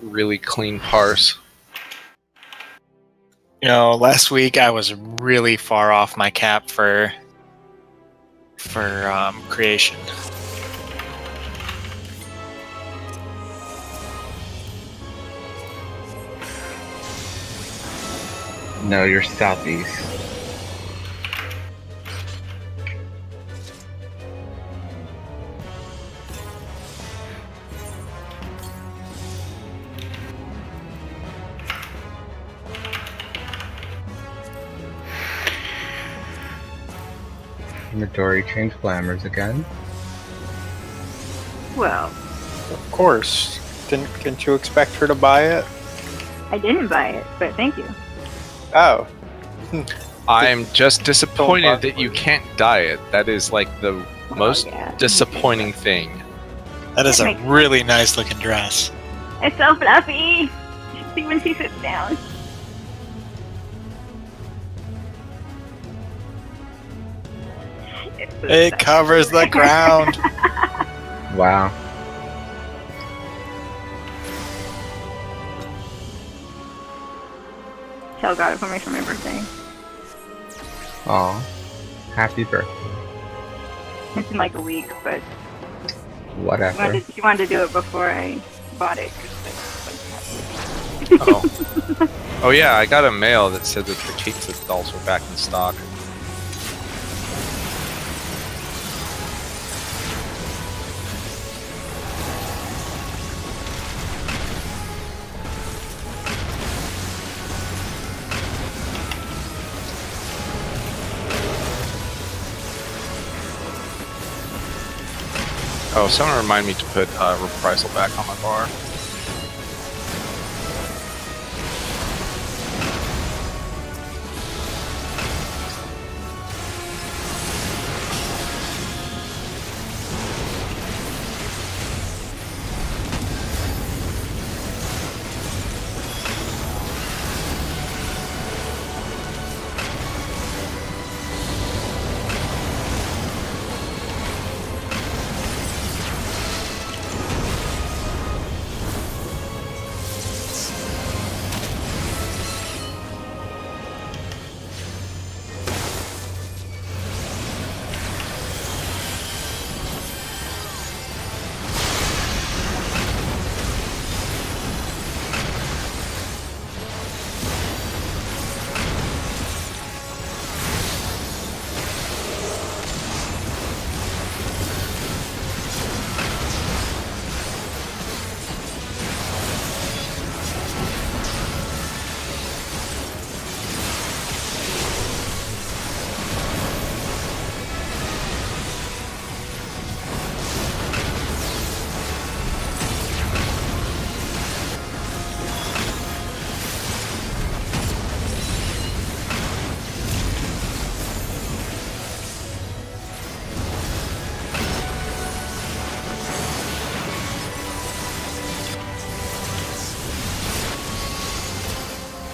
really clean parse. You know, last week I was really far off my cap for creation. No, you're southeast. Midori changed glamours again. Well, Of course. Didn't you expect her to buy it? I didn't buy it, but thank you. Oh. I'm just disappointed that you can't dye it. That is like the most disappointing thing. That is That a makes really nice looking dress. It's so fluffy. See when she sits down. It covers the ground. Wow. Tell God it for me for my birthday. Aw. Happy birthday. It's in like a week, but Whatever. she wanted to do it before I bought it. Oh. Oh yeah, I got a mail that said that the Kate dolls were back in stock. Oh, someone remind me to put Reprisal back on my bar.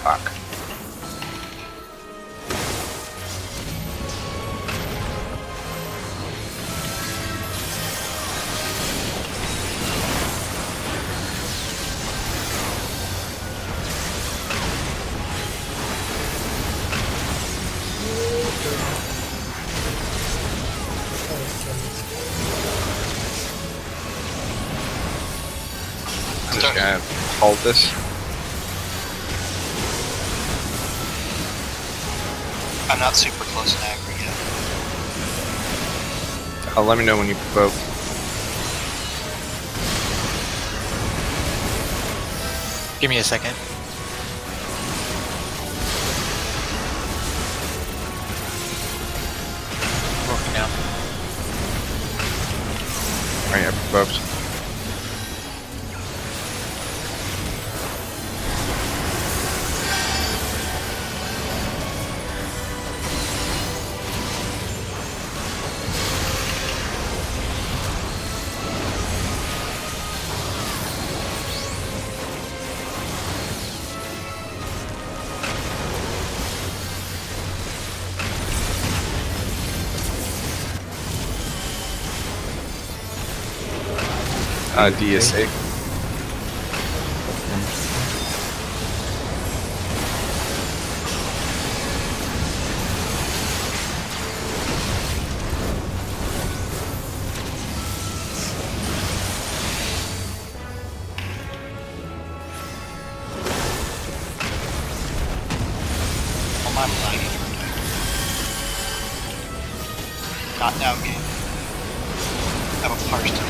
Fuck. I'm just gonna hold this. I'm not super close to aggro yet. Let me know when you provoke. Give me a second. Working now. Alright, I provoked. DSA. Well, I'm lagging for time. Not now, game. I have a parse to do.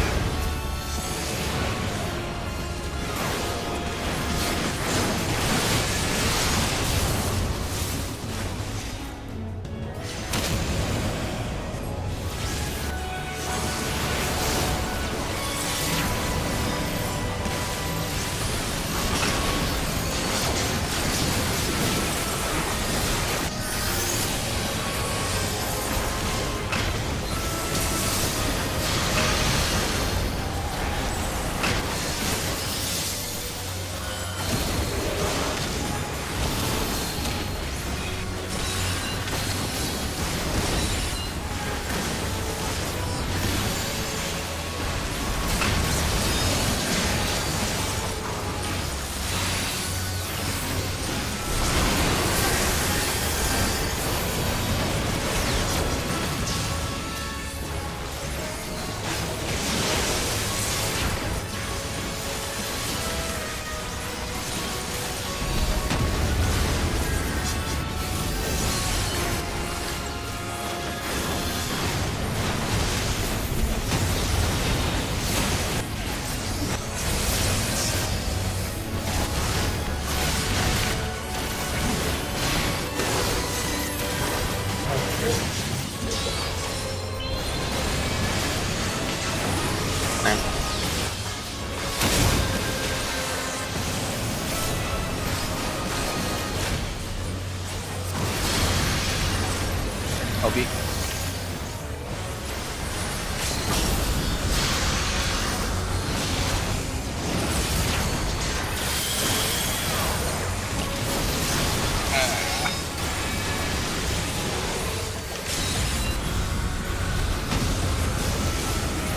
LB.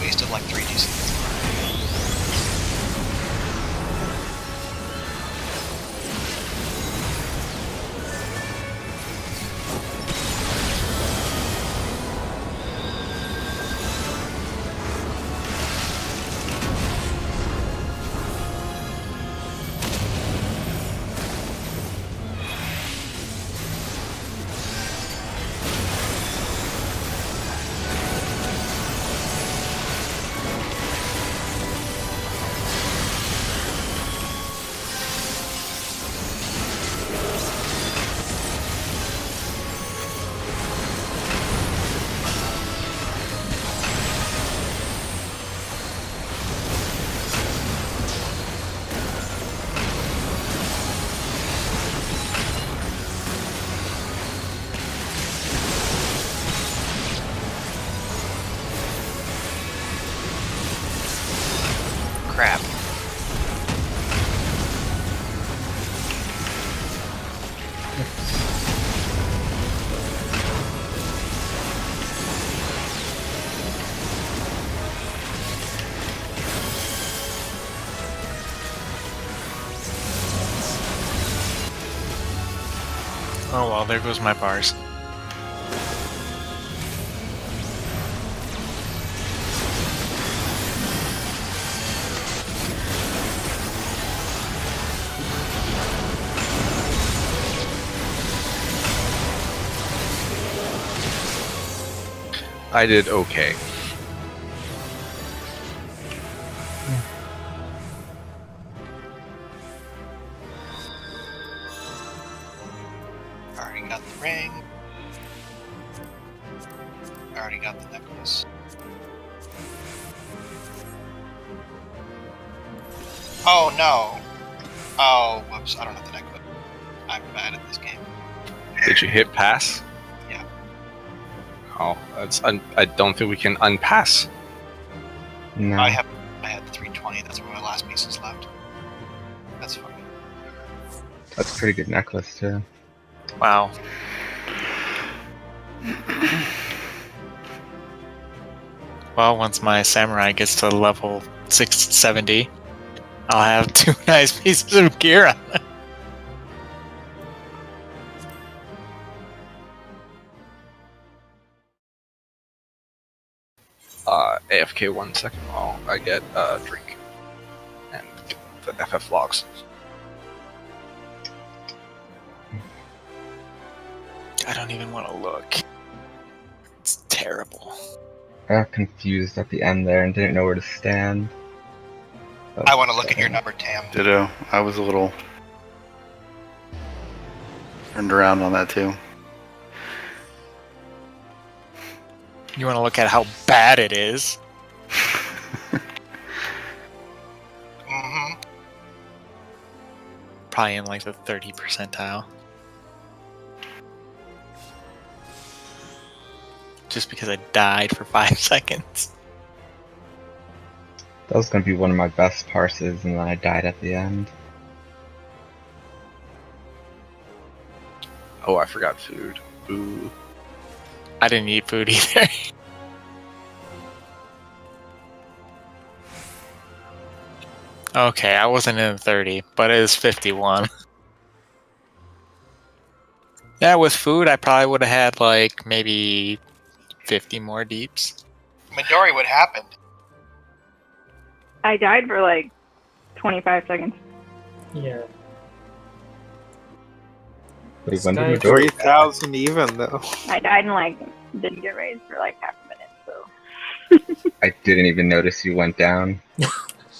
Wasted like 3 DC. Crap. Oh well, there goes my bars. I did okay. Already got the ring. Already got the necklace. Oh no! Oh, whoops, I don't have the necklace. I'm bad at this game. Did you hit pass? Yeah. Oh, I don't think we can unpass. No. I had the 320, that's where my last piece is left. That's fine. That's a pretty good necklace, too. Wow. Well, once my samurai gets to level 670, I'll have 2 nice pieces of gear on it. AFK 1 second while I get a drink and get the FF logs. I don't even want to look. It's terrible. I got confused at the end there and didn't know where to stand. I want to look at your number, Tam. Ditto. I was a little turned around on that too. You want to look at how bad it is? Mm-hmm. Probably in like the 30 percentile. Just because I died for 5 seconds. That was going to be one of my best parses, and then I died at the end. Oh, I forgot food. Ooh. I didn't eat food either. Okay, I wasn't in the 30, but it is 51. Yeah, with food, I probably would have had like maybe 50 more deeps. Midori, what happened? I died for like 25 seconds. Yeah. Wait, when Sky did Midori die? 3,000 even though. I died and like didn't get raised for like half a minute, so. I didn't even notice you went down.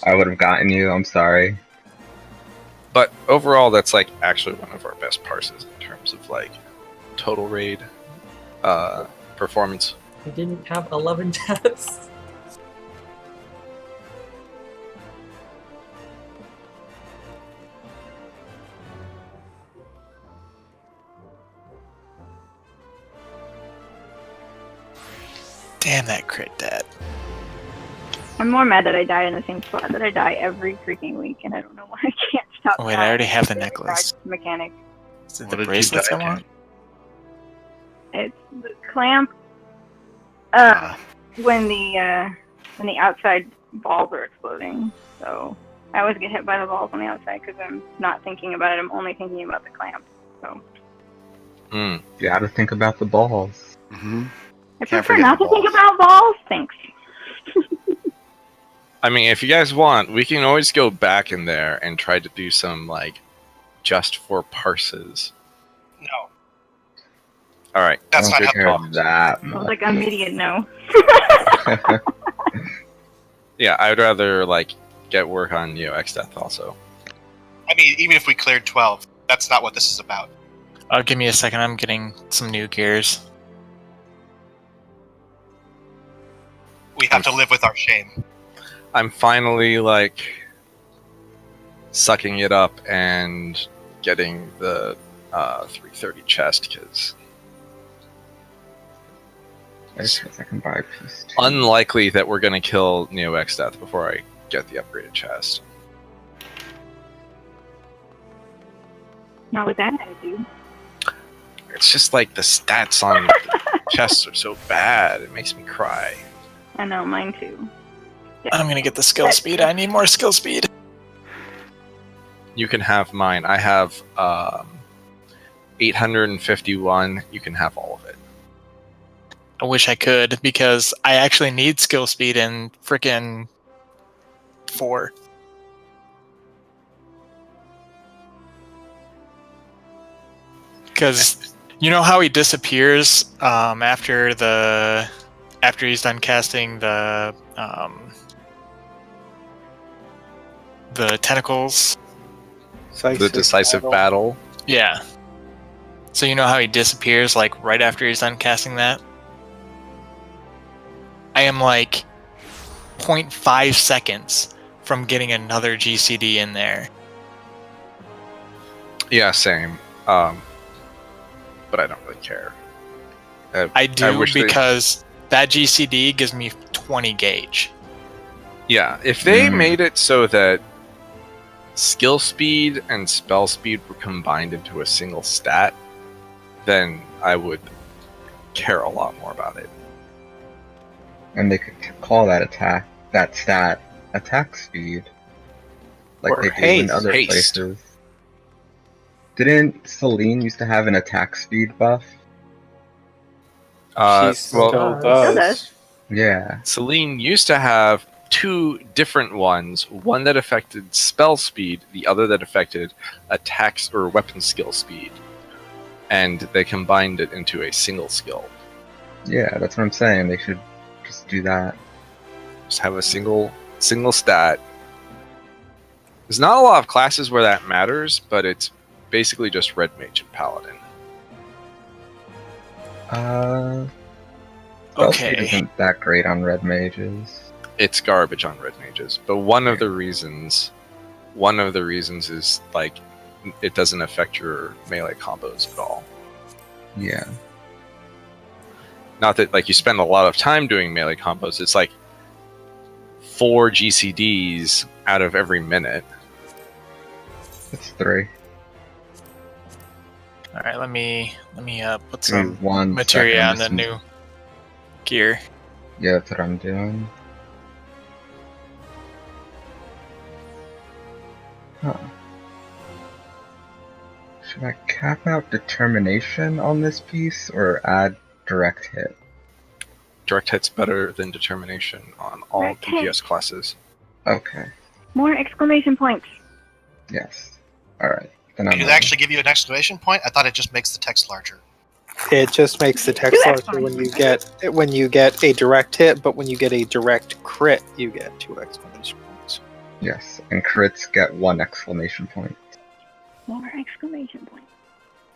I would have gotten you, I'm sorry. But overall, that's like actually one of our best parses in terms of like total raid performance. We didn't have 11 deaths. Damn that crit dead. I'm more mad that I die in the same spot that I die every freaking week, and I don't know why I can't stop. Oh wait, I dying. already have the It's a necklace. practice mechanic. Is it What the did you bracelets I die want? It's the clamp. When the outside balls are exploding, so I always get hit by the balls on the outside because I'm not thinking about it. I'm only thinking about the clamp. So Mm. You gotta think about the balls. Mm-hmm. I Can't prefer forget not the to think balls. about balls. Thanks. I mean, if you guys want, we can always go back in there and try to do some like just for parses. No, All right. that's I not don't how take care of that I was much. like immediate no. Yeah, I'd rather like get work on X Death also. I mean, even if we cleared 12, that's not what this is about. Give me a second, I'm getting some new gears. We have to live with our shame. I'm finally like sucking it up and getting the 330 chest because There's a second buy piece. too. unlikely that we're gonna kill X Death before I get the upgraded chest. Not with that attitude. It's just like the stats on the chests are so bad. It makes me cry. I know, mine too. I'm gonna get the skill speed. I need more skill speed. You can have mine. I have 851. You can have all of it. I wish I could because I actually need skill speed in frickin' 4. Because you know how he disappears after he's done casting the tentacles. The decisive battle. Yeah. So you know how he disappears like right after he's done casting that? I am like 0.5 seconds from getting another GCD in there. Yeah, same. But I don't really care. I do wish they- because that GCD gives me 20 gauge. Yeah, if they Mm. made it so that skill speed and spell speed were combined into a single stat, then I would care a lot more about it. And they could call that stat attack speed. like Or they do in haste. other Haste. places. Didn't Celine used to have an attack speed buff? She Well, still does. does. does. Yeah. Celine used to have two different ones, one that affected spell speed, the other that affected attacks or weapon skill speed. And they combined it into a single skill. Yeah, that's what I'm saying. They should just do that. Just have a single stat. There's not a lot of classes where that matters, but it's basically just Red Mage and Paladin. Spell speed Okay. isn't that great on red mages. It's garbage on Red Mages, but one of the reasons is like it doesn't affect your melee combos at all. Yeah. Not that like you spend a lot of time doing melee combos. It's like 4 GCDs out of every minute. It's 3. All right, let me put Give me some 1 materia on second. the new gear. Yeah, that's what I'm doing. Huh. Should I cap out determination on this piece or add direct hit? Direct hit's better than determination on all Direct hit. DPS classes. Okay. More exclamation points. Yes. Alright. Then I'm Did it ready. actually give you an exclamation point? I thought it just makes the text larger. It just makes the text Two larger when you get a direct hit, but when you get a direct crit, you get 2 exclamation points. Yes, and crits get 1 exclamation point. More exclamation points.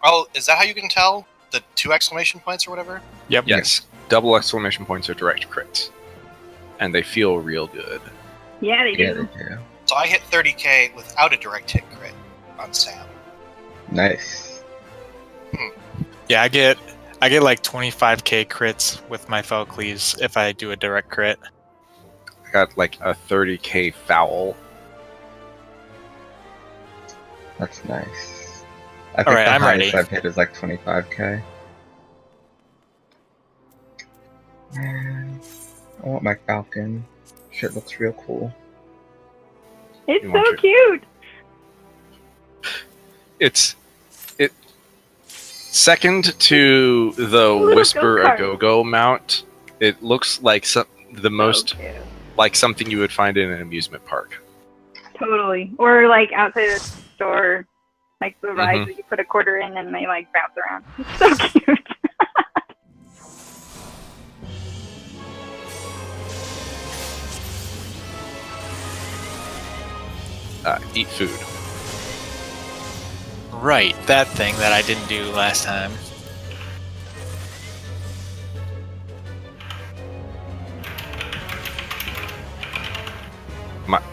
Oh, is that how you can tell? The 2 exclamation points or whatever? Yep. Yes, double exclamation points are direct crits, and they feel real good. Yeah, they Yeah, do. they do. So I hit 30k without a direct hit crit on Sam. Nice. Yeah, I get like 25k crits with my Felclease if I do a direct crit. I got like a 30k foul. That's nice. I think Alright, the I'm highest ready. I've hit is like 25k. Man, I want my falcon. Shit looks real cool. It's You want so your- cute. It's second to the Little Whisper go-kart. a Go-Go mount. It looks like the most So cute. like something you would find in an amusement park. Totally. Or like outside the store, like the rides Mhm. that you put a quarter in and they like bounce around. It's so cute. Eat food. Right, that thing that I didn't do last time.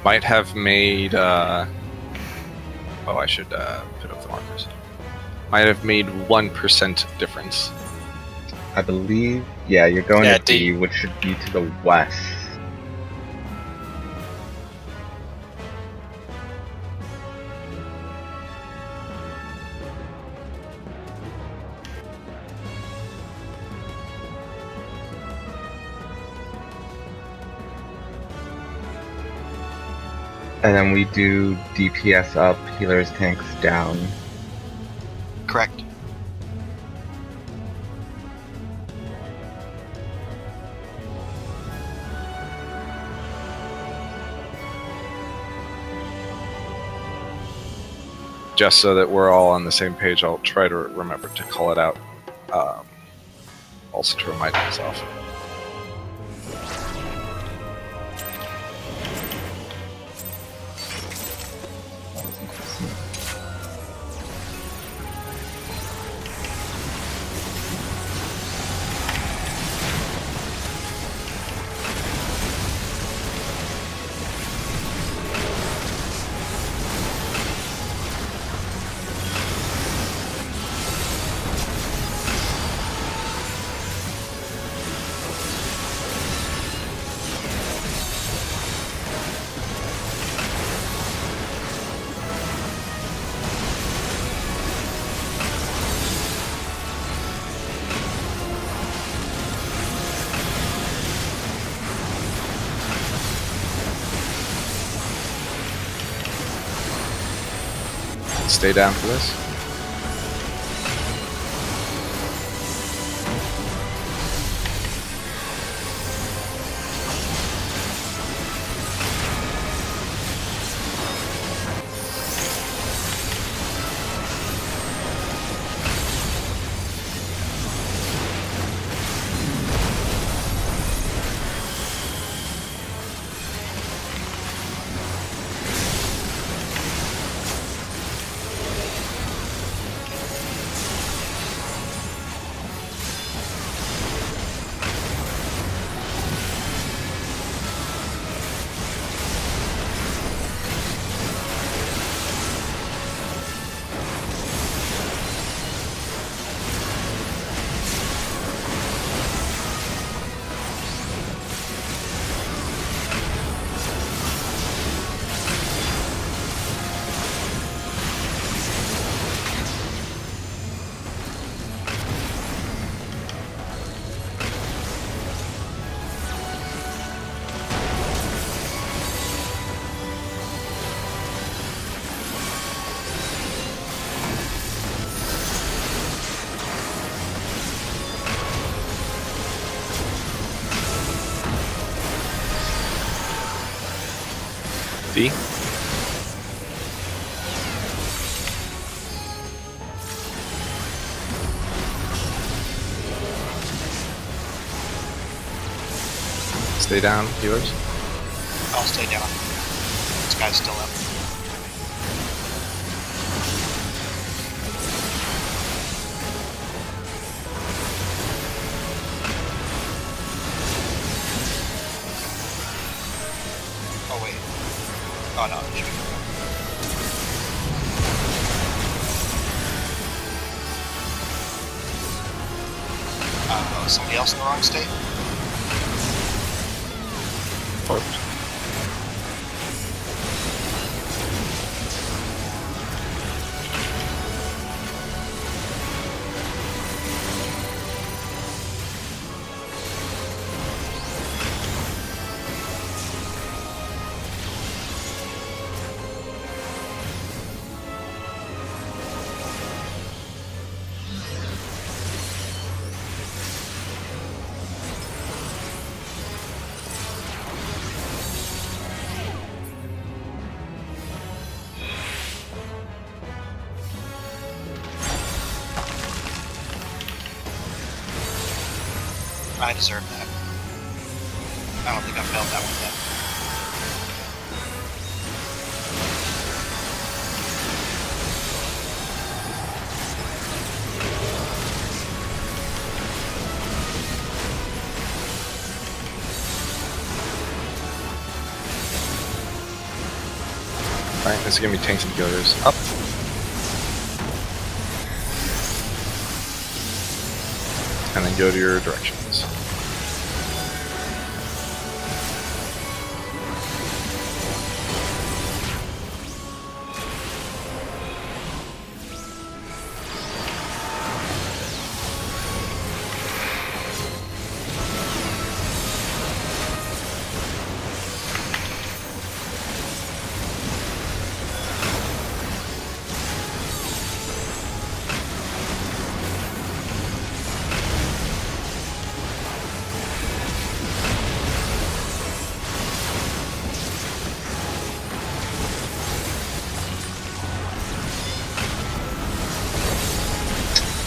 Might have made. Oh, I should put up the markers. Might have made 1% difference. I believe, yeah, you're going Yeah, to D, which should be to the west. And then we do DPS up, healers tanks down. Correct. Just so that we're all on the same page, I'll try to remember to call it out. Also to remind myself. Stay down for this. D. Stay down, healers. I'll stay down. This guy's still up. Oh wait. Oh no, it should be. Somebody else in the wrong state? I deserve that. I don't think I failed that one yet. Alright, this is gonna be tanks and healers. Up. And then go to your directions.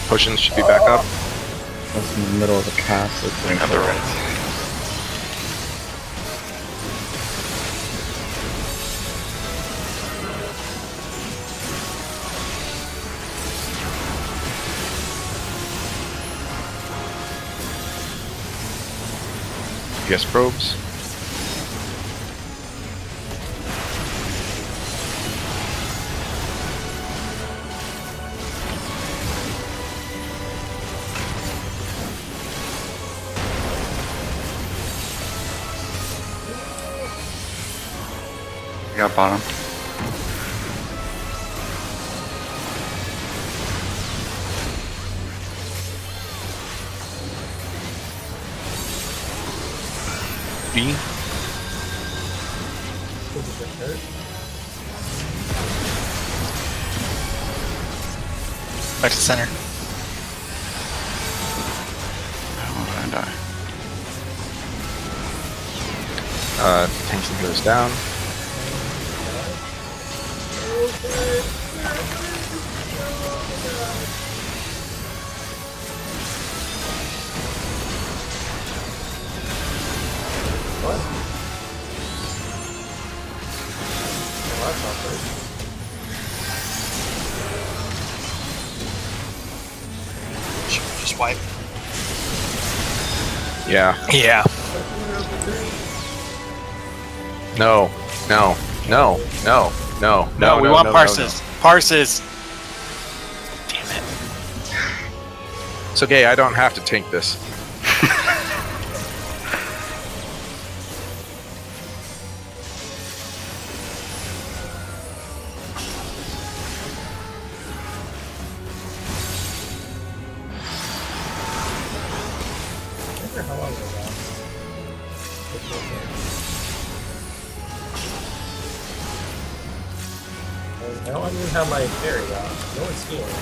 Potions should be back up. That's in the middle of the cast. It's going Other right. PS probes. Got bottom. B. Back to center. How did I die? Tanks and healers down. What? Oh, that's awkward. Should we just wipe? Yeah. Yeah. No. No. No. No. No. No, we want no, parses. Parses. Damn it. It's okay. I don't have to tank this. I wonder how long it'll last. I don't even have my fairy out. No one's healing.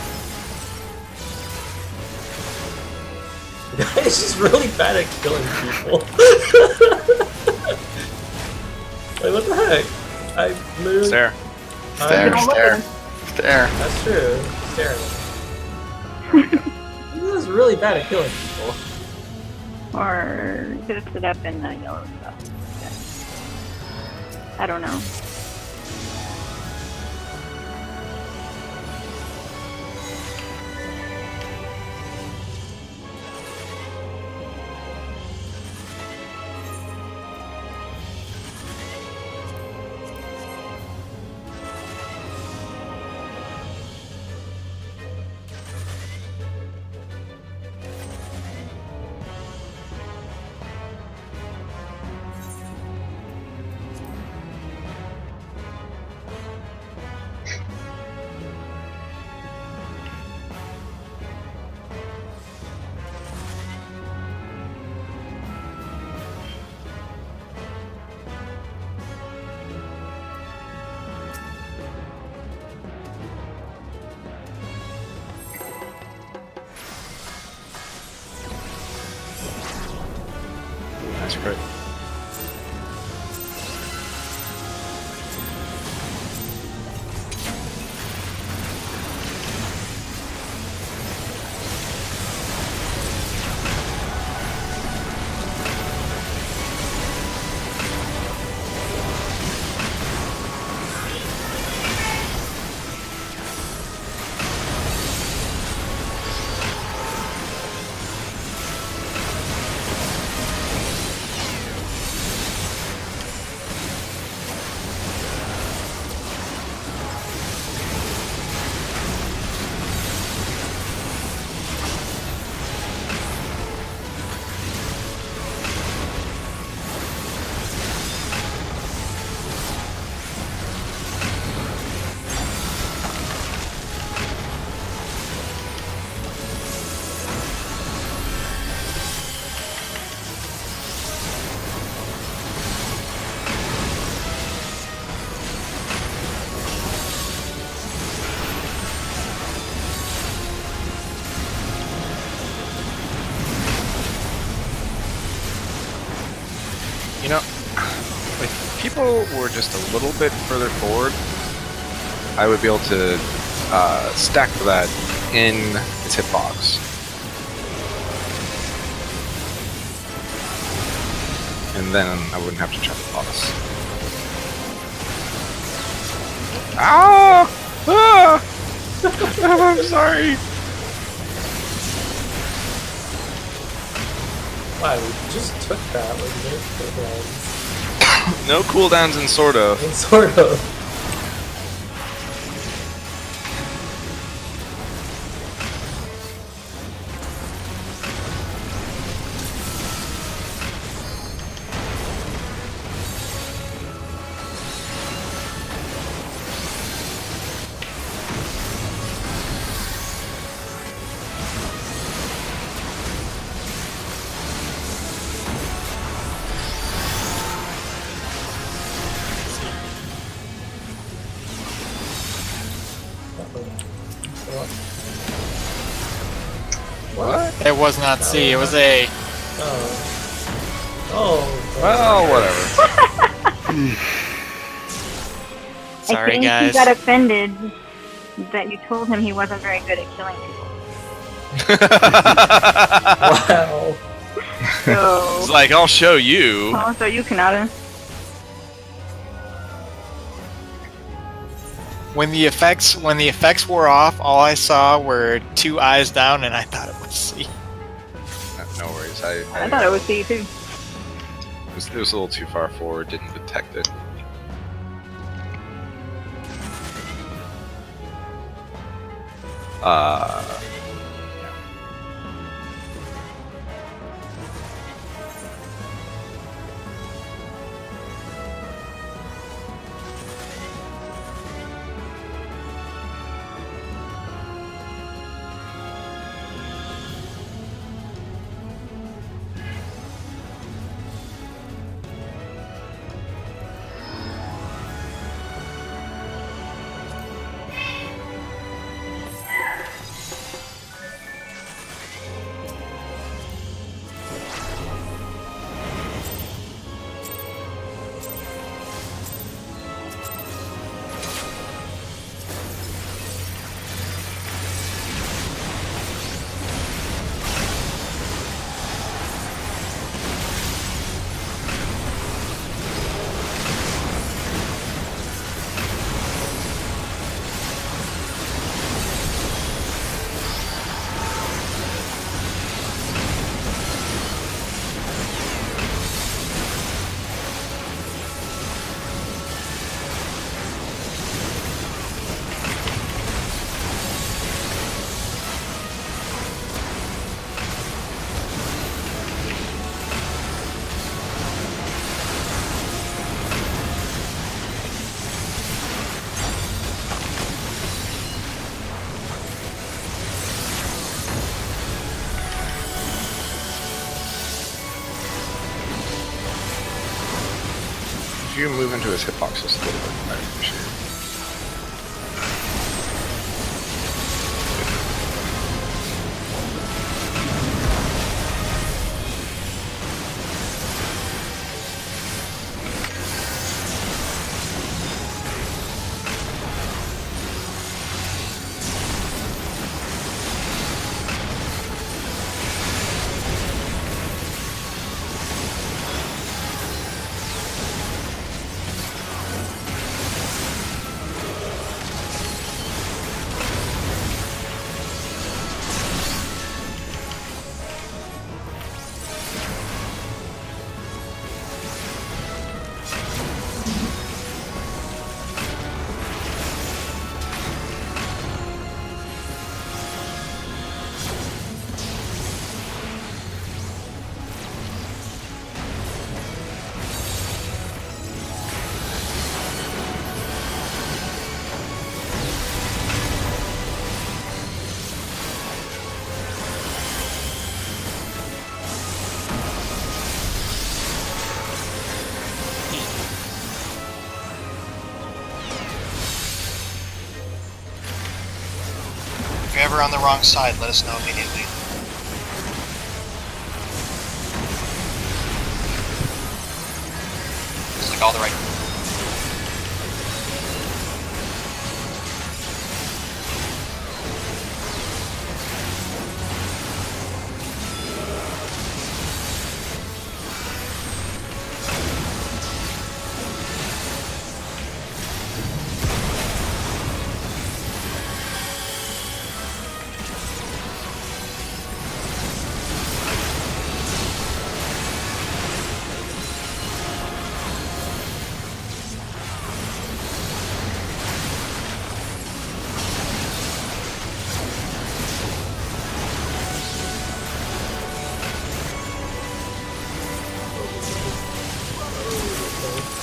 The guy is just really bad at killing people. Like, what the heck? I literally. There. Stare, don't look stare, at stare. That's true. Staring. He was really bad at killing people. Or could have stood up in the yellow stuff. I don't know. That's great. You know, if people were just a little bit further forward, I would be able to stack that in its hitbox. And then I wouldn't have to check the box. Ah! Ah! I'm sorry. Wow, we just took that with no cooldowns. No cooldowns and sort of. And sort of. What? It was not C. It was A. Oh. Oh. Well, whatever. Sorry, I think guys. he got offended that you told him he wasn't very good at killing people. Wow. So, It's like, I'll show you. oh, so you Kanata. When the effects wore off, all I saw were 2 eyes down, and I thought it was C. No worries. I thought it was C too. It was a little too far forward. Didn't detect it. If you move into his hitbox just a little bit, I appreciate it. If you're ever on the wrong side, let us know immediately. It's like all the right.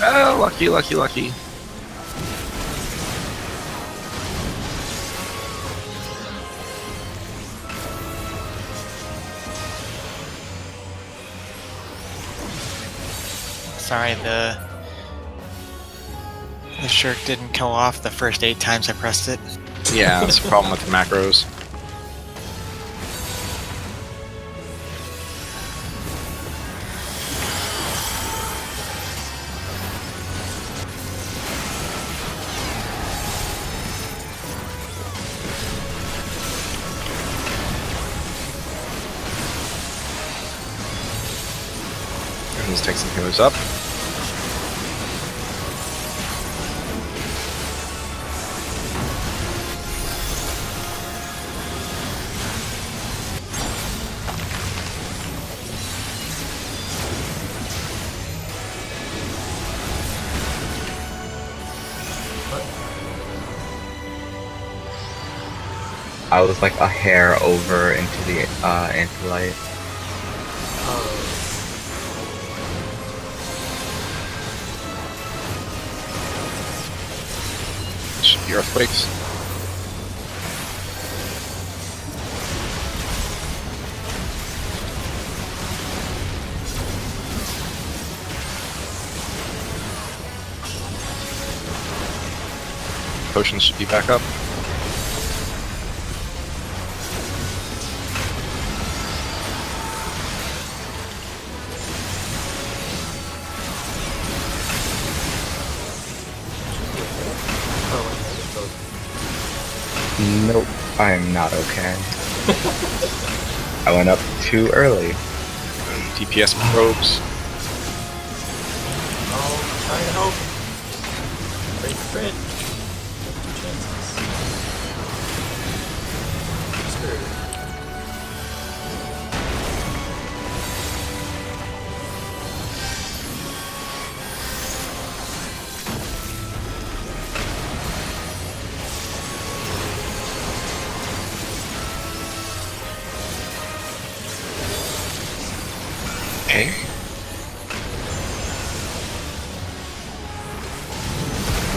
Oh, lucky, lucky, lucky. Sorry, the shirk didn't kill off the first 8 times I pressed it. Yeah, that's the problem with the macros. Potions, takes some healers up. I was like a hair over into the anti-light. Should be earthquakes. Potions should be back up. Nope, I am not okay. I went up too early. DPS probes. Oh, try and help. Crit. Chances. Screwed. Okay.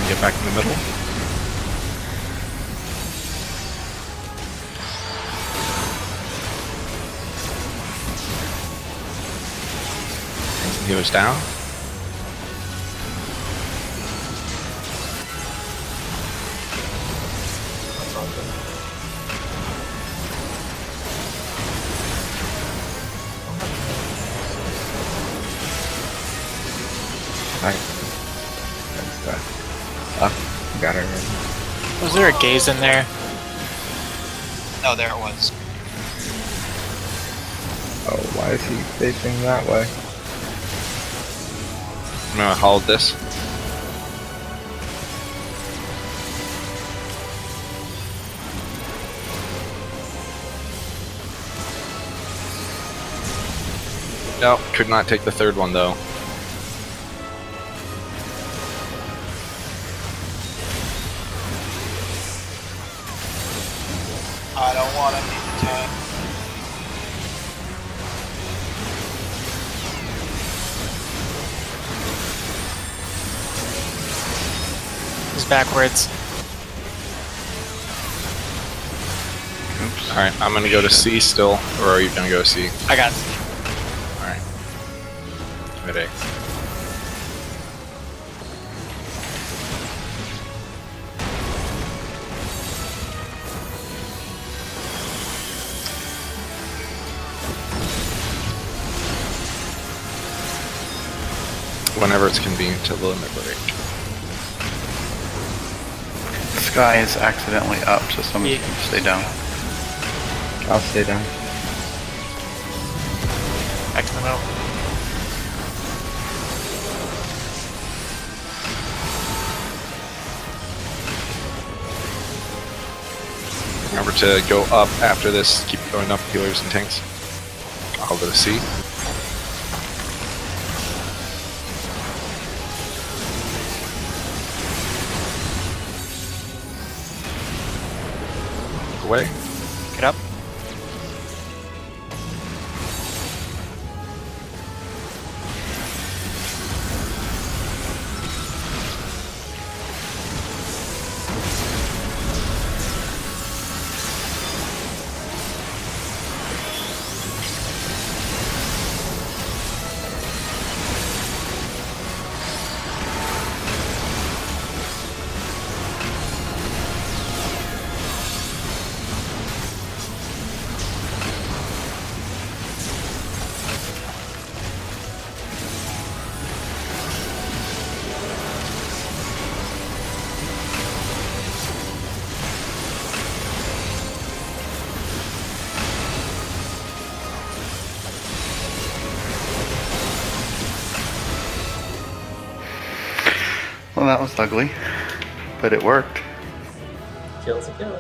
Get back in the middle. He was down. That's all good. That's that. Got her ready. Was there a gaze in there? No, there it was. Oh, why is he facing that way? I'm gonna hold this. No, could not take the third one though. I don't want to be the tank. He's backwards. Oops. Alright, I'm gonna go to C still, or are you gonna go C? I got Alright. Mid A. Whenever it's convenient to limit the range. The sky is accidentally up, so someone Yeah. can stay down. I'll stay down. back to the middle. Remember to go up after this. Keep going up, healers and tanks. I'll go to C. Away. Get up. that was ugly. But it worked. Kill's a kill.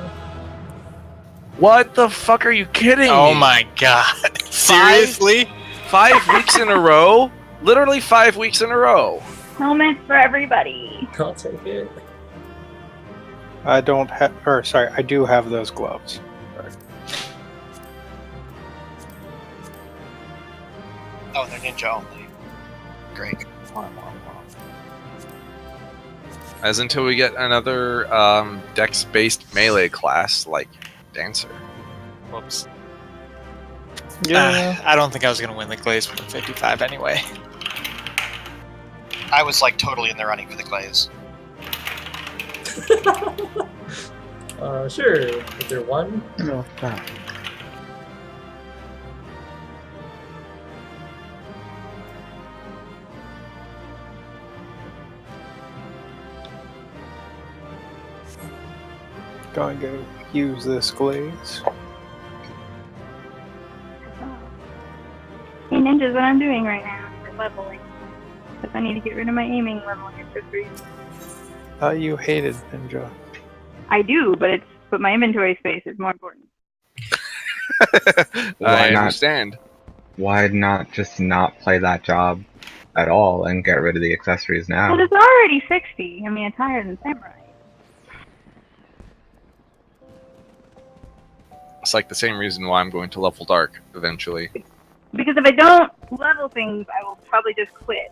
What the fuck are you kidding Oh me? my god. Seriously? 5 weeks in a row? Literally 5 weeks in a row. Helmets for everybody. I'll take it. I don't have, or sorry, I do have those gloves. Oh, they're ninja only. Great. As until we get another dex-based melee class like Dancer. Whoops. Yeah. I don't think I was going to win the Glaze with the 55 anyway. I was like totally in the running for the Glaze. Sure. Is there one? No, stop. Going to use this glaze. Hey, ninja's what I'm doing right now for leveling. Because I need to get rid of my aiming leveling accessories. You hated Ninja. I do, but my inventory space is more important. I not? understand. Why not just not play that job at all and get rid of the accessories now? But it's already 60. I mean, it's higher than Samurai. It's like the same reason why I'm going to level Dark eventually. Because if I don't level things, I will probably just quit.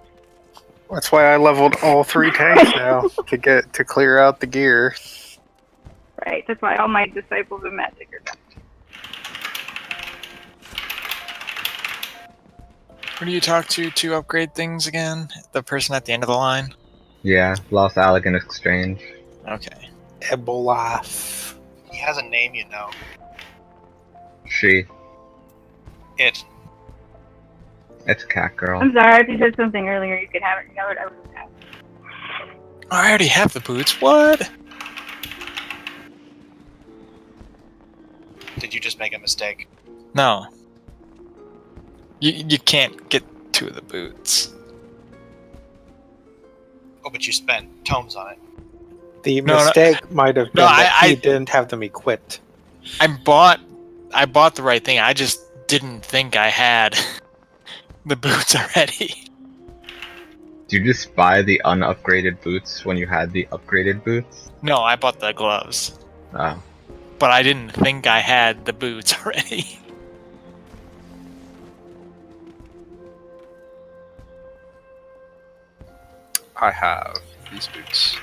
That's why I leveled all 3 tanks now to clear out the gear. Right, that's why all my disciples of magic are done. Who do you talk to upgrade things again? The person at the end of the line? Yeah, Lost Allegan Exchange. Okay. Ebolaf. He has a name, you know. She. It. It's a cat girl. I'm sorry, if you said something earlier, you could have it covered. I would have. I already have the boots. What? Did you just make a mistake? No. You can't get 2 of the boots. Oh, but you spent tomes on it. The No, mistake might have been No, that I he didn't have them equipped. I bought the right thing. I just didn't think I had the boots already. Did you just buy the unupgraded boots when you had the upgraded boots? No, I bought the gloves. Oh. But I didn't think I had the boots already. I have these boots.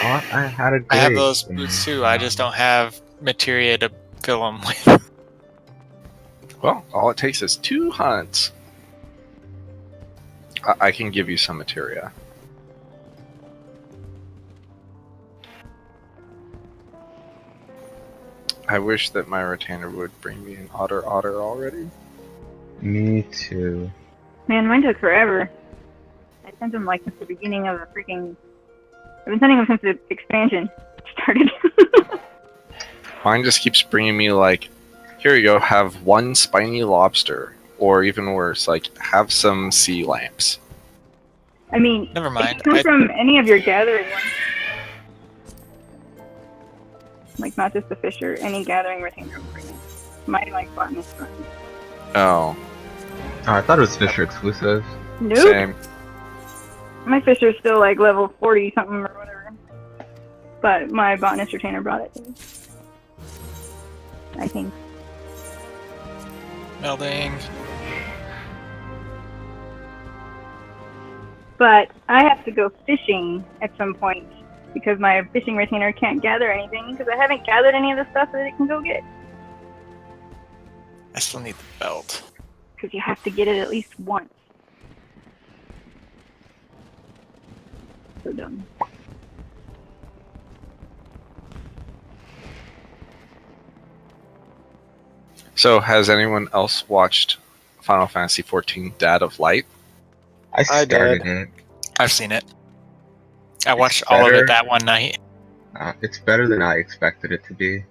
Thought I had a I have grade. those boots too. I just don't have materia to fill them with. Well, all it takes is 2 hunts. I can give you some materia. I wish that my retainer would bring me an otter already. Me too. Man, mine took forever. I sent them like since the beginning of the freaking. I've been sending them since the expansion started. Mine just keeps bringing me like, here you go, have 1 spiny lobster. Or even worse, like, have some sea lamps. I mean, Never mind. it can come from any of your gathering ones. Like, not just the Fisher, any gathering retainer will bring it. My, like, botanist friend. Oh, Oh, I thought it was Fisher exclusive. Nope. same. My Fisher's still, like, level 40 something or whatever. But my botanist retainer brought it to me. I think. Melding. But I have to go fishing at some point because my fishing retainer can't gather anything because I haven't gathered any of the stuff that it can go get. I still need the belt. Because you have to get it at least once. So dumb. So, has anyone else watched Final Fantasy XIV Dad of Light? I I started did. it. I've seen it. I watched all of better. it that one night. It's better than I expected it to be.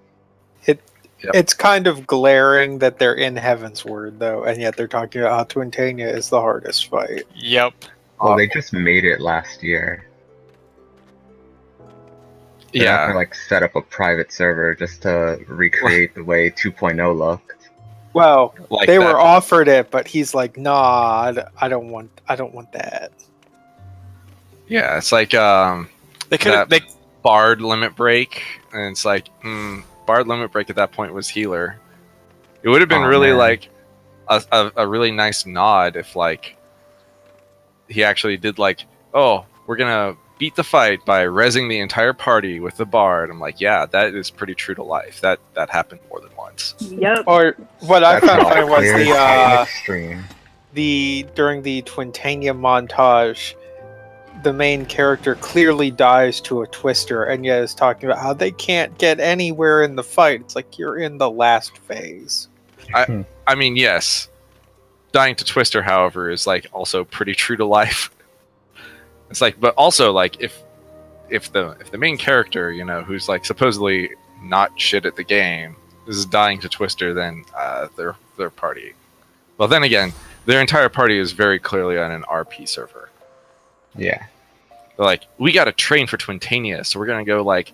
It's kind of glaring that they're in Heaven's Word, though, and yet they're talking about how Twintania is the hardest fight. Yep. Well, they just made it last year. They're not gonna set up a private server just to recreate the way 2.0 looked. Well, Like they that. were offered it, but he's like, "Nah, I don't want that." Yeah, it's like They could have. that Bard limit break, and it's like Bard limit break at that point was healer. It would have been really man. like a really nice nod if like he actually did like, oh, we're gonna beat the fight by rezzing the entire party with the Bard. I'm like, yeah, that is pretty true to life. That happened more than once. Yep. Or what I That's found not funny was clear, Titan Extreme. during the Twintania montage, the main character clearly dies to a twister, and yet is talking about how they can't get anywhere in the fight. It's like you're in the last phase. I mean, yes, dying to Twister, however, is like also pretty true to life. It's like, but also like if the main character, you know, who's like supposedly not shit at the game, is dying to Twister, then their party. Well, then again, their entire party is very clearly on an RP server. Yeah. They're like, we got to train for Twintania, so we're gonna go like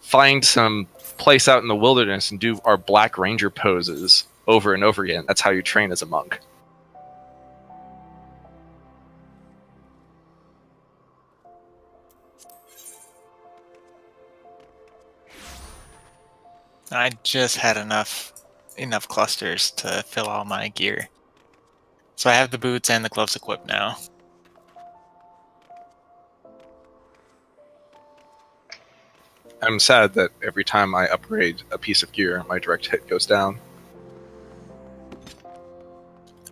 find some place out in the wilderness and do our Black Ranger poses over and over again. That's how you train as a monk. I just had enough clusters to fill all my gear. So I have the boots and the gloves equipped now. I'm sad that every time I upgrade a piece of gear, my direct hit goes down.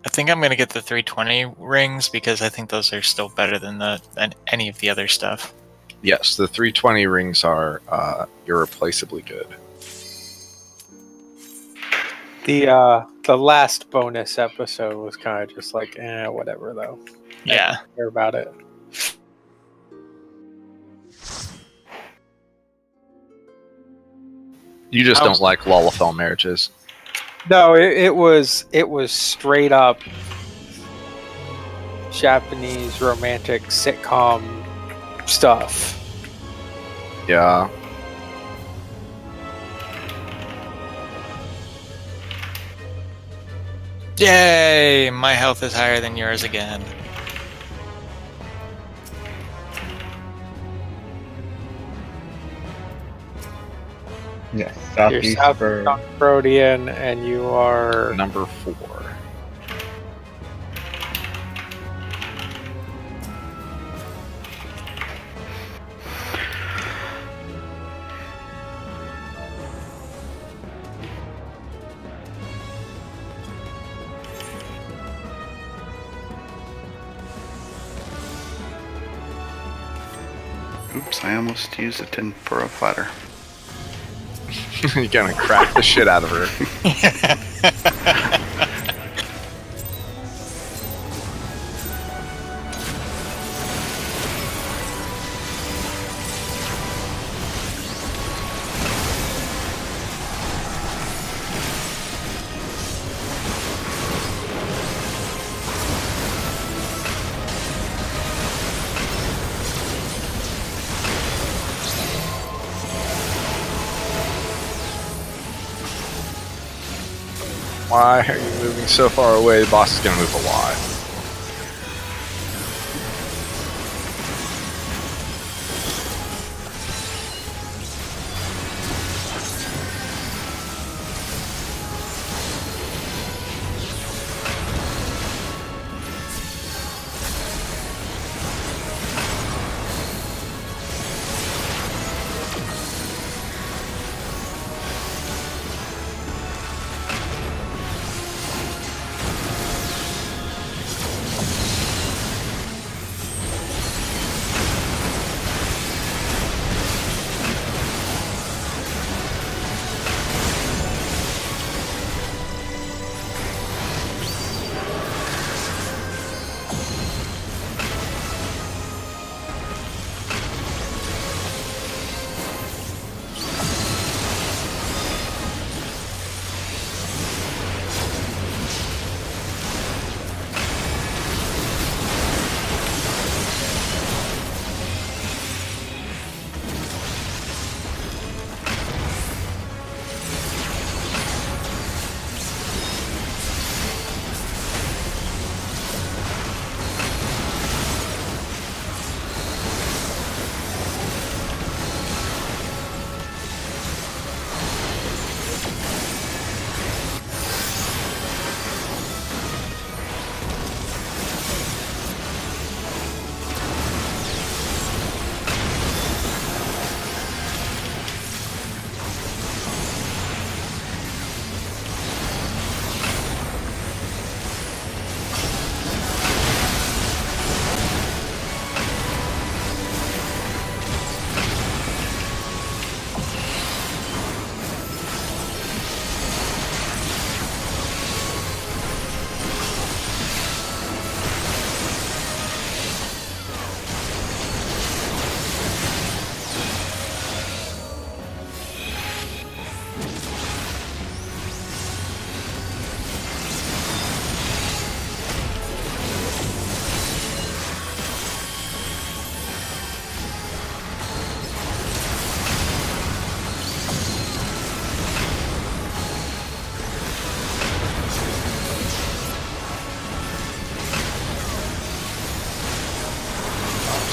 I think I'm going to get the 320 rings because I think those are still better than any of the other stuff. Yes, the 320 rings are irreplaceably good. The last bonus episode was kind of just like, whatever though. Yeah. I don't care about it. You just don't like Lalafell marriages. No, it was straight up Japanese romantic sitcom stuff. Yeah. Yay! My health is higher than yours again. Yes, You're southeast South for Brodian, and you are Number 4. Oops, I almost used it for a flatter. You're gonna crack the shit out of her. Why are you moving so far away? The boss is gonna move a lot.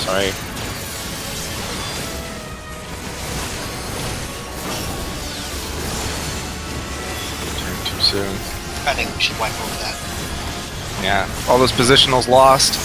sorry. Turn too soon. I think we should wipe over that. Yeah, all those positionals lost.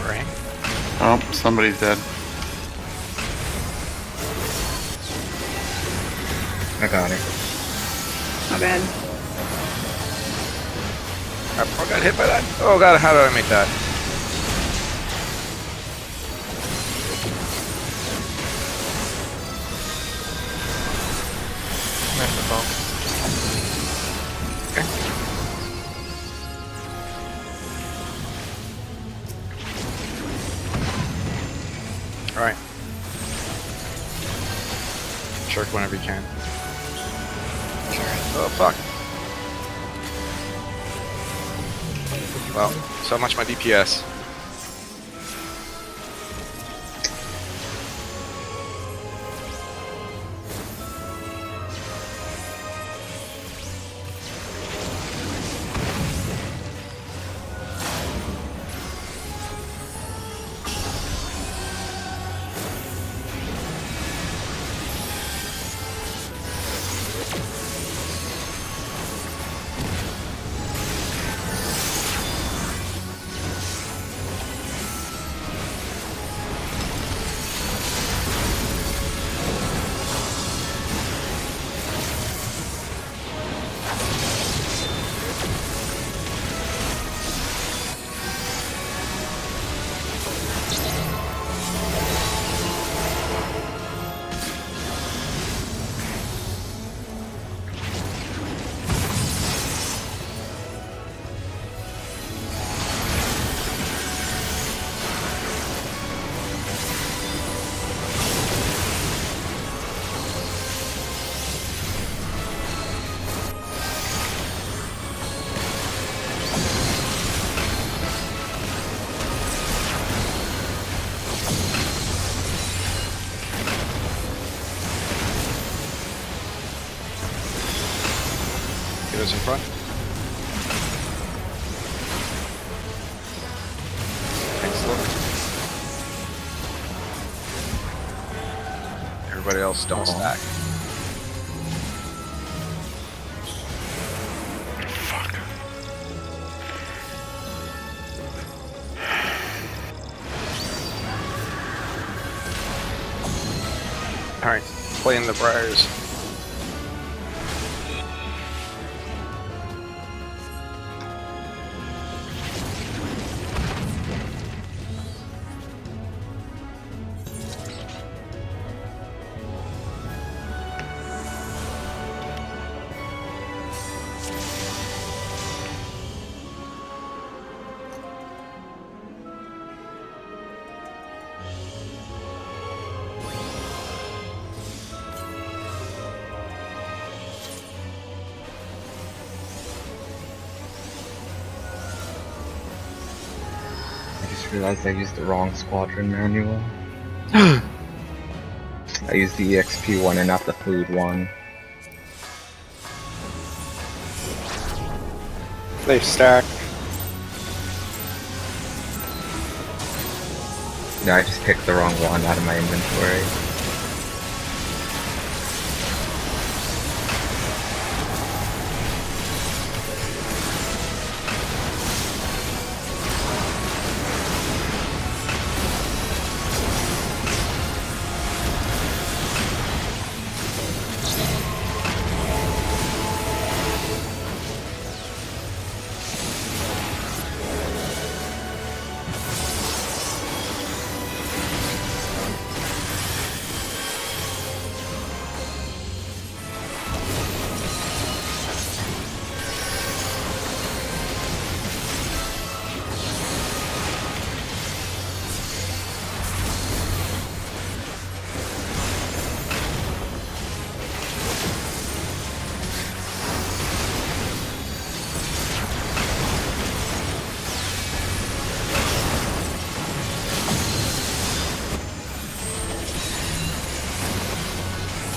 Right. Oh, somebody's dead. I got it. Not bad. I got hit by that. Oh god, how did I make that? I'm in the boat. Alright. Shark whenever you can. Oh fuck. Well, so much my DPS. Get us in front. Thanks, look. Everybody else don't stack. Fuck. Alright, play in the briars. I just realized I used the wrong squadron manual. I used the EXP one and not the food one. They stack. No, I just picked the wrong one out of my inventory.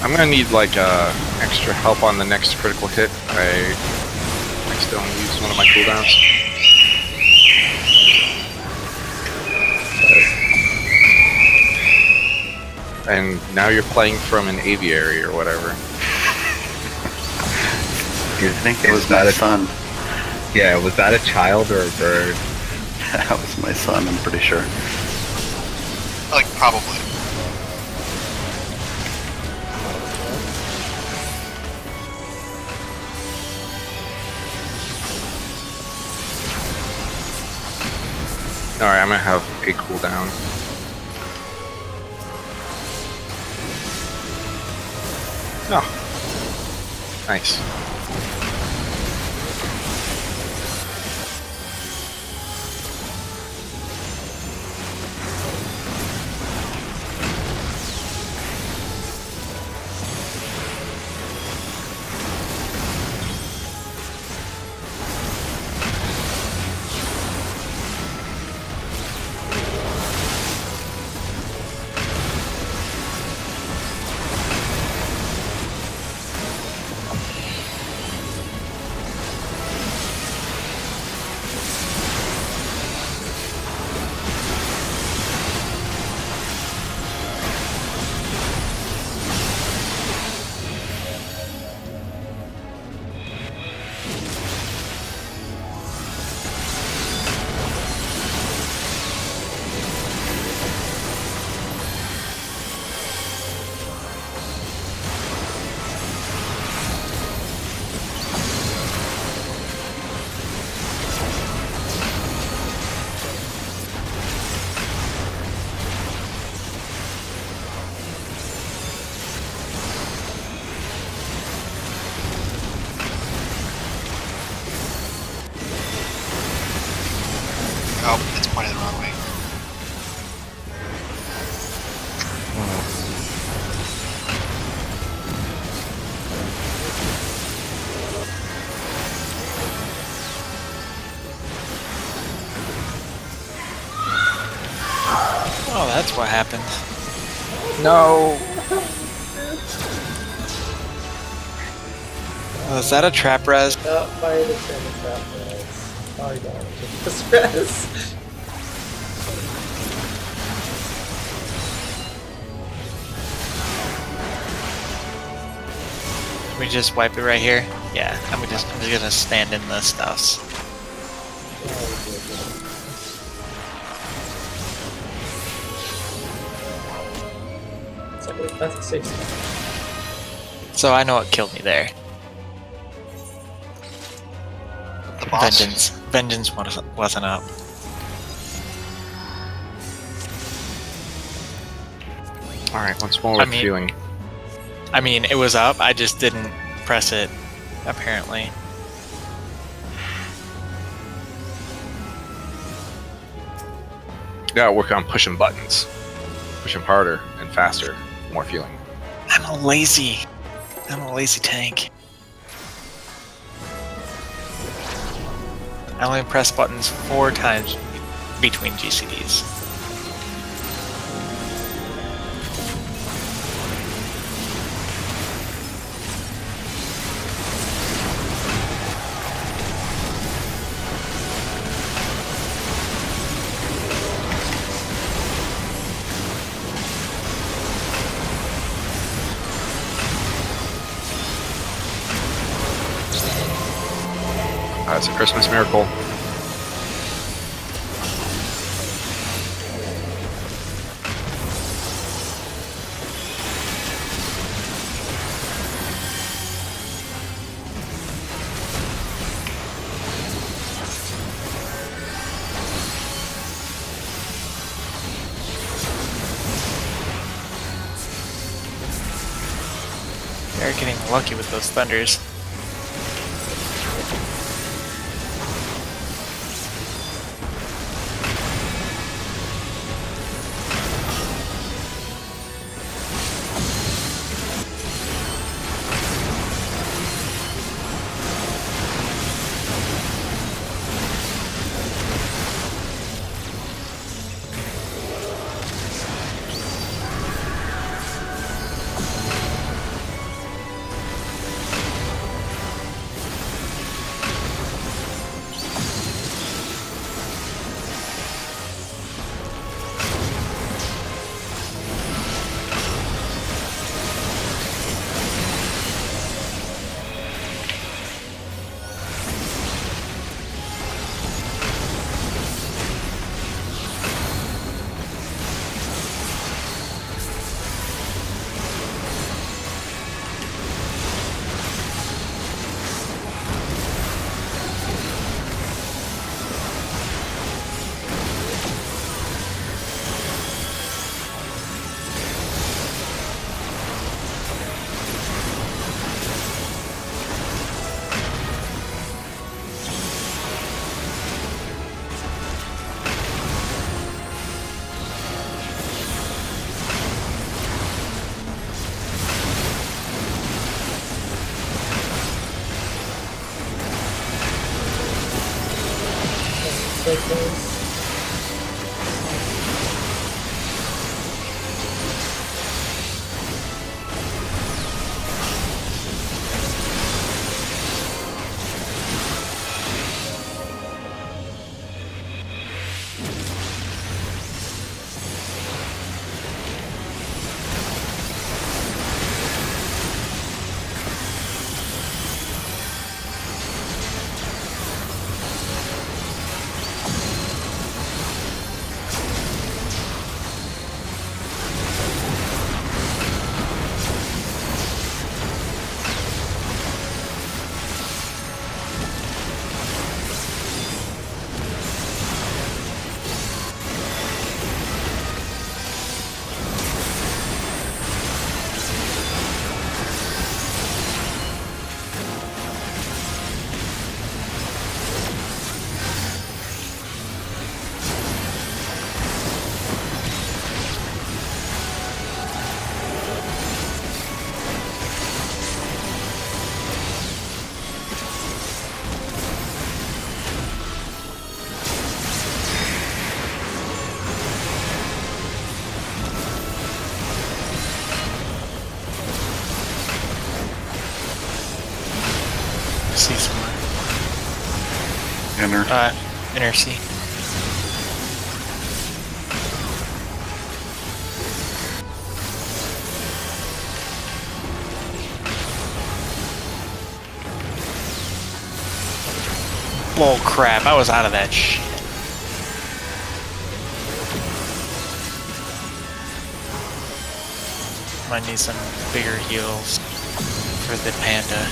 I'm gonna need like extra help on the next critical hit. I accidentally used one of my cooldowns. And now you're playing from an aviary or whatever. You think it was my son? Yeah, was that a child or a bird? That was my son, I'm pretty sure. Like, probably. Alright, I'm gonna have a cooldown. Oh. Nice. Oh, it's pointed the wrong way. Oh, that's what happened. No. Oh, is that a trap res? I understand the trap res. Oh, you don't take this res. Can we just wipe it right here? Yeah, I'm just gonna stand in the stuffs. That's a 60. So I know what killed me there. The boss. Vengeance wasn't up. Alright, once more with feeling. I mean, it was up. I just didn't press it, apparently. Gotta work on pushing buttons. Push them harder and faster. More feeling. I'm a lazy tank. I only press buttons 4 times between GCDs. It's a Christmas miracle. They're getting lucky with those thunders. like this. See somewhere. Inner. Inner C. Bull crap, I was out of that shit. Might need some bigger heals for the panda.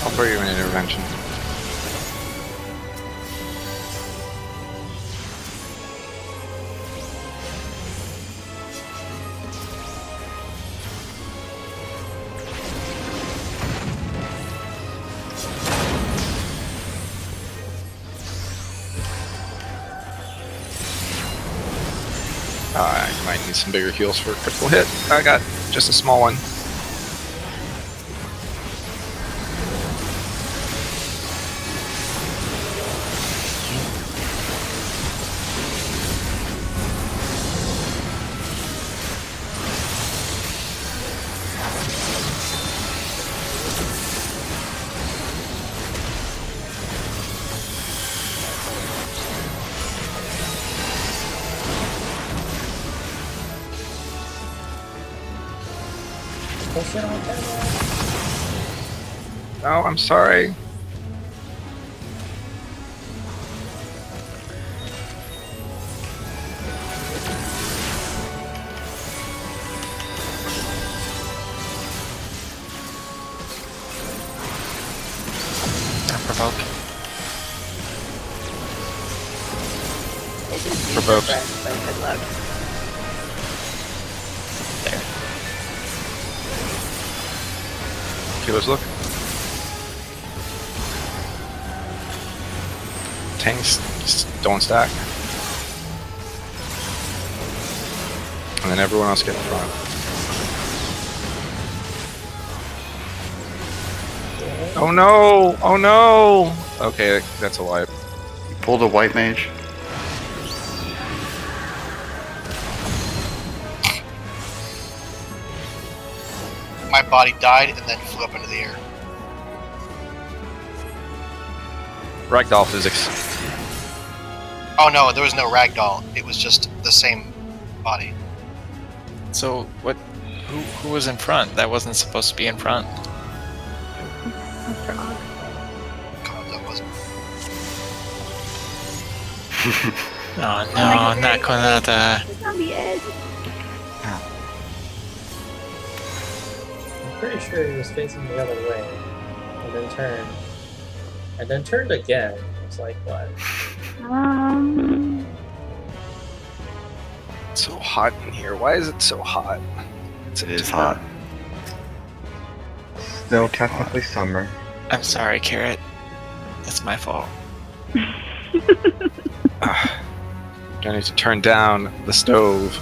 I'll throw you an intervention. I might need some bigger heals for a critical hit. I got just a small one. Push it on down. Oh, I'm sorry. Provoke. Provoke. Good luck. There. Healers look. Tanks just don't stack. And then everyone else get in front. Oh no! Oh no! Okay, that's a wipe. You pulled a white mage. My body died and then flew up into the air. Ragdoll physics. Oh no, there was no ragdoll. It was just the same body. So what? Who was in front? That wasn't supposed to be in front. Frog. God, that wasn't. Oh no, not Konata. It's on the edge. I'm pretty sure he was facing the other way, and then turned, and then turned again. It's like what? It's so hot in here. Why is it so hot? It is hot. Still technically summer. I'm sorry, Carrot. That's my fault. I need to turn down the stove.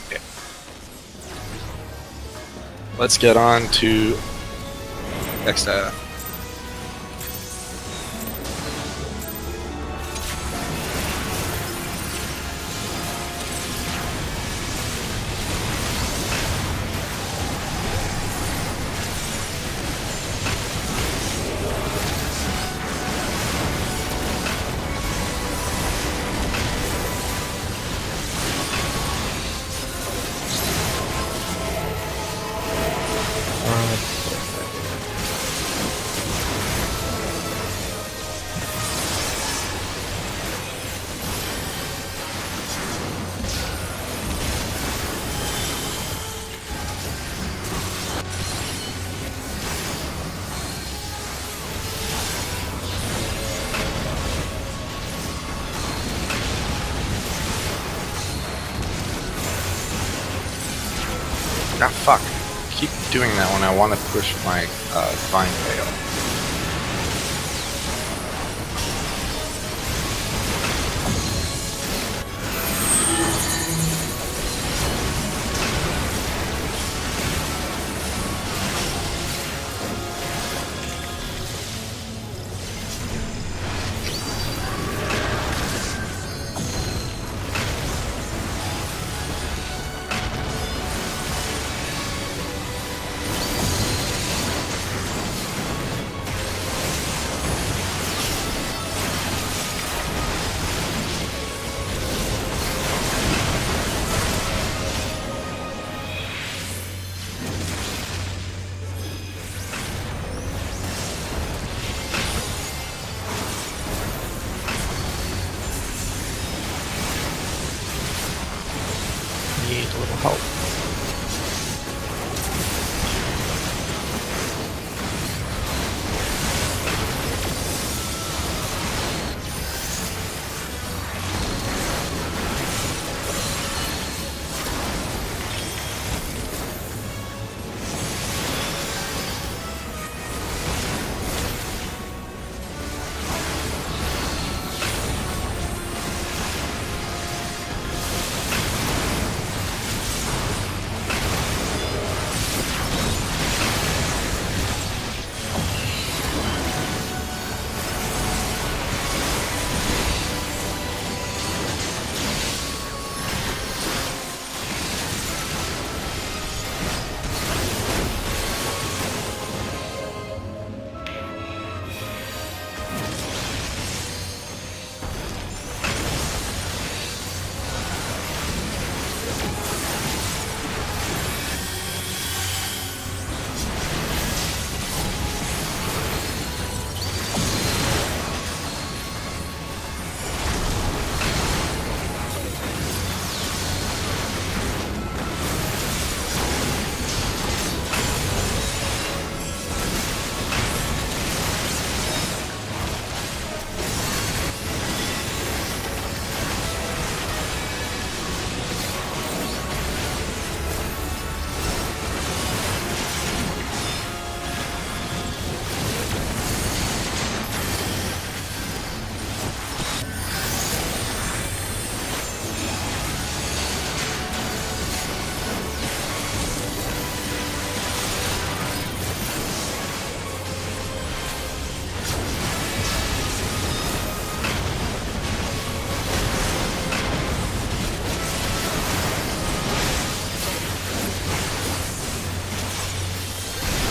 Okay. Let's get on to next step. Ah, fuck. Keep doing that when I want to push my vine veil. Need a little help.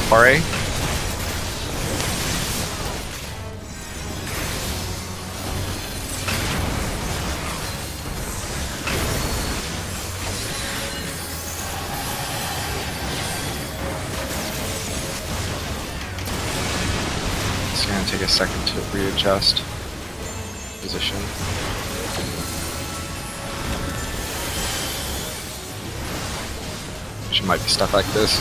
RA? It's gonna take a second to readjust position. She might be stuck like this.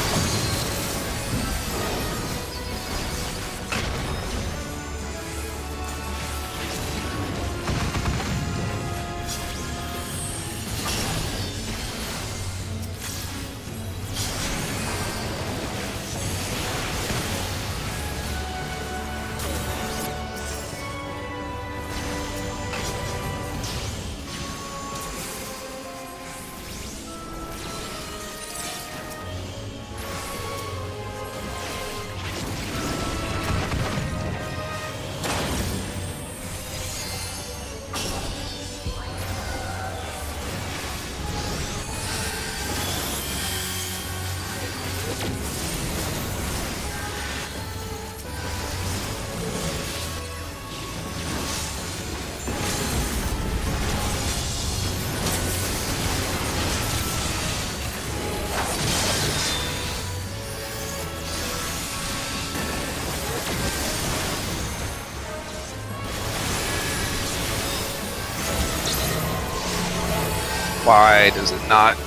Why does it not?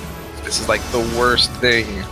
This is like the worst thing.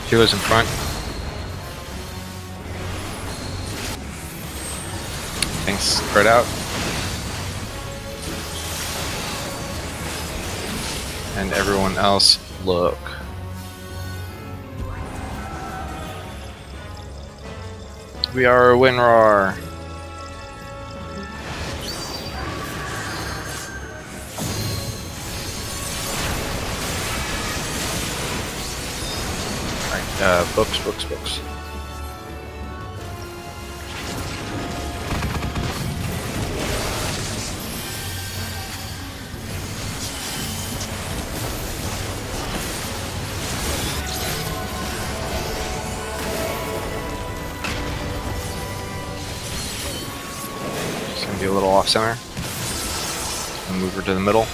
Healer's in front. Thanks, spread out. And everyone else, look. We are a WinRAR. Books. Just gonna be a little off center. And move her to the middle.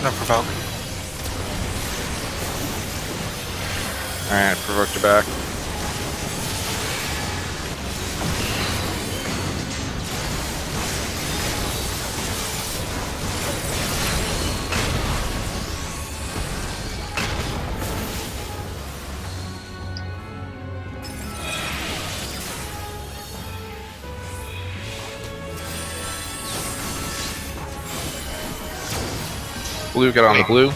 No provoke. Alright, provoked her back. Blue, get on the blue.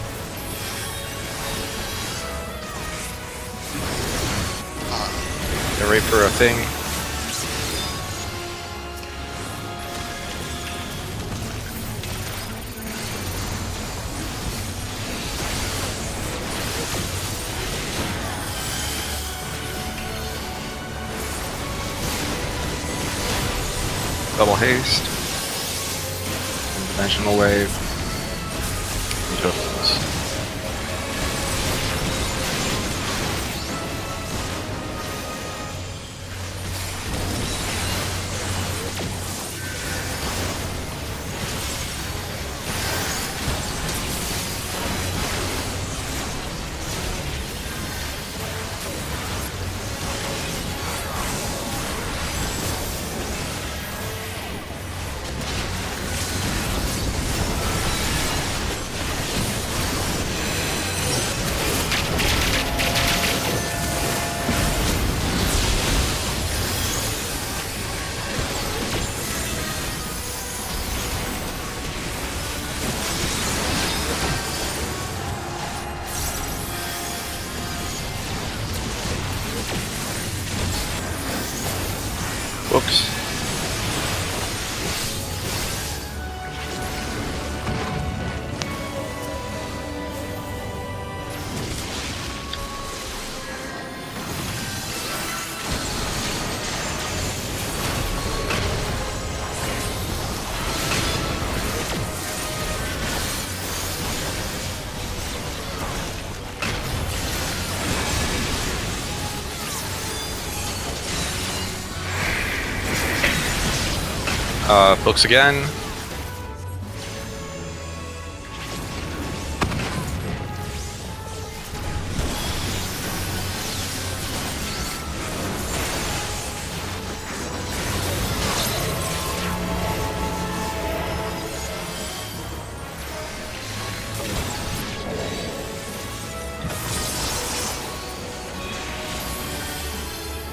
Get ready for a thing. Double haste. Dimensional wave. Tokens. Books. Books again.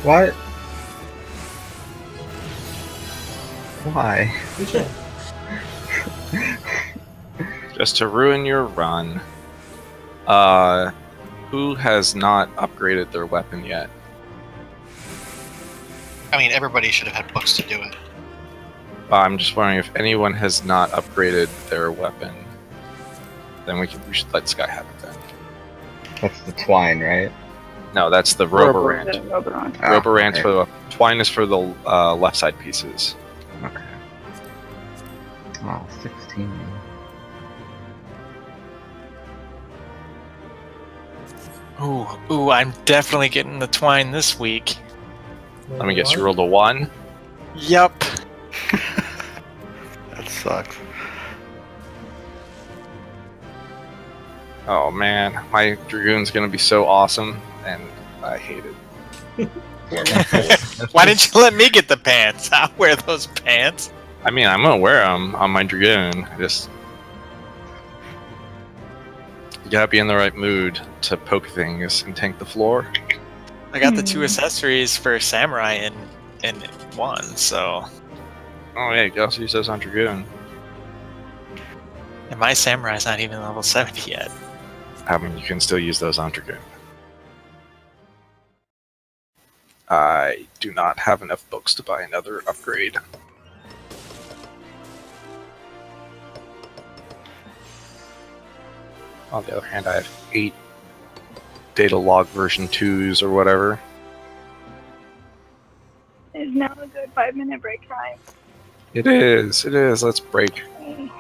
What? Why? Just to ruin your run. Who has not upgraded their weapon yet? I mean, everybody should have had books to do it. I'm just wondering if anyone has not upgraded their weapon. Then we should let Sky have it then. That's the twine, right? No, that's the Roborant. Roborant. The Oberon. Oh, Roborant okay. for the twine is for the left side pieces. Okay. Oh, 16. Ooh, I'm definitely getting the twine this week. Let me guess, you rolled a 1? Yup. That sucks. Oh man, my Dragoon's gonna be so awesome, and I hate it. Why didn't you let me get the pants? I'll wear those pants. I mean, I'm gonna wear them on my Dragoon. You gotta be in the right mood to poke things and tank the floor. I got the 2 accessories for Samurai in 1, so... Oh yeah, you can also use those on Dragoon. And my Samurai's not even level 70 yet. I mean, you can still use those on Dragoon. I do not have enough books to buy another upgrade. On the other hand, I have 8 data log version 2s or whatever. Is now a good 5-minute break time. It is, let's break. Okay.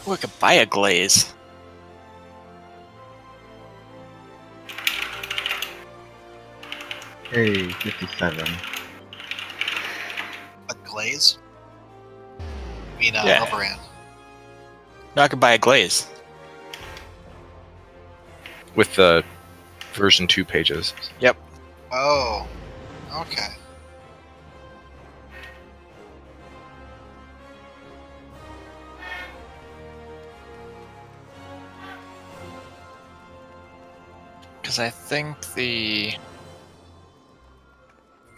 Ooh, I could buy a glaze. Hey, 57. A glaze? I mean, Yeah. Oberon. No, I could buy a glaze. With the version 2 pages. Oh, okay. Because I think the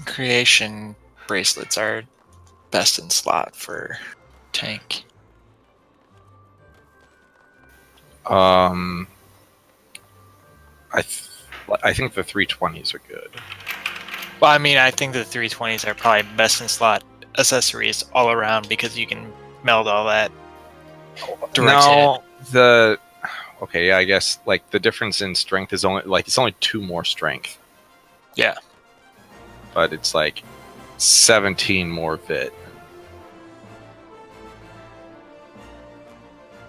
creation bracelets are best in slot for tank. I think the 320s are good. Well, I mean, I think the 320s are probably best in slot accessories all around because you can meld all that. Direct No, okay, yeah, I guess like the difference in strength is it's only 2 more strength. Yeah. But it's like 17 more fit.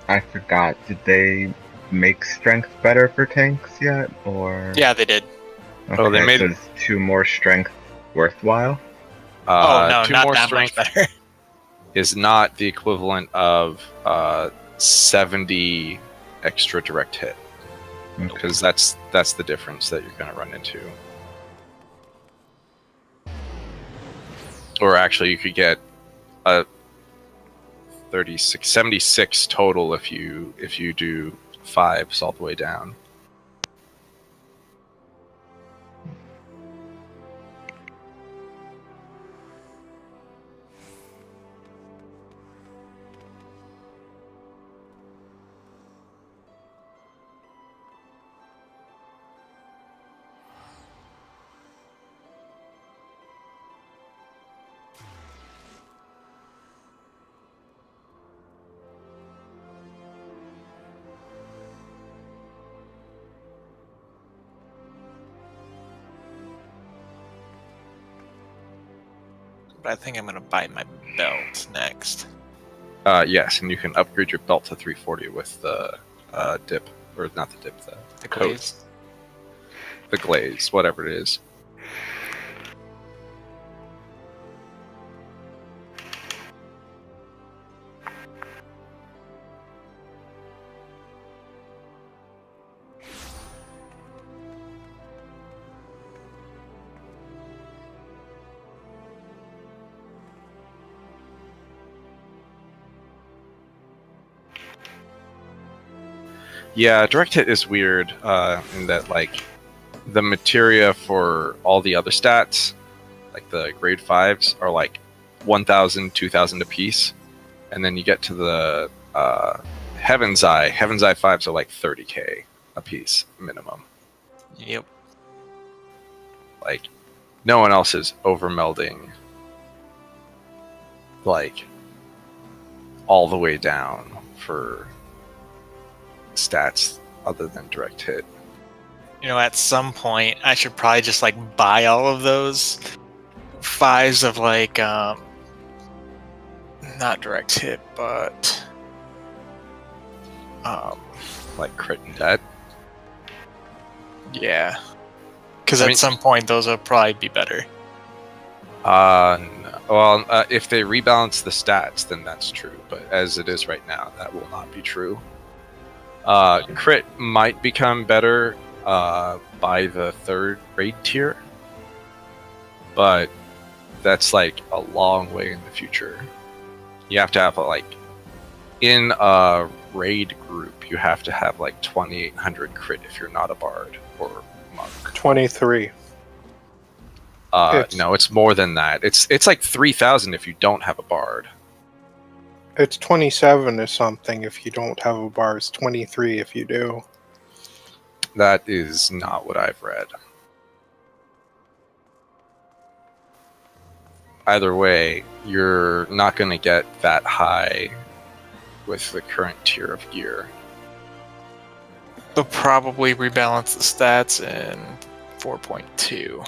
I forgot. Did they make strength better for tanks yet, or? Yeah, they did. Okay, Oh, they made- so is 2 more strength worthwhile? Oh no, 2 not more that strength much better. is not the equivalent of 70 extra direct hit, Okay. because that's the difference that you're going to run into. Or actually, you could get a 76 total if you do 5s all the way down. But I think I'm gonna buy my belt next. Yes, and you can upgrade your belt to 340 with the dip, or not the dip, The coat. glaze. The glaze, whatever it is. Yeah, direct hit is weird in that like the materia for all the other stats, like the grade 5s, are like 1,000, 2,000 apiece, and then you get to the Heaven's Eye. Heaven's Eye 5s are like 30k apiece minimum. Yep. Like no one else is over melding like all the way down for stats other than direct hit. You know, at some point, I should probably just like buy all of those 5s of like, not direct hit, but Like crit and dead. yeah, because I at mean- some point those will probably be better. No. Well, if they rebalance the stats, then that's true. But as it is right now, that will not be true. Crit might become better by the 3rd raid tier, but that's like a long way in the future. You have to have like in a raid group, you have to have like 2800 crit if you're not a bard or monk. 23. It's- No, it's more than that. It's like 3000 if you don't have a bard. It's 27 or something if you don't have a bar. It's 23 if you do. That is not what I've read. Either way, you're not going to get that high with the current tier of gear. They'll probably rebalance the stats in 4.2.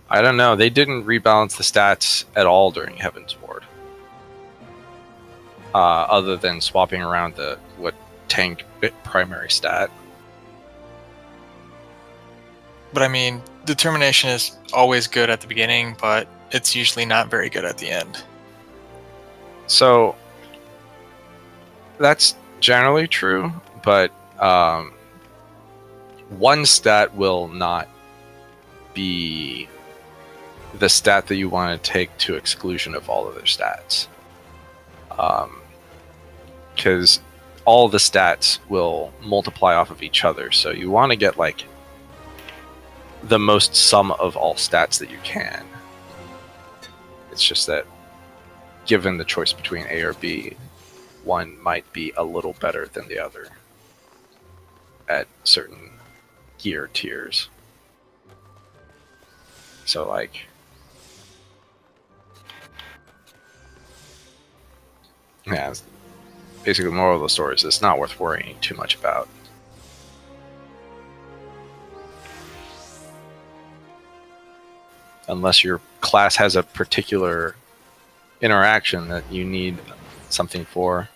I don't know. They didn't rebalance the stats at all during Heaven's Ward. Other than swapping around the tank primary stat. But I mean, determination is always good at the beginning, but it's usually not very good at the end. So that's generally true, but one stat will not be the stat that you want to take to exclusion of all other stats. Because all the stats will multiply off of each other, so you want to get like the most sum of all stats that you can. It's just that given the choice between A or B, one might be a little better than the other at certain gear tiers. So like yeah, basically the moral of the story is it's not worth worrying too much about. Unless your class has a particular interaction that you need something for.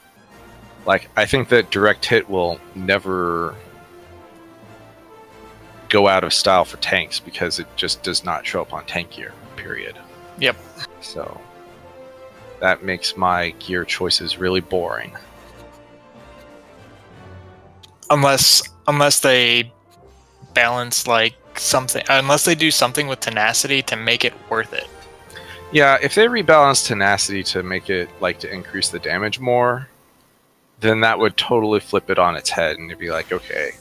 Like, I think that direct hit will never go out of style for tanks because it just does not show up on tank gear, period. Yep. So that makes my gear choices really boring. Unless they balance like something, unless they do something with tenacity to make it worth it. Yeah, if they rebalance tenacity to make it like to increase the damage more, then that would totally flip it on its head and it'd be like, okay,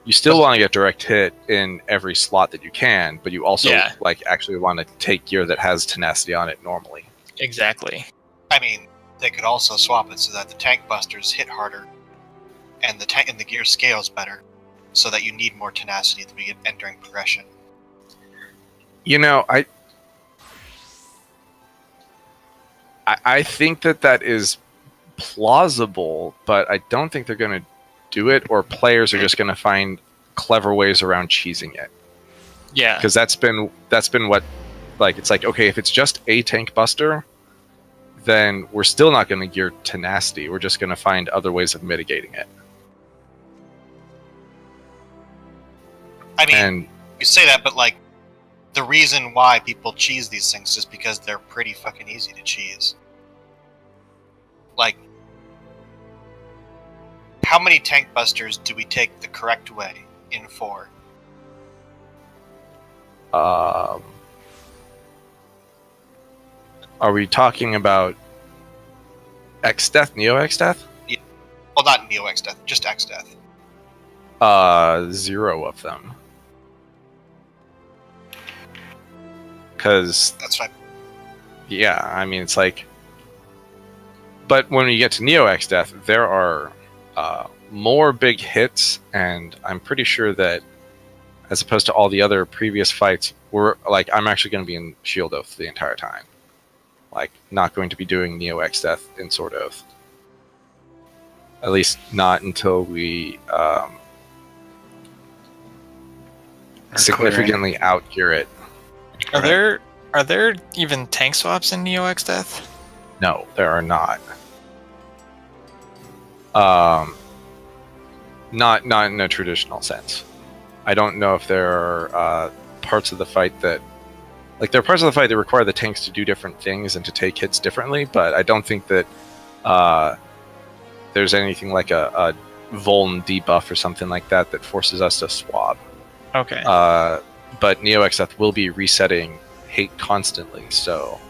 you still want to get direct hit in every slot that you can, but you also like actually want to take gear that has tenacity on it normally. Exactly. I mean, they could also swap it so that the tank busters hit harder, and the gear scales better, so that you need more tenacity at the beginning and during progression. You know, I think that is plausible, but I don't think they're going to do it, or players are just going to find clever ways around cheesing it. Yeah. Because that's been what, like, it's like, okay, if it's just a tank buster, then we're still not going to gear tenacity. We're just going to find other ways of mitigating it. I mean, And you say that, but like, the reason why people cheese these things is because they're pretty fucking easy to cheese. Like, how many tank busters do we take the correct way in 4? are we talking about X Death, Neo X Death? Well, not Neo X Death, just X Death. 0 of them. Because That's fine. yeah, I mean, it's like, but when you get to Neo X Death, there are more big hits, and I'm pretty sure that as opposed to all the other previous fights, I'm actually going to be in Shield Oath the entire time. Like, not going to be doing Neo X Death in Sword Oath. At least not until we significantly outgear it. Are there even tank swaps in Neo X Death? No, there are not. Not in a traditional sense. I don't know if there are parts of the fight that, like, there are parts of the fight that require the tanks to do different things and to take hits differently, but I don't think that there's anything like a Vuln debuff or something like that that forces us to swap. Okay. But Neo XF will be resetting hate constantly, so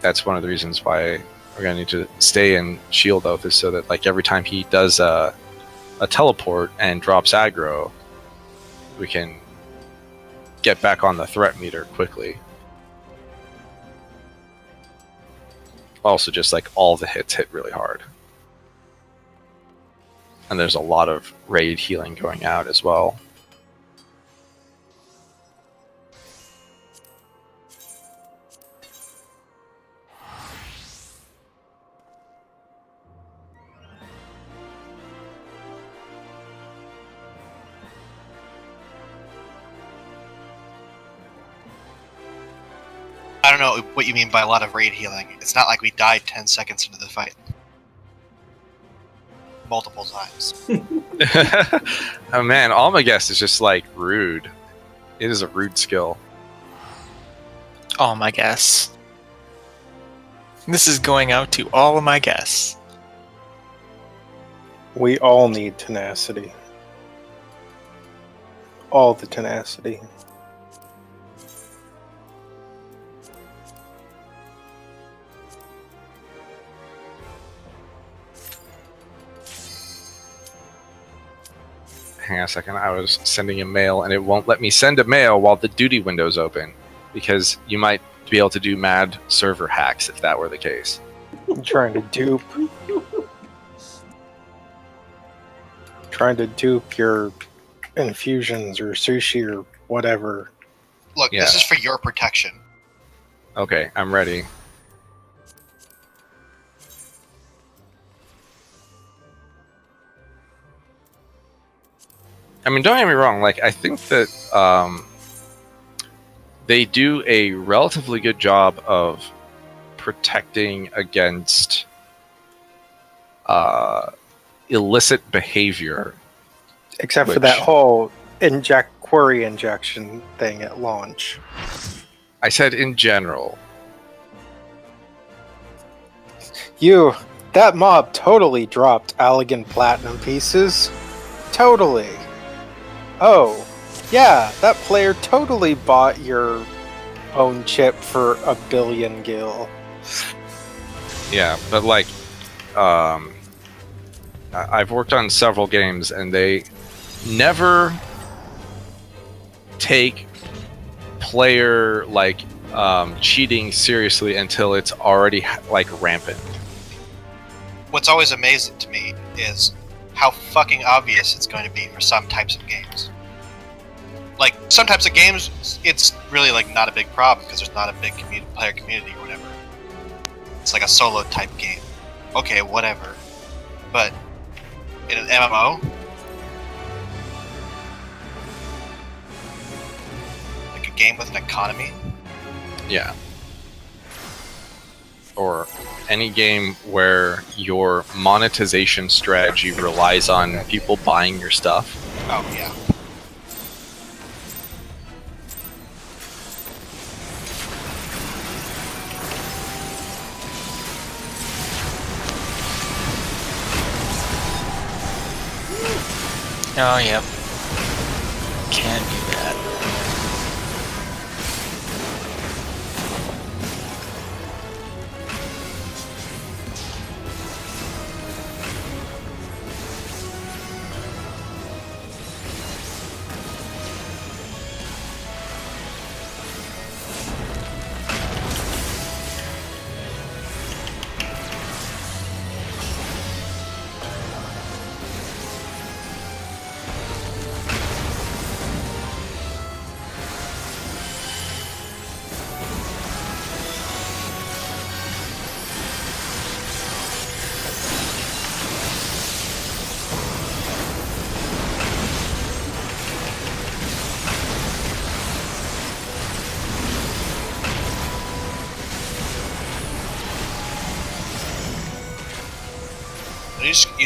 that's one of the reasons why we're going to need to stay in Shield Oath, is so that, like, every time he does a teleport and drops aggro, we can get back on the threat meter quickly. Also, just like all the hits hit really hard. And there's a lot of raid healing going out as well. I don't know what you mean by a lot of raid healing. It's not like we died 10 seconds into the fight. Multiple times. Oh man, Almaguest is just like rude. It is a rude skill. All my guests. This is going out to all of my guests. We all need tenacity. All the tenacity. Hang on a second, I was sending a mail and it won't let me send a mail while the duty window's open, because you might be able to do mad server hacks if that were the case. I'm trying to dupe. Trying to dupe your infusions or sushi or whatever. Look, Yeah. this is for your protection. Okay, I'm ready. I mean, don't get me wrong, like, I think that they do a relatively good job of protecting against illicit behavior. Except for that whole query injection thing at launch. I said in general. That mob totally dropped Allegan Platinum pieces. Totally. Oh, yeah, that player totally bought your own chip for 1 billion gil. Yeah, but like, I've worked on several games and they never take player like cheating seriously until it's already like rampant. What's always amazing to me is how fucking obvious it's going to be for some types of games. Like, some types of games, it's really like not a big problem because there's not a big player community or whatever. It's like a solo type game. Okay, whatever. But in an MMO, like a game with an economy, Yeah. Or any game where your monetization strategy relies on people buying your stuff. oh yeah. Oh, yep. Can't do that.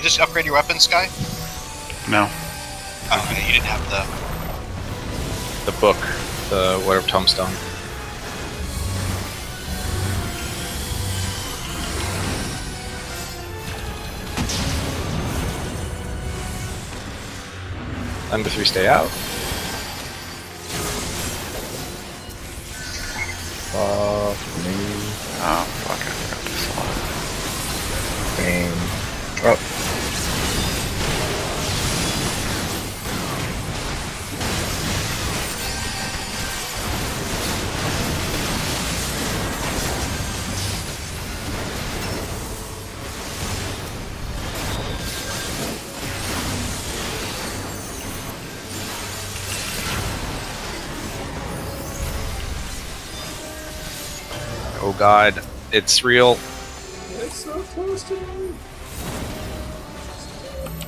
you just upgrade your weapons, Sky? No. Oh, okay, you didn't have The book, the whatever tombstone. Under 3, stay out. Fuck me. Oh, fuck, I forgot this slot. Game. Oh, Oh god, it's real. It's so close to me.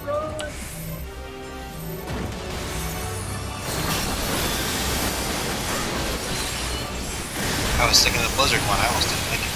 Run. I was thinking of the Blizzard one. I almost didn't make it.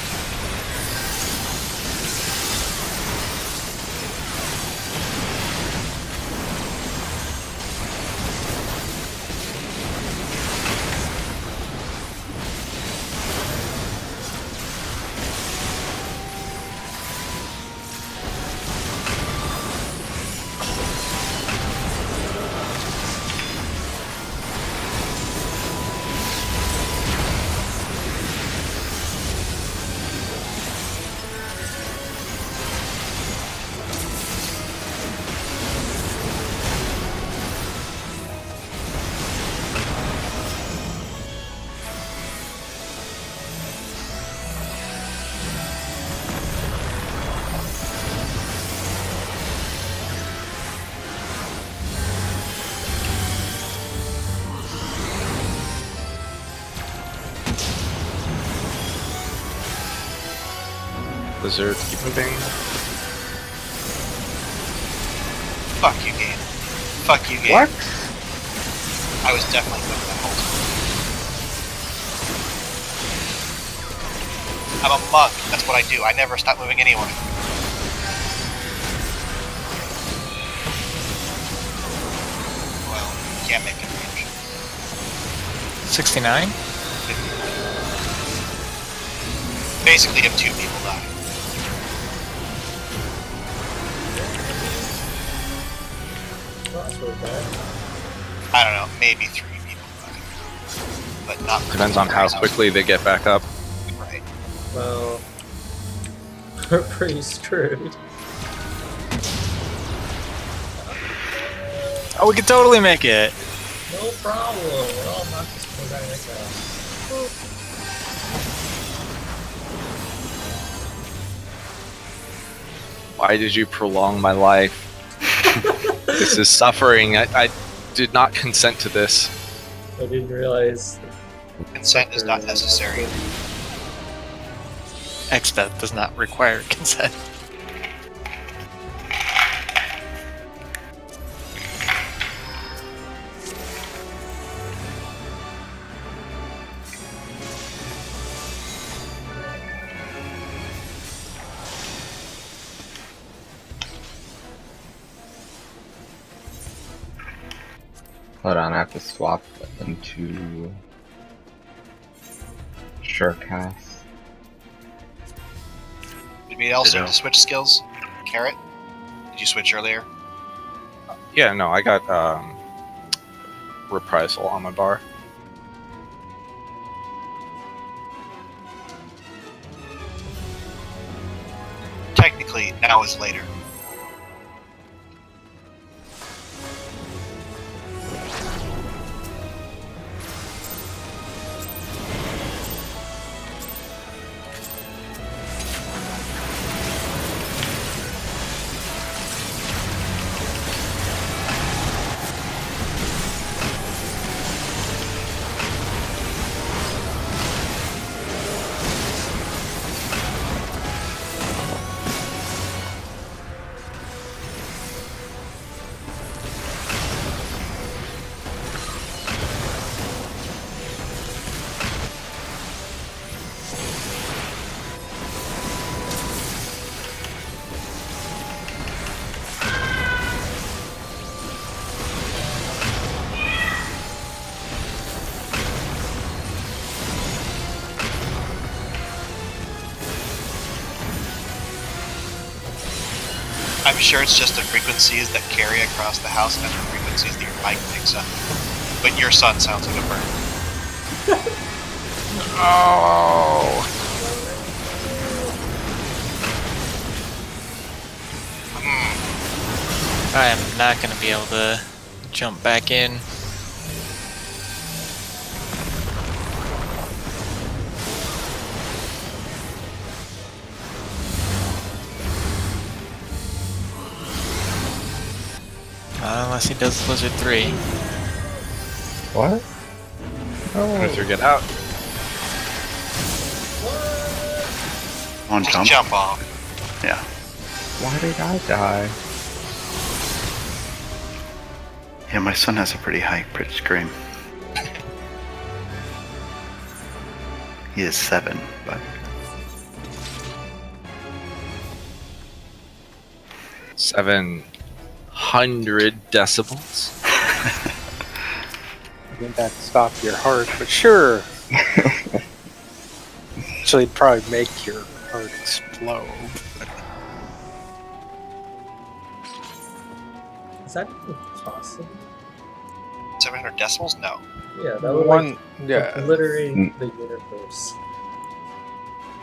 Blizzard, keep moving. Fuck you, game. Fuck you, game. what? I was definitely moving that whole time. I'm a monk. That's what I do. I never stop moving anyone. Well, can't make it range. 69? Basically, if 2 people die. Well, that's really bad. I don't know, maybe 3 people die. But not. Depends on how quickly they get back up. Right. Well, we're pretty screwed. Oh, we could totally make it. No problem. We're all not just going to make that. Why did you prolong my life? This is suffering. I did not consent to this. I didn't realize. Consent is not necessary. Expeth does not require consent. Hold on, I have to swap into Surecast. Did we also Ditto. need to switch skills? Carrot? Did you switch earlier? Yeah, no, I got reprisal on my bar. Technically, now is later. I'm sure it's just the frequencies that carry across the house and the frequencies that your mic picks up. But your son sounds like a bird. Oh! I am not going to be able to jump back in. Unless he does Blizzard 3. What? Arthur, get out. On Just jump. jump off. Yeah. Why did I die? Yeah, my son has a pretty high-pitched scream. He is 7, but 700 decibels. I think that stop your heart, but sure. Actually, it'd probably make your heart explode. Is that even possible? 700 decibels? No. Yeah, that would One, yeah. obliterate the universe.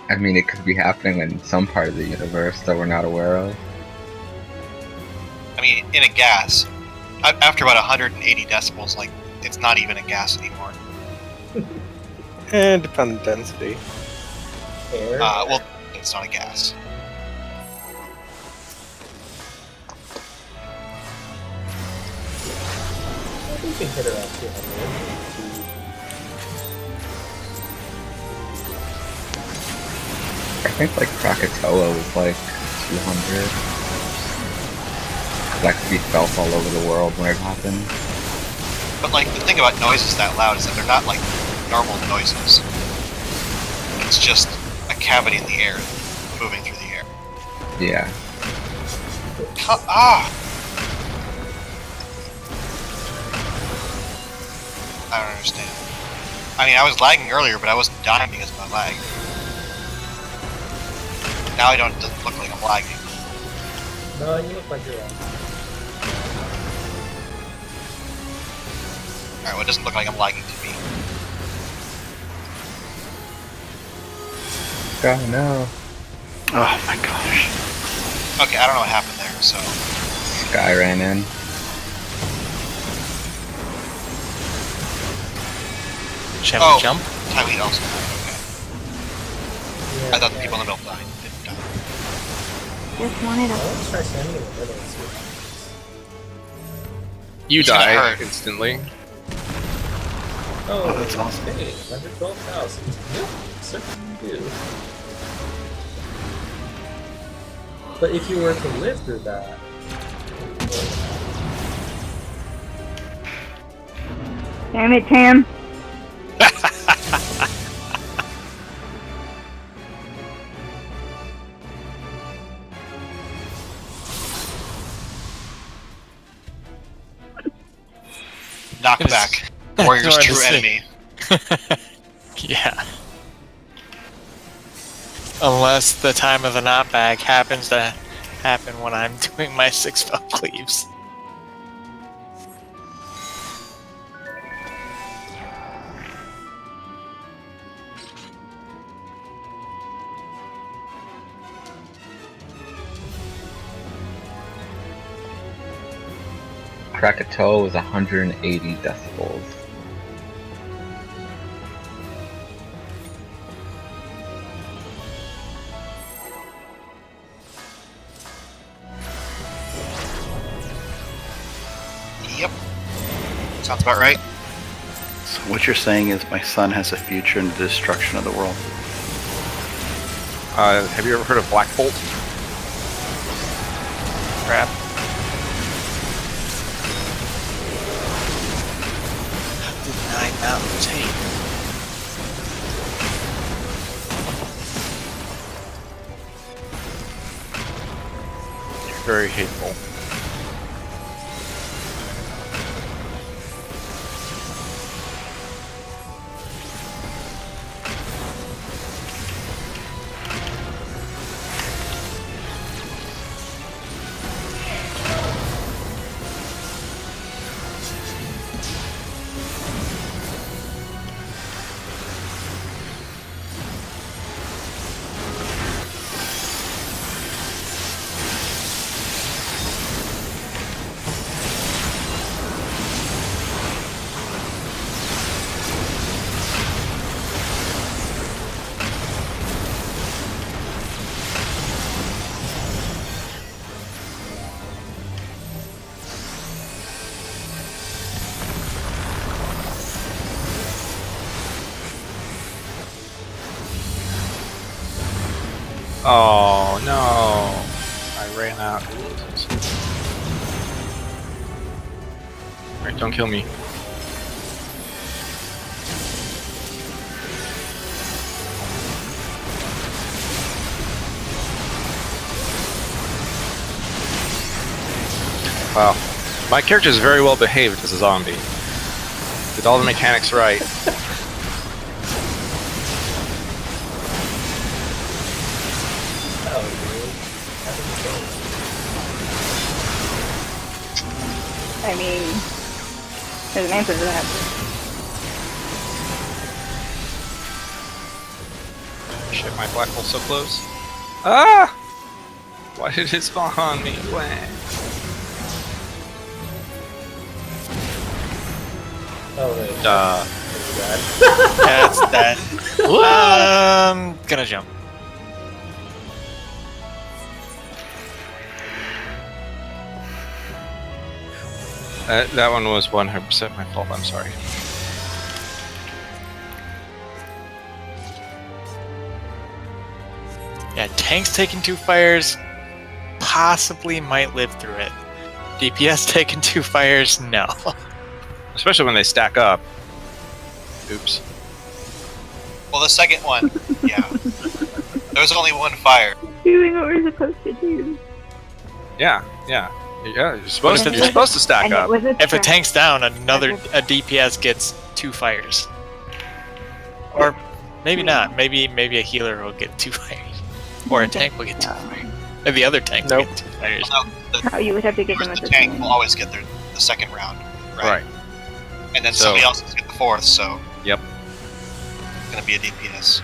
I mean, it could be happening in some part of the universe that we're not aware of. I mean, in a gas, after about 180 decibels, like, it's not even a gas anymore. And depends on density. Air. Well, it's not a gas. I think we can hit around 200. I think like Krakatoa was like 200. That could be felt all over the world when it happened. But, like, the thing about noises that loud is that they're not, like, normal noises. It's just a cavity in the air moving through the air. Yeah. I don't understand. I mean, I was lagging earlier, but I wasn't dying because of my lag. Now it doesn't look like I'm lagging. No, you look like you're on. Alright, well, it doesn't look like I'm lagging to me. God, no. oh my gosh. Okay, I don't know what happened there, so... Guy ran in. Should Oh. we jump? Tyweed also died, okay. Yeah, I thought the people in the middle died. Didn't die. Just wanted I to. want to try standing in the middle and see what happens. You He's gonna die hurt. instantly. Oh, that's awesome. Hey, 112,000. Yep, certainly do. But if you were to live through that, Damn it, Tam. Knockback. Warrior's Hard to true see. enemy. Yeah. Unless the time of the knockback happens to happen when I'm doing my 6 spell cleaves. Krakatoa was 180 decibels. Yep. Sounds about right. So what you're saying is my son has a future in the destruction of the world. Have you ever heard of Black Bolt? Crap. How did I not rotate? You're very hateful. Oh no! I ran out. Alright, don't kill me. Wow. My character is very well behaved as a zombie. Did all the mechanics right. Oh, dude. That's insane. I mean, there's an answer to that. Shit, my black hole's so close. Ah! Why did it spawn on me? Blah. Oh, wait. Duh. That's that. Gonna jump. That one was 100% my fault. I'm sorry. Yeah, tanks taking 2 fires possibly might live through it. DPS taking 2 fires, no. Especially when they stack up. Oops. Well, the second one, yeah. There was only one fire. Doing what we're supposed to do. Yeah. You're supposed if to. You're supposed to stack And it up. was a If a trap. tank's down, a DPS gets 2 fires. Or maybe not. Maybe a healer will get 2 fires. Or a tank will get 2 No. fires. Or the other tank will get 2 fires. Well, no, Oh, you would have to give them the at the tank same. will always get the second round, right? Right. And then So- somebody else will get the fourth, so Yep. it's gonna be a DPS.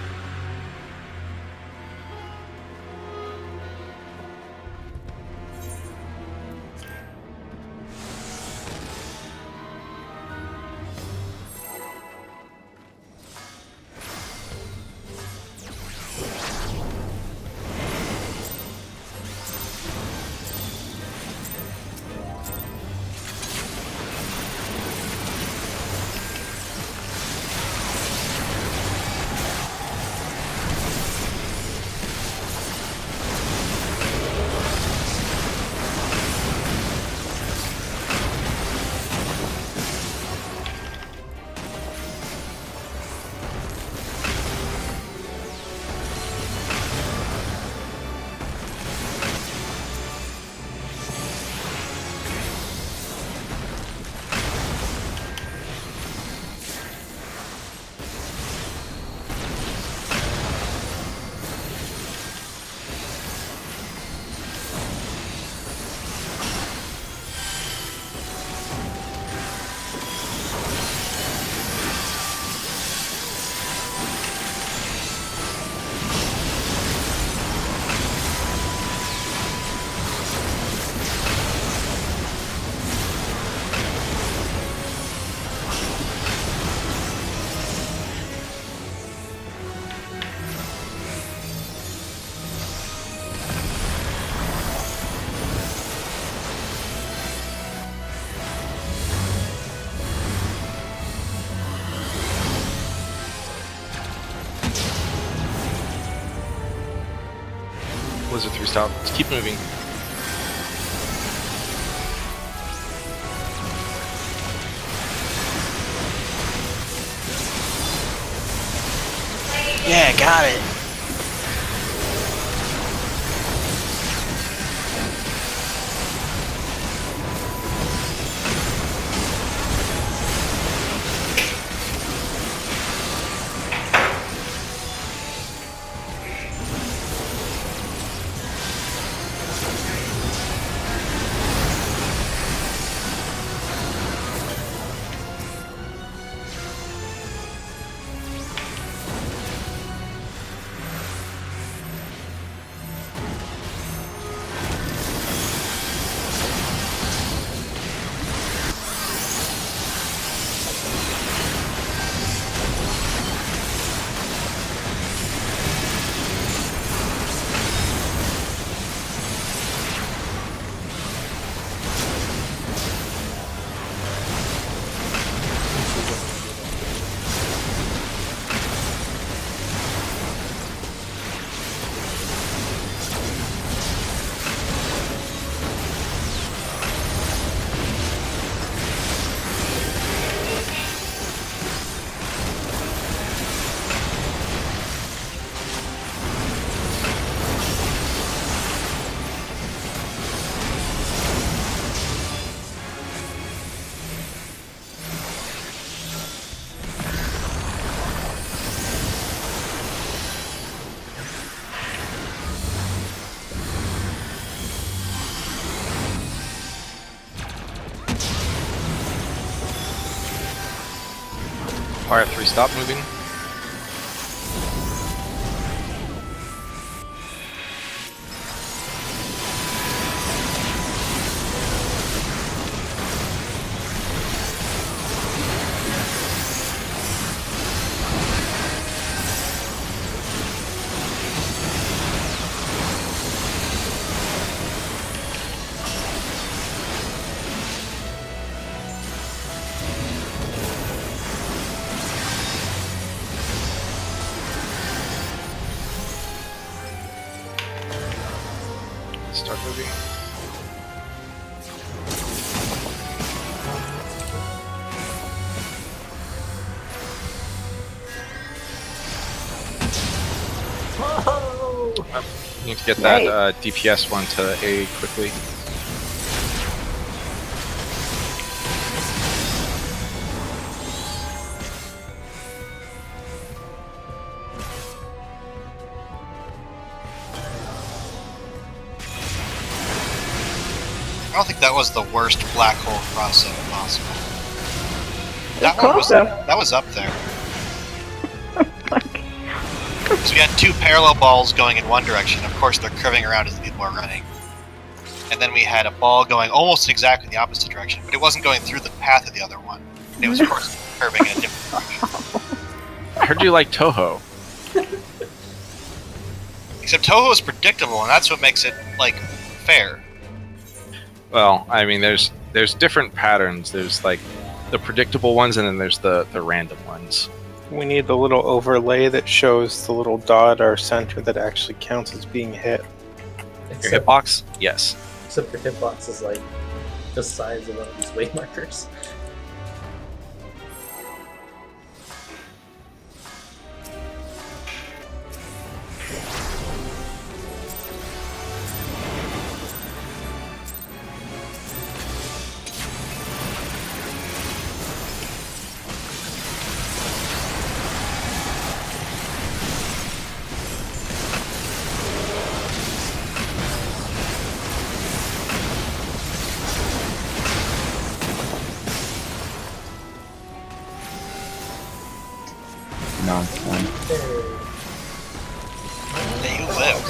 Blizzard 3 stop. Let's keep moving. Yeah, got it. Fire 3, stop moving. Start moving. Whoa! You need to get that Right. DPS one to A quickly. I don't think that was the worst black hole crossing possible. That It's one close, was though. that was up there. Fuck. So we had two parallel balls going in one direction. Of course, they're curving around as people are running. And then we had a ball going almost exactly the opposite direction, but it wasn't going through the path of the other one. It was, of course, curving in a different direction. I heard you like Toho. Except Toho is predictable, and that's what makes it, like, fair. Well, I mean, there's different patterns. There's like the predictable ones, and then there's the random ones. We need the little overlay that shows the little dot or center that actually counts as being hit. Your Except, hitbox? Yes. except your hitbox is like the size of one of these wave markers. Nonsense. Hey. Yeah, you lived.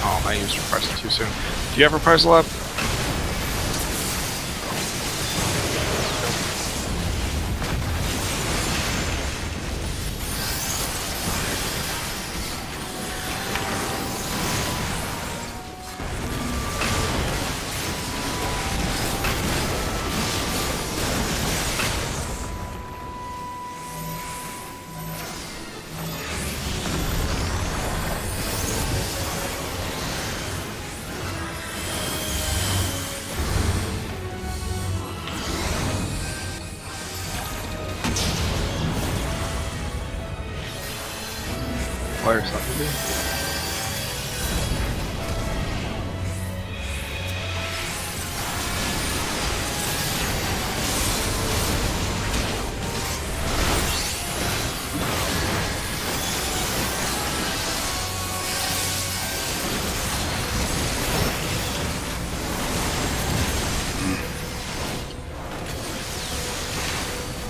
Oh, I used reprisal too soon. Do you have reprisal up? fire something.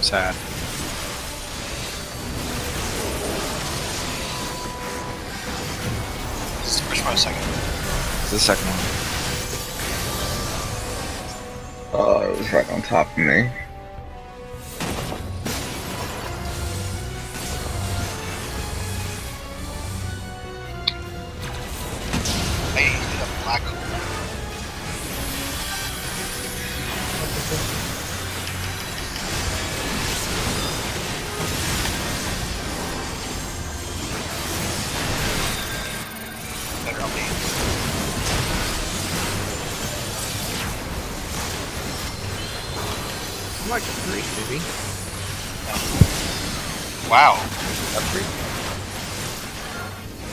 Sad. This is the first one, a second. It's the second one. It was right on top of me. I hit a black hole. Better on me. Like a 3, maybe. Wow. A 3.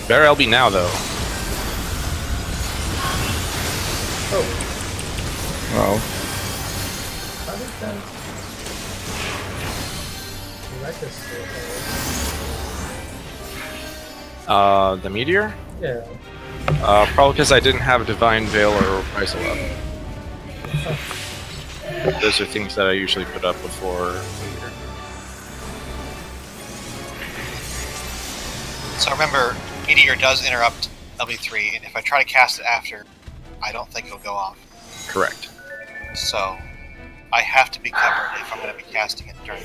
Better LB now, though. Oh, Well, how did that? You like this? The meteor? Yeah. Probably because I didn't have Divine Veil or Reprisal up. Those are things that I usually put up before meteor. So remember, Meteor does interrupt LB3, and if I try to cast it after, I don't think it'll go off. Correct. So I have to be covered if I'm going to be casting it during.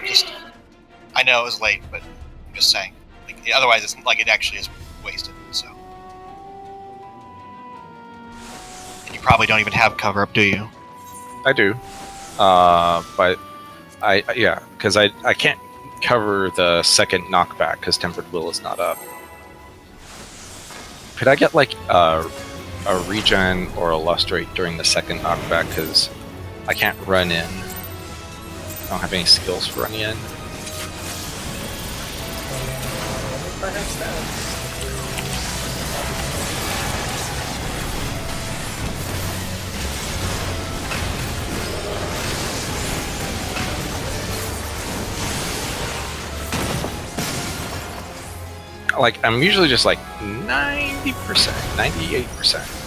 Just, I know it was late, but I'm just saying. Like, otherwise, it's like it actually is wasted. So, and you probably don't even have cover up, do you? I do. But because I can't cover the second knockback because Tempered Will is not up. Could I get like a regen or a lustrate during the second knockback? Because I can't run in. I don't have any skills for running in. Perhaps that. Like I'm usually just like 90%, 98%.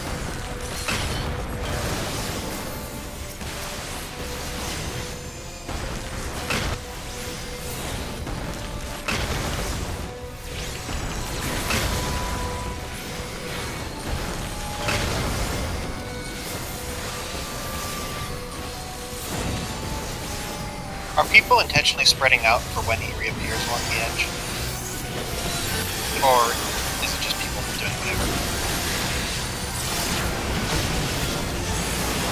Are people intentionally spreading out for when he reappears along the edge? Or is it just people doing whatever?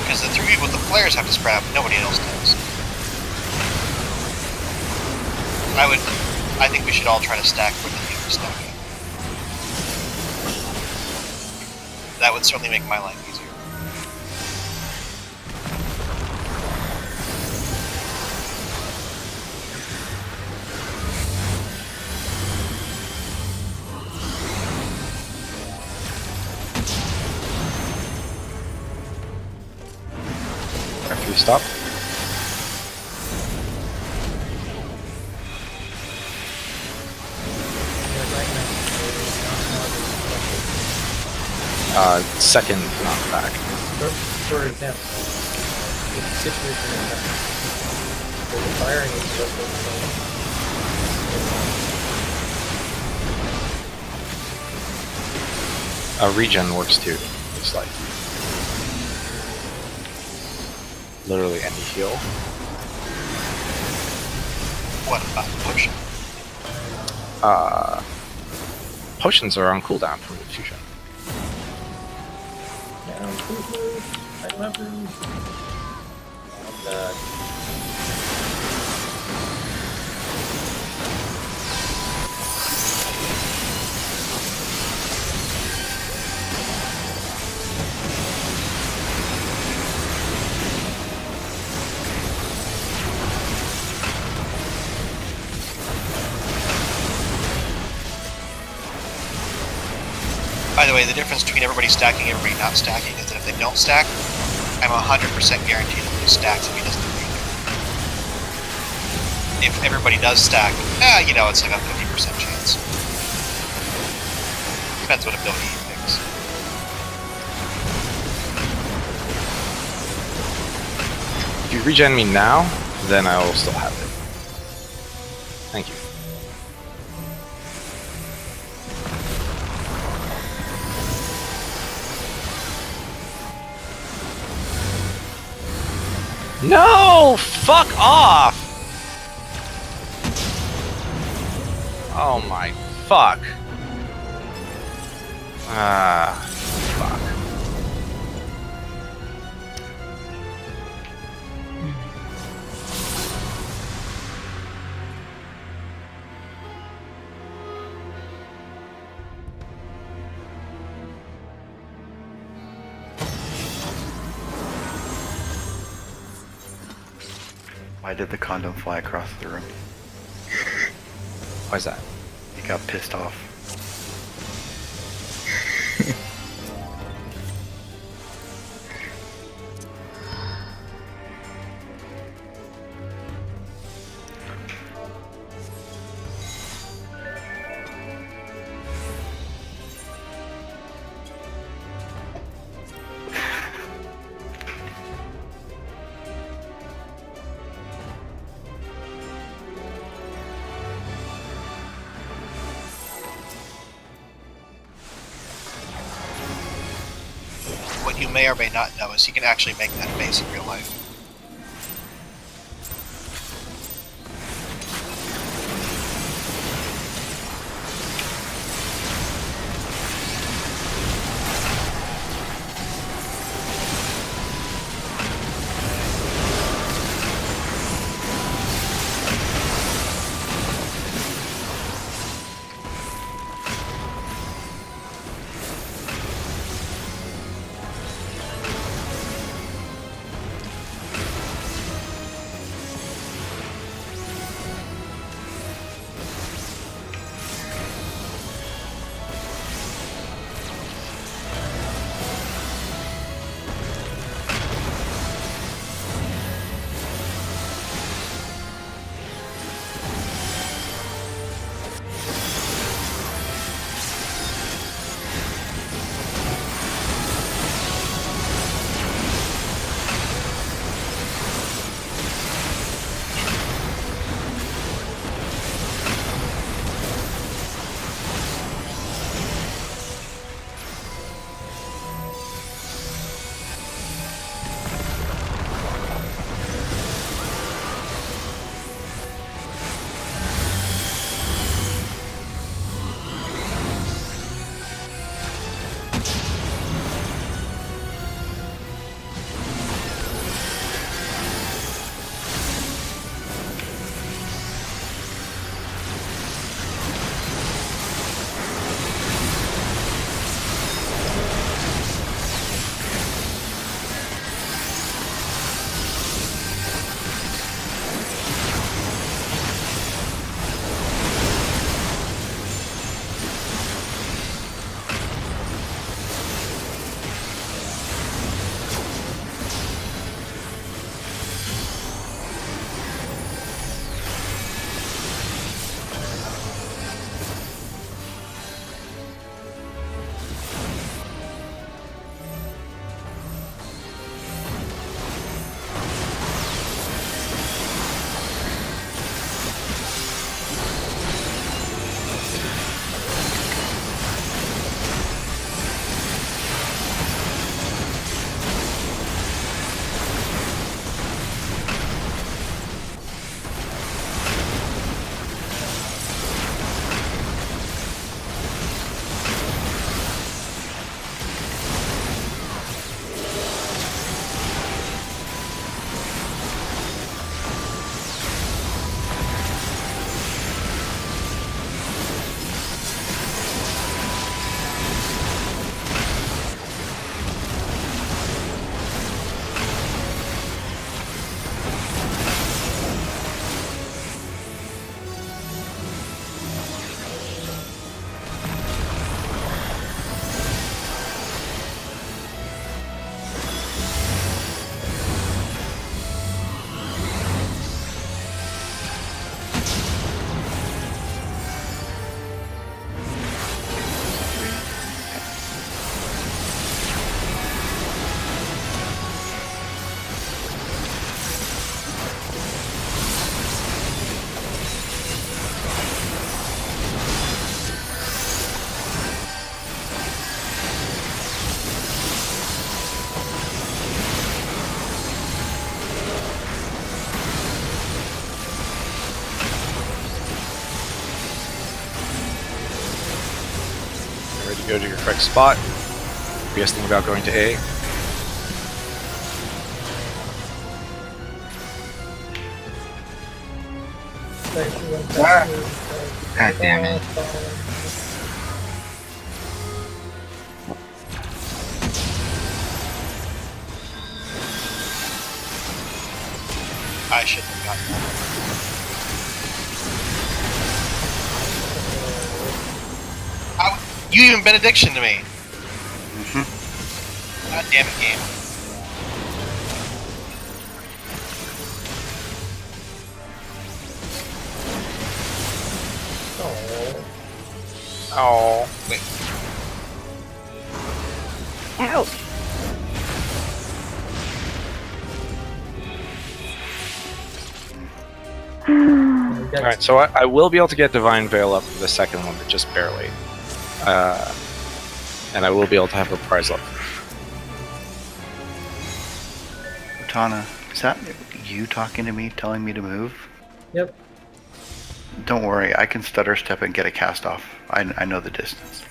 Because the three people with the flares have to spread out, but nobody else does. I think we should all try to stack where the healers stack. That would certainly make my life easier. After you stop. Second knockback. For example, if the situation is that the firing is just the same. Regen works too. It's like literally any heal. What about potion? Potions are on cooldown from the fusion. Yeah, I don't have room. I'm not. By the way, the difference between everybody stacking and everybody not stacking is that if they don't stack, I'm 100% guaranteed that he stacks if he doesn't make it. If everybody does stack, it's like a 50% chance. Depends what ability he picks. If you regen me now, then I will still have it. Thank you. No! Fuck off! Oh my fuck. Ah, fuck. Why did the condom fly across the room? Why's that? He got pissed off. What you may or may not know is he can actually make that face in real life. Go to your correct spot. Biggest thing about going to A. God damn it. I shouldn't have gotten that. You even benediction to me. God damn it, game. Oh. Wait. Ouch. Alright, so I will be able to get Divine Veil up for the second one, but just barely. And I will be able to have a prize up. Tana, is that you talking to me, telling me to move? Yep. Don't worry, I can stutter step and get a cast off. I know the distance.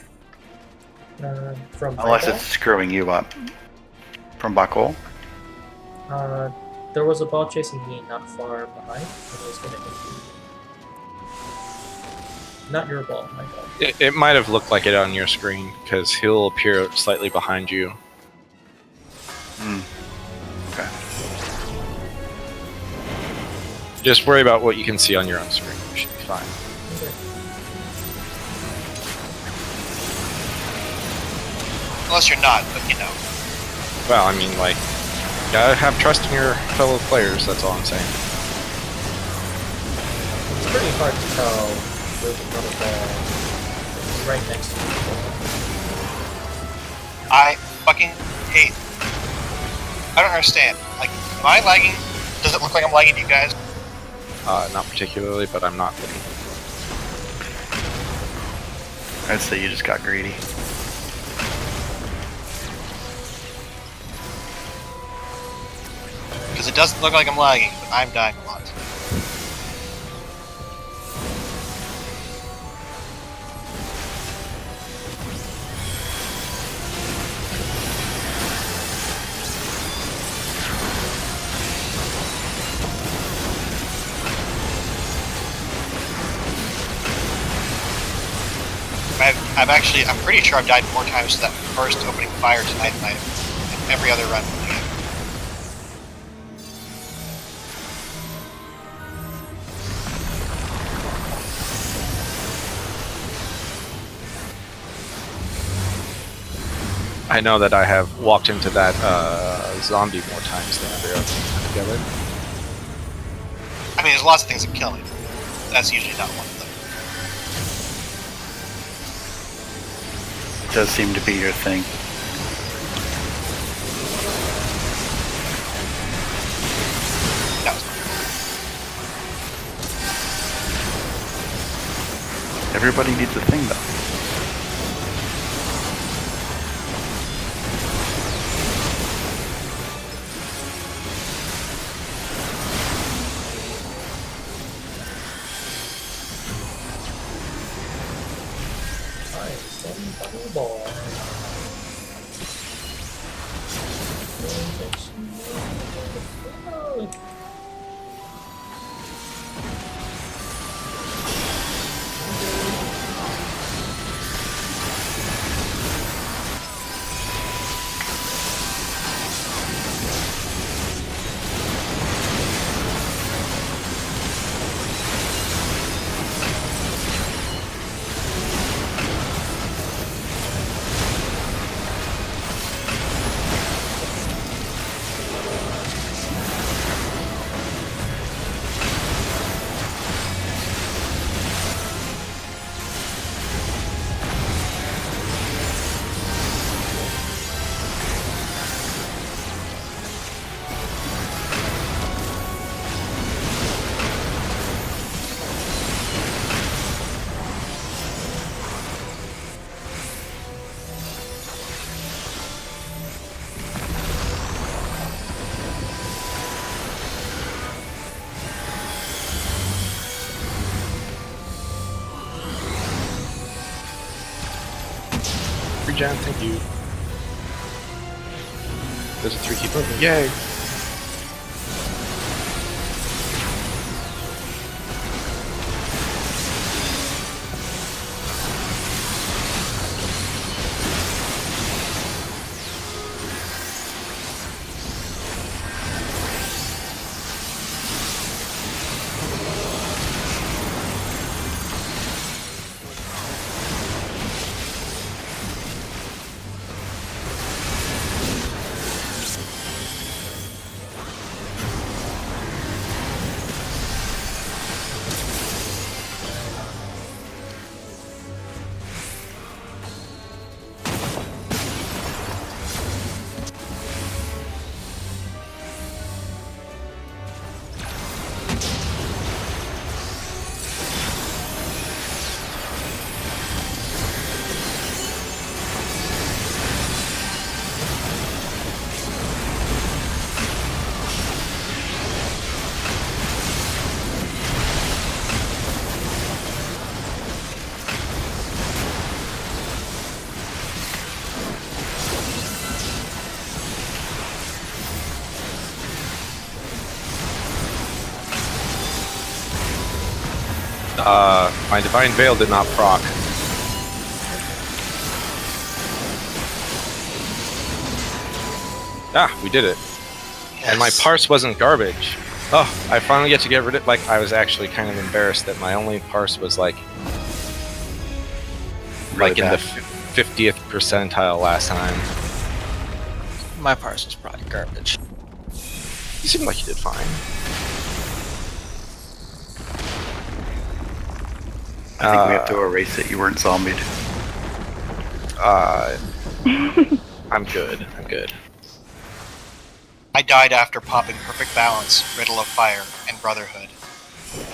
From Unless Buckle, it's screwing you up. From Buckle? there was a ball chasing me not far behind, and it was gonna hit you. Not your ball, my ball. It might have looked like it on your screen, because he'll appear slightly behind you. Okay. Just worry about what you can see on your own screen. You should be fine. Okay. Unless you're not, but you know. Well, I mean, like, gotta have trust in your fellow players, that's all I'm saying. It's pretty hard to tell with another ball right next to you. I fucking hate. I don't understand. Like, am I lagging? Does it look like I'm lagging to you guys? Not particularly, but I'm not looking. I'd say you just got greedy. Because it doesn't look like I'm lagging, but I'm dying a lot. I'm pretty sure I've died more times to that first opening fire tonight than I've in every other run. I know that I have walked into that zombie more times than every other time together. I mean, there's lots of things that kill me. That's usually not one of them. It does seem to be your thing. No. Everybody needs a thing, though. Ball. Regen, thank you. There's a 3 keep. Yay! My Divine Veil did not proc. Ah, we did it. And my parse wasn't garbage. Oh, I finally get to get rid of, like, I was actually kind of embarrassed that my only parse was like Really in the bad. 50th percentile last time. My parse was probably garbage. You seem like you did fine. I think we have to erase it. You weren't zombied. I'm good. I'm good. I died after popping Perfect Balance, Riddle of Fire, and Brotherhood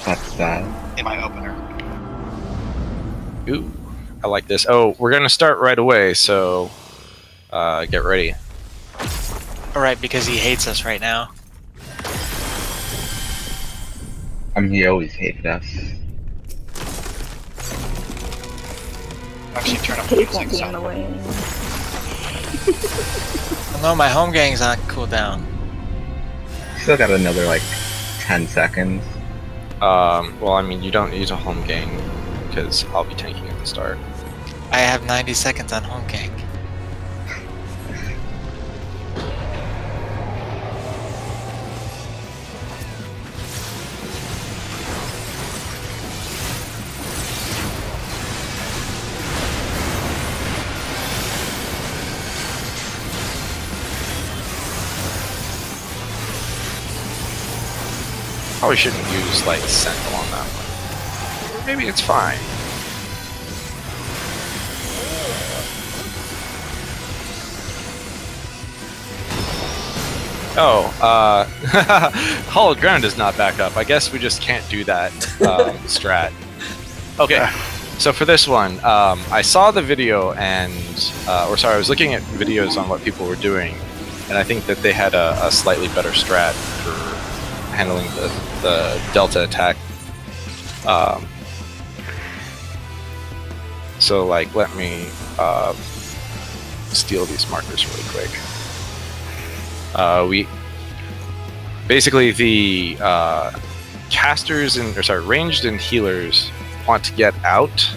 That's bad. in my opener. Ooh, I like this. Oh, we're gonna start right away, so get ready. Alright, because he hates us right now. I mean, he always hated us. Actually, turn up the Case music. won't be in So. the way. Oh no, my home gang's on cooldown. Still got another like 10 seconds. Well, I mean, you don't use a home gang because I'll be tanking at the start. I have 90 seconds on home gang. Probably shouldn't use like Sentinel on that one. Or maybe it's fine. Oh, Hollowed Ground is not back up. I guess we just can't do that strat. Okay, so for this one, I saw the video and, or sorry, I was looking at videos on what people were doing, and I think that they had a slightly better strat for handling the Delta attack. So, like, let me steal these markers really quick. We basically the casters and ranged and healers want to get out,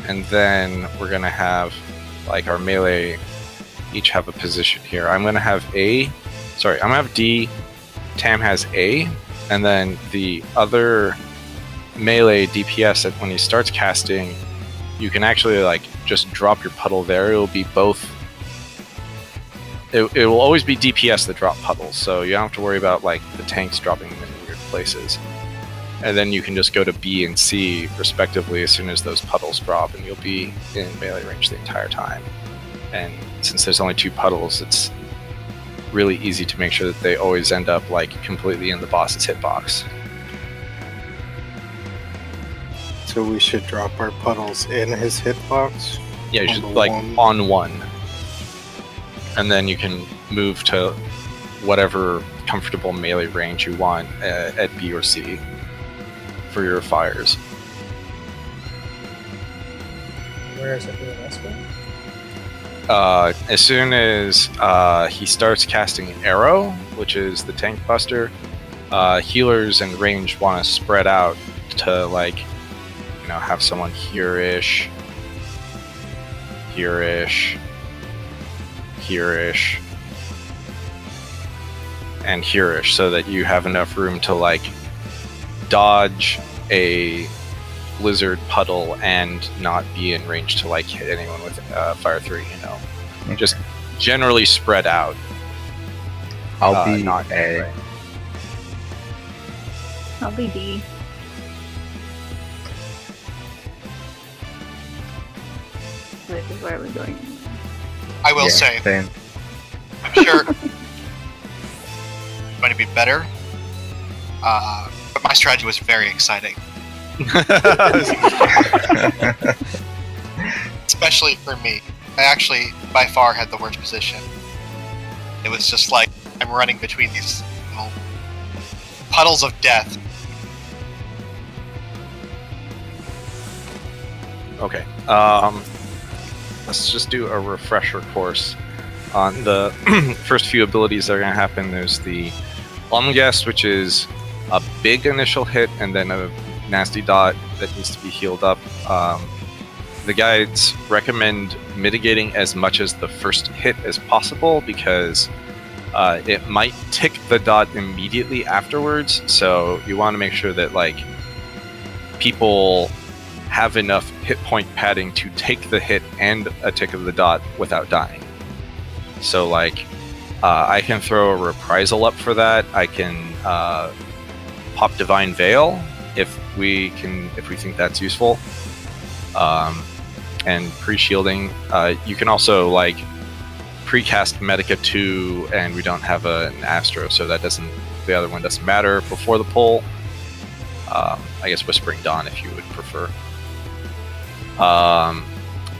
and then we're gonna have like our melee each have a position here. I'm gonna have I'm gonna have D. Tam has A, and then the other melee DPS that when he starts casting, you can actually like just drop your puddle there. It will be both. It will always be DPS that drop puddles, so you don't have to worry about like the tanks dropping them in weird places. And then you can just go to B and C respectively as soon as those puddles drop, and you'll be in melee range the entire time. And since there's only 2 puddles, it's really easy to make sure that they always end up like completely in the boss's hitbox. So we should drop our puddles in his hitbox. Yeah, you On should the like one. on one. And then you can move to whatever comfortable melee range you want at B or C for your fires. Where is everyone else going? As soon as he starts casting Arrow, which is the tank buster, healers and range want to spread out to, like, you know, have someone here-ish, here-ish, here-ish, and here-ish, so that you have enough room to, like, dodge a blizzard puddle and not be in range to, like, hit anyone with Fire 3, you know. Okay. Just generally spread out. I'll be not A. right. I'll be D. This is where we're going. I will Yeah, say, same. I'm sure it's going to be better. But my strategy was very exciting, especially for me. I actually, by far, had the worst position. It was just like I'm running between these little puddles of death. Okay. Let's just do a refresher course on the first few abilities that are going to happen. There's the Umgest, which is a big initial hit and then a nasty dot that needs to be healed up. The guides recommend mitigating as much as the first hit as possible because it might tick the dot immediately afterwards. So you want to make sure that, like, people have enough hit point padding to take the hit and a tick of the dot without dying. So, like, I can throw a reprisal up for that. I can pop Divine Veil if we think that's useful. And pre-shielding. You can also, like, pre-cast Medica 2, and we don't have an Astro, so the other one doesn't matter before the pull. I guess Whispering Dawn if you would prefer.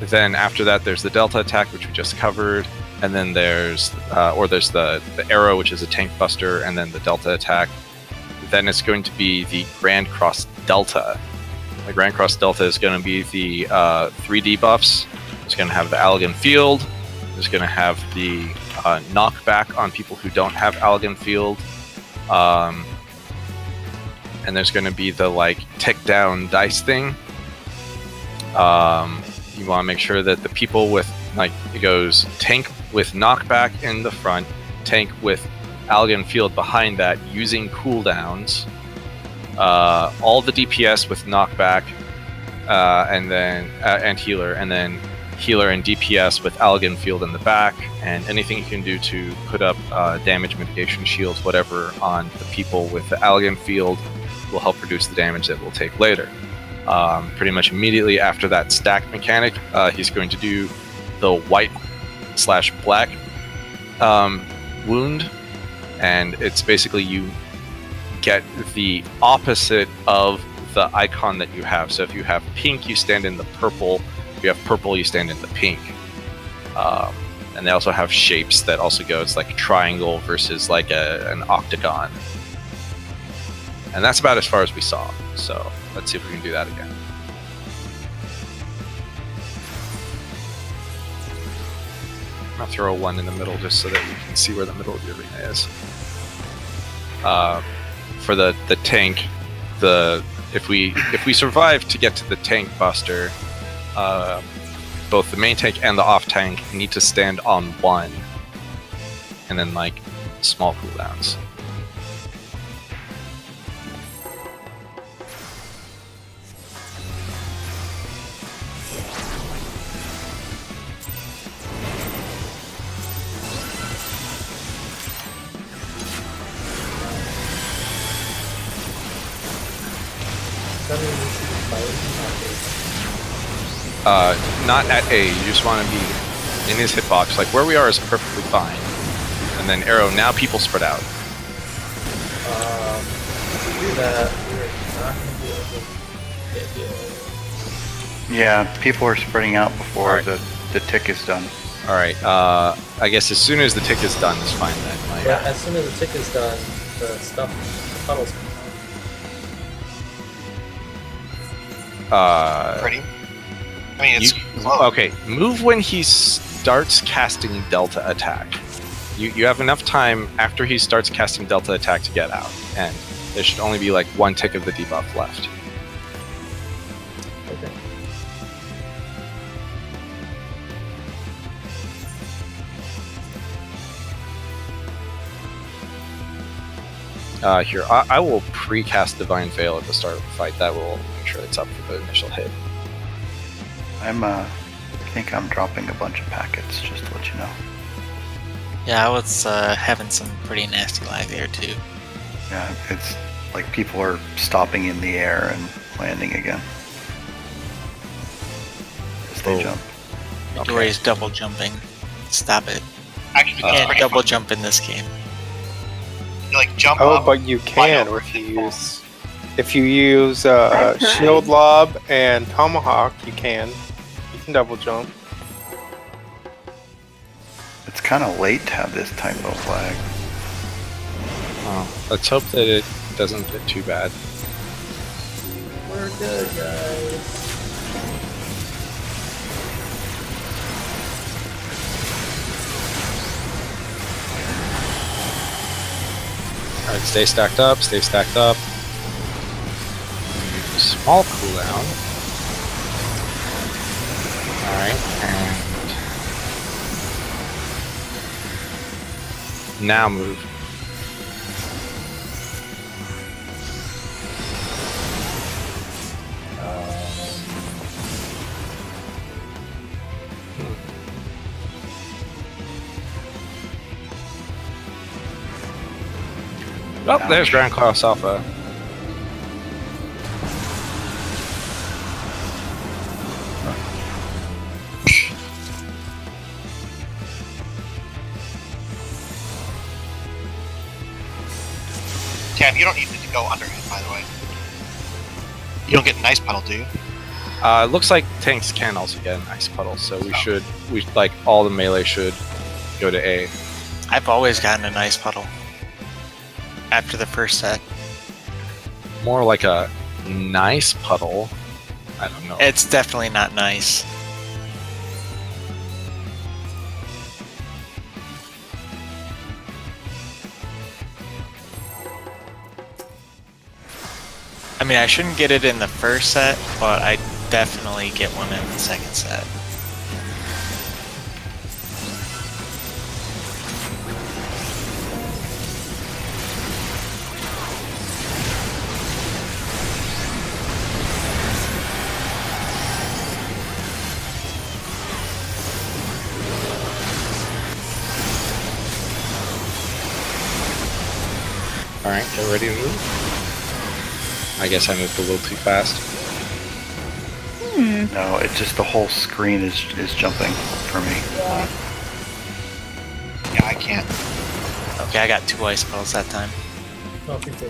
Then after that, there's the Delta attack, which we just covered, and then there's the Arrow, which is a tank buster, and then the Delta attack. Then it's going to be the Grand Cross Delta. The Grand Cross Delta is going to be the 3 debuffs. It's going to have the Allegan Field. It's going to have the knockback on people who don't have Allegan Field. And there's going to be the, like, tick down dice thing. You want to make sure that the people with, like, it goes tank with knockback in the front, tank with Allegan Field behind that using cooldowns, all the DPS with knockback, and then and healer, and then healer and DPS with Allegan Field in the back, and anything you can do to put up damage mitigation shields, whatever, on the people with the Allegan Field will help reduce the damage that we'll take later. Pretty much immediately after that stack mechanic, he's going to do the white/black wound, and it's basically you get the opposite of the icon that you have. So if you have pink, you stand in the purple. If you have purple, you stand in the pink. And they also have shapes that also go, it's like a triangle versus like an octagon. And that's about as far as we saw. So let's see if we can do that again. I'm gonna throw a 1 in the middle just so that you can see where the middle of the arena is. For the tank, if we survive to get to the tank buster, both the main tank and the off tank need to stand on 1, and then, like, small cooldowns. Not at A, you just want to be in his hitbox. Like, where we are is perfectly fine. And then Arrow, now people spread out. To do that, we're not going to be able to get you. Yeah, people are spreading out before Alright. the tick is done. Alright, I guess as soon as the tick is done, it's fine then. Like, But as soon as the tick is done, the puddles come out. Pretty. I mean, it's Okay, move when he starts casting Delta Attack. You have enough time after he starts casting Delta Attack to get out, and there should only be like 1 tick of the debuff left. Okay. Here, I will pre-cast Divine Veil at the start of the fight. That will make sure it's up for the initial hit. I think I'm dropping a bunch of packets, just to let you know. Yeah, I was having some pretty nasty lag there too. Yeah, it's like people are stopping in the air and landing again. As they jump. Midori's double jumping. Stop it. actually You can't pretty double fun. jump in this game. You like jump Oh, up. but you can over if you and fall. use shield lob and tomahawk. You can double jump. It's kind of late to have this type of lag. Let's hope that it doesn't get too bad. We're good, guys. Alright, stay stacked up, stay stacked up. Small cooldown. Alright, and now move. Oh, there's Grand Class Alpha. Tam, you don't need to go under him, by the way. You don't get an ice puddle, do you? It looks like tanks can also get an ice puddle, so we like all the melee should go to A. I've always gotten a nice puddle. After the first set. More like a nice puddle. I don't know. It's definitely not nice. I mean, I shouldn't get it in the first set, but I definitely get one in the second set. Alright, get ready to move. I guess I moved a little too fast. No, it's just the whole screen is jumping for me. Yeah, I can't. Okay, I got 2 ice puddles that time. Oh, people.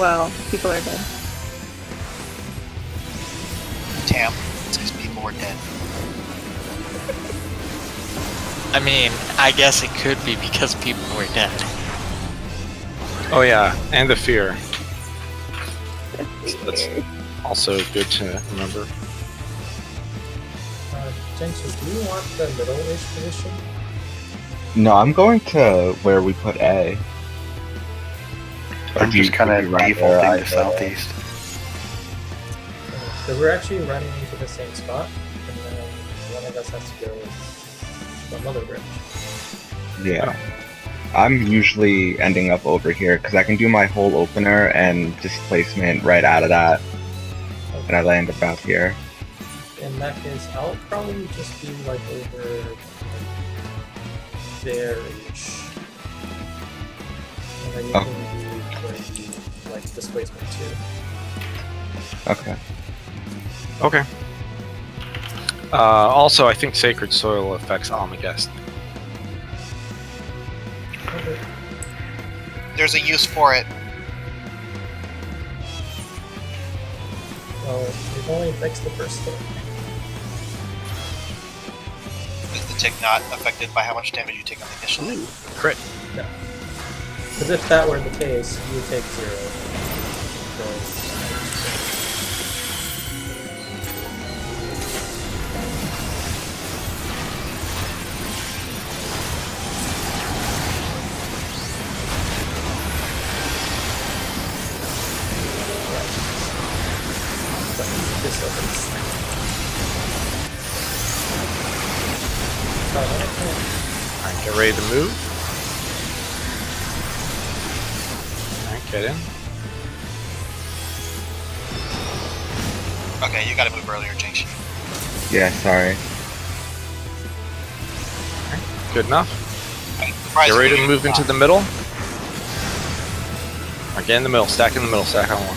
Well, people are dead. Tam, it's because people were dead. I mean, I guess it could be because people were dead. Oh yeah, and the fear. That's also good to remember. Jensen, do you want the middle-ish position? No, I'm going to where we put A. Or I'm do you- just kind do of you rather defaulting I to go- southeast. Because we're actually running into the same spot, and then one of us has to go some other bridge. Yeah. I'm usually ending up over here because I can do my whole opener and displacement right out of that, and I land about here. In that case, I'll probably just be like over there-ish. And then you Oh. can do where you like displacement too. Okay. Okay. Also, I think Sacred Soil affects Almagest. Okay. There's a use for it. Well, it only affects the first thing. Is the tick not affected by how much damage you take on the initial hit? Crit. Because if that were the case, you would take 0. Because Alright, get ready to move. Alright, get in. Okay, you gotta move earlier, Jinx. Yeah, sorry. Good enough. Surprise Get ready me. to move into the middle. Alright, get in the middle, stack in the middle, stack on one.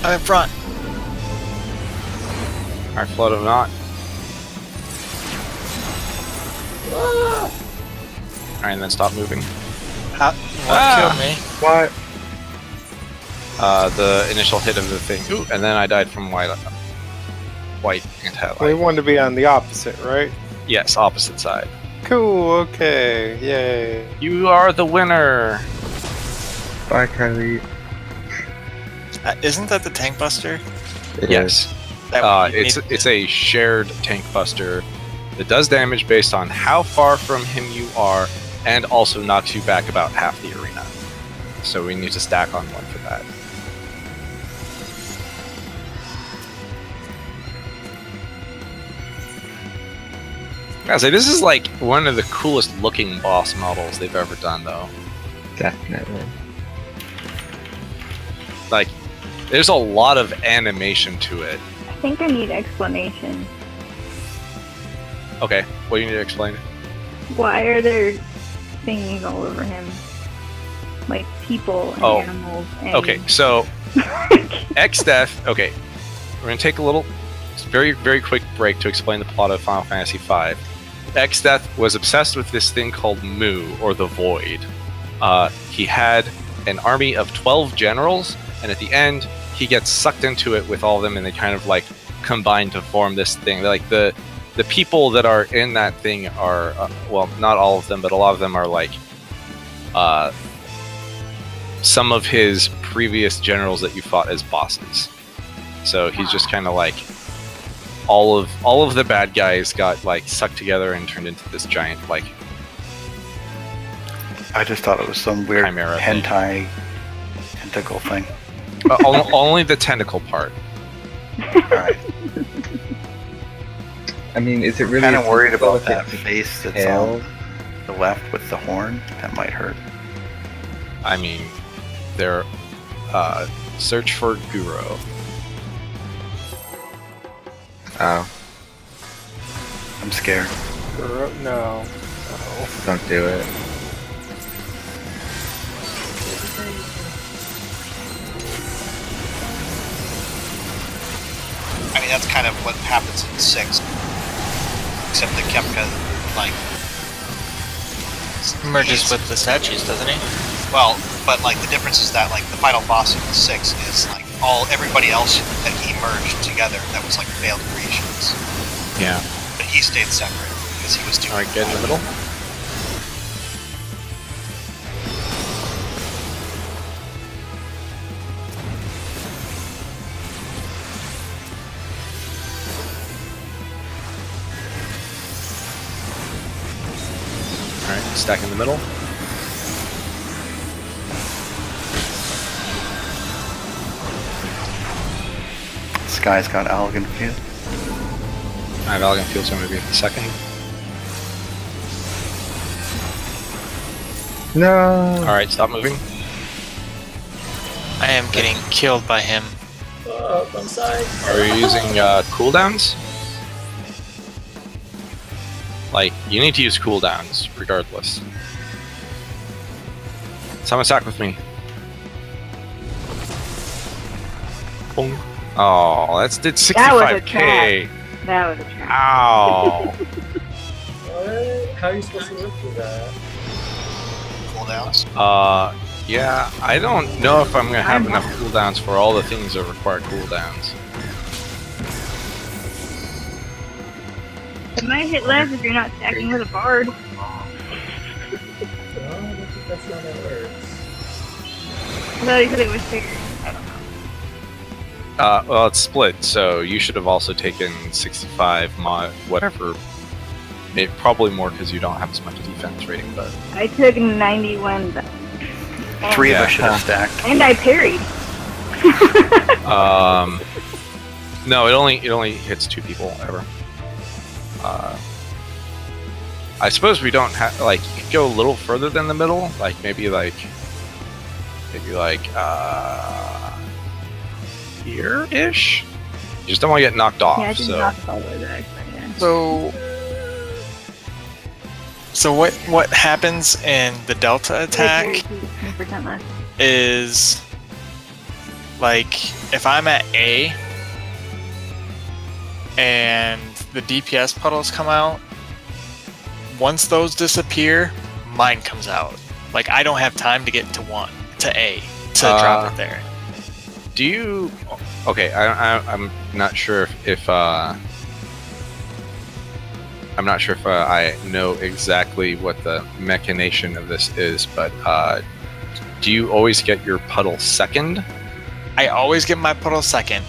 I'm in front. Alright, flood of not. Alright, and then stop moving. Kill me. What? The initial hit of the thing. Ooh, and then I died from white anti-light. We want to be on the opposite, right? Yes, opposite side. Cool, okay, yay. You are the winner! Bye, Kylie. Isn't that the tank buster? Yes. That you It's need- it's a shared tank buster that does damage based on how far from him you are, and also knocks you back about half the arena. So we need to stack on one for that. I say this is like one of the coolest looking boss models they've ever done, though. Definitely. Like, there's a lot of animation to it. I think I need explanation. Okay, what do you need to explain? Why are there things all over him? Like people and Oh, animals and... Okay, so X-Death. Okay, we're gonna take a little, very, very quick break to explain the plot of Final Fantasy V. X-Death was obsessed with this thing called Mu, or the Void. He had an army of 12 generals, and at the end, he gets sucked into it with all of them, and they kind of like combine to form this thing. Like the people that are in that thing are, well, not all of them, but a lot of them are like some of his previous generals that you fought as bosses. So he's just kind of like all of the bad guys got like sucked together and turned into this giant like I just thought it was some weird Chimera thing. hentai tentacle thing. only the tentacle part. Alright. I mean, is it really Kind of worried about with that its face that's tail? on the left with the horn. That might hurt. I mean, they're search for Guru. Oh, I'm scared. No. don't do it. I mean, that's kind of what happens in 6. Except that Kepka, like, merges with the statues, doesn't he? well, but like the difference is that like the final boss of 6 is like everybody else that he merged together that was like failed creations. Yeah. But he stayed separate because he was too. All right, get in the middle. All right, stack in the middle. Sky's got Elegant Field. I have Elegant Field, so I'm going to be at the second. No. All right, stop moving. I am getting killed by him. Oh, I'm sorry. Are you using cooldowns? Like, you need to use cooldowns, regardless. Someone attack with me. Boom. Oh, did That was a 65k. That was a trap. Ow. What? How are you supposed to live through that? Cooldowns. Yeah, I don't know if I'm gonna have enough cooldowns for all the things that require cooldowns. It might hit less if you're not stacking with a bard. No, I don't think that's not how it works. I thought he said it was fair. I don't know. Well, it's split, so you should have also taken 65 mod, whatever. Probably more because you don't have as much defense rating, but I took 91. 3 of Yeah. us should have stacked. And I parried. No, it only hits 2 people ever. I suppose we don't have like you could go a little further than the middle, like maybe here-ish. You just don't want to get knocked off. Yeah, I did so knock all the way back. But yeah. So what happens in the Delta attack 20% left. is like if I'm at A and the DPS puddles come out, once those disappear, mine comes out. Like I don't have time to get to A to drop it there. do you? Okay, I'm not sure if I know exactly what the machination of this is, but do you always get your puddle second? I always get my puddle second.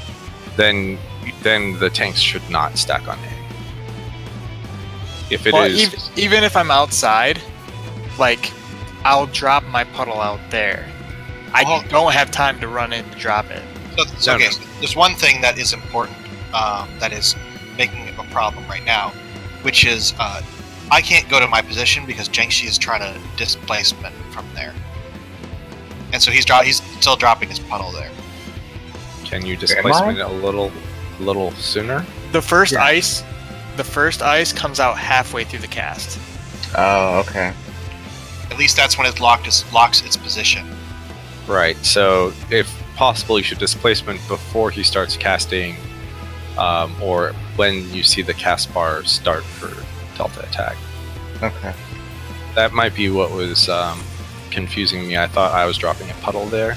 Then the tanks should not stack on A. If it is, even if I'm outside, like I'll drop my puddle out there. I don't have time to run in and drop it. So okay, so there's one thing that is important that is making it a problem right now, which is I can't go to my position because Jenksi is trying to displacement from there, and so he's still dropping his puddle there. can you displacement a little sooner? The first ice comes out halfway through the cast. Oh, okay. At least that's when it locks its position. Right. So if possible, you should displacement before he starts casting, or when you see the cast bar start for Delta attack. Okay. That might be what was confusing me. I thought I was dropping a puddle there.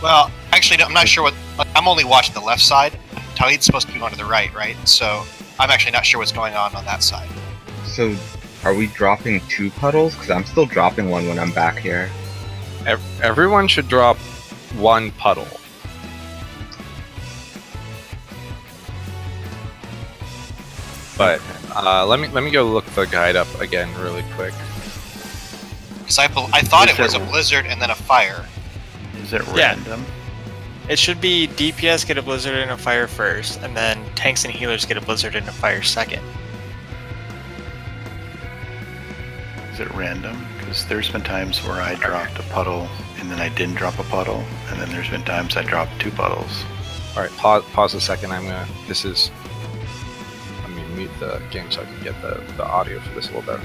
Well, actually, I'm not sure I'm only watching the left side. Tawhid's supposed to be going to the right? So I'm actually not sure what's going on that side. So, are we dropping 2 puddles? Because I'm still dropping one when I'm back here. Everyone should drop 1 puddle. But let me go look the guide up again really quick. Because I thought it was a blizzard and then a fire. Is it Yeah. random? It should be DPS get a blizzard and a fire first, and then tanks and healers get a blizzard and a fire second. Is it random? Because there's been times where I dropped a puddle and then I didn't drop a puddle, and then there's been times I dropped 2 puddles. All right, pause a second. Let me mute the game so I can get the audio for this a little better.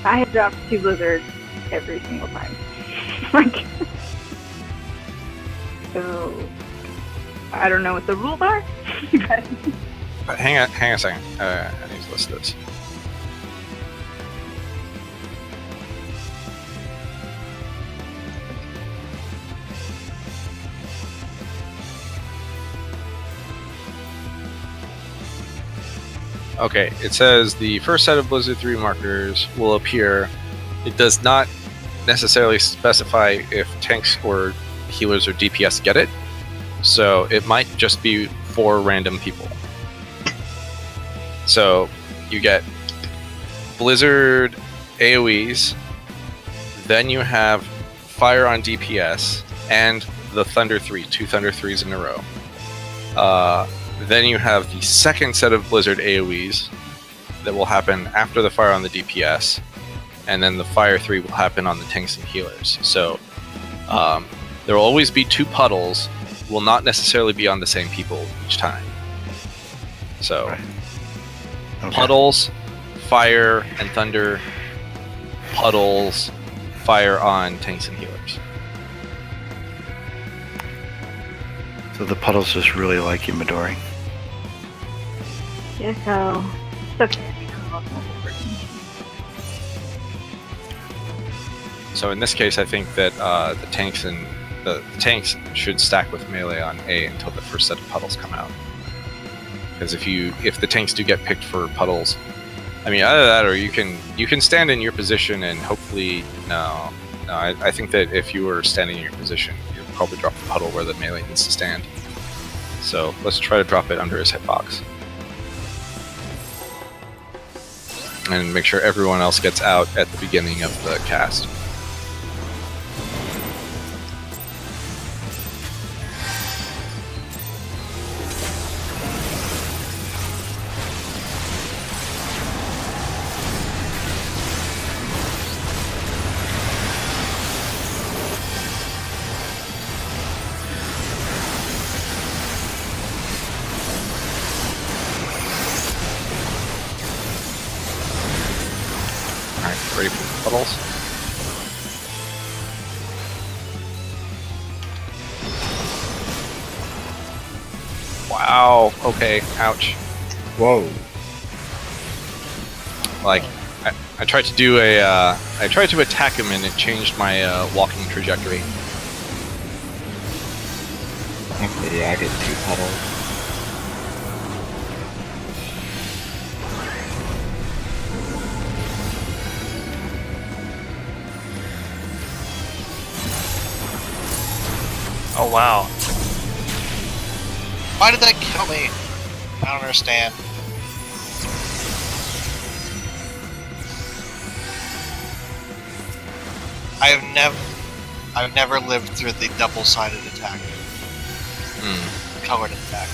I have dropped 2 blizzards every single time. Like, so I don't know what the rules are, but Hang on a second. I need to list this. Okay, it says the first set of Blizzard 3 markers will appear. It does not necessarily specify if tanks or healers or DPS get it, so it might just be for random people. So you get Blizzard AoEs, then you have Fire on DPS, and the Thunder 3, 2 Thunder 3s in a row. Then you have the second set of Blizzard AoEs that will happen after the Fire on the DPS, and then the Fire 3 will happen on the tanks and healers. So there will always be 2 puddles, will not necessarily be on the same people each time. So Right. Okay. puddles, fire and thunder, puddles, fire on tanks and healers. So the puddles just really like you, Midori. yeah, so it's okay. So in this case, I think that the tanks should stack with melee on A until the first set of puddles come out. Because if the tanks do get picked for puddles, I mean, either that or you can stand in your position and hopefully no. I think that if you were standing in your position, you'd probably drop the puddle where the melee needs to stand. So let's try to drop it under his hitbox. And make sure everyone else gets out at the beginning of the cast. ready for the puddles. Wow. Okay. Ouch. Whoa. Like, I tried to do a, I tried to attack him and it changed my walking trajectory. Okay, yeah, I get 2 puddles. Oh wow. Why did that kill me? I don't understand. I've never lived through the double-sided attack. Hmm. Colored attack.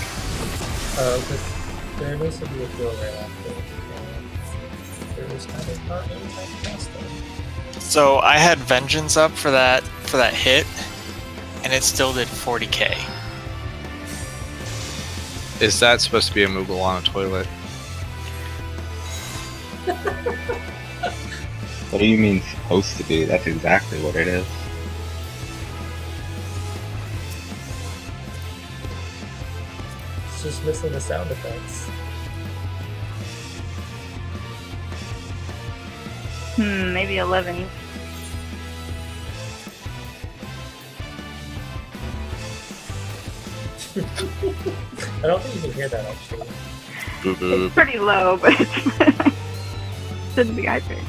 But there needs to be a duel right after. There was kind of not any time to cast them. So I had Vengeance up for that hit, and it still did 40k. Is that supposed to be a Moogle on a toilet? What do you mean supposed to be? That's exactly what it is. It's just missing the sound effects. Maybe 11. I don't think you can hear that actually. Boo boo. It's pretty low, but it's shouldn't be high pitched.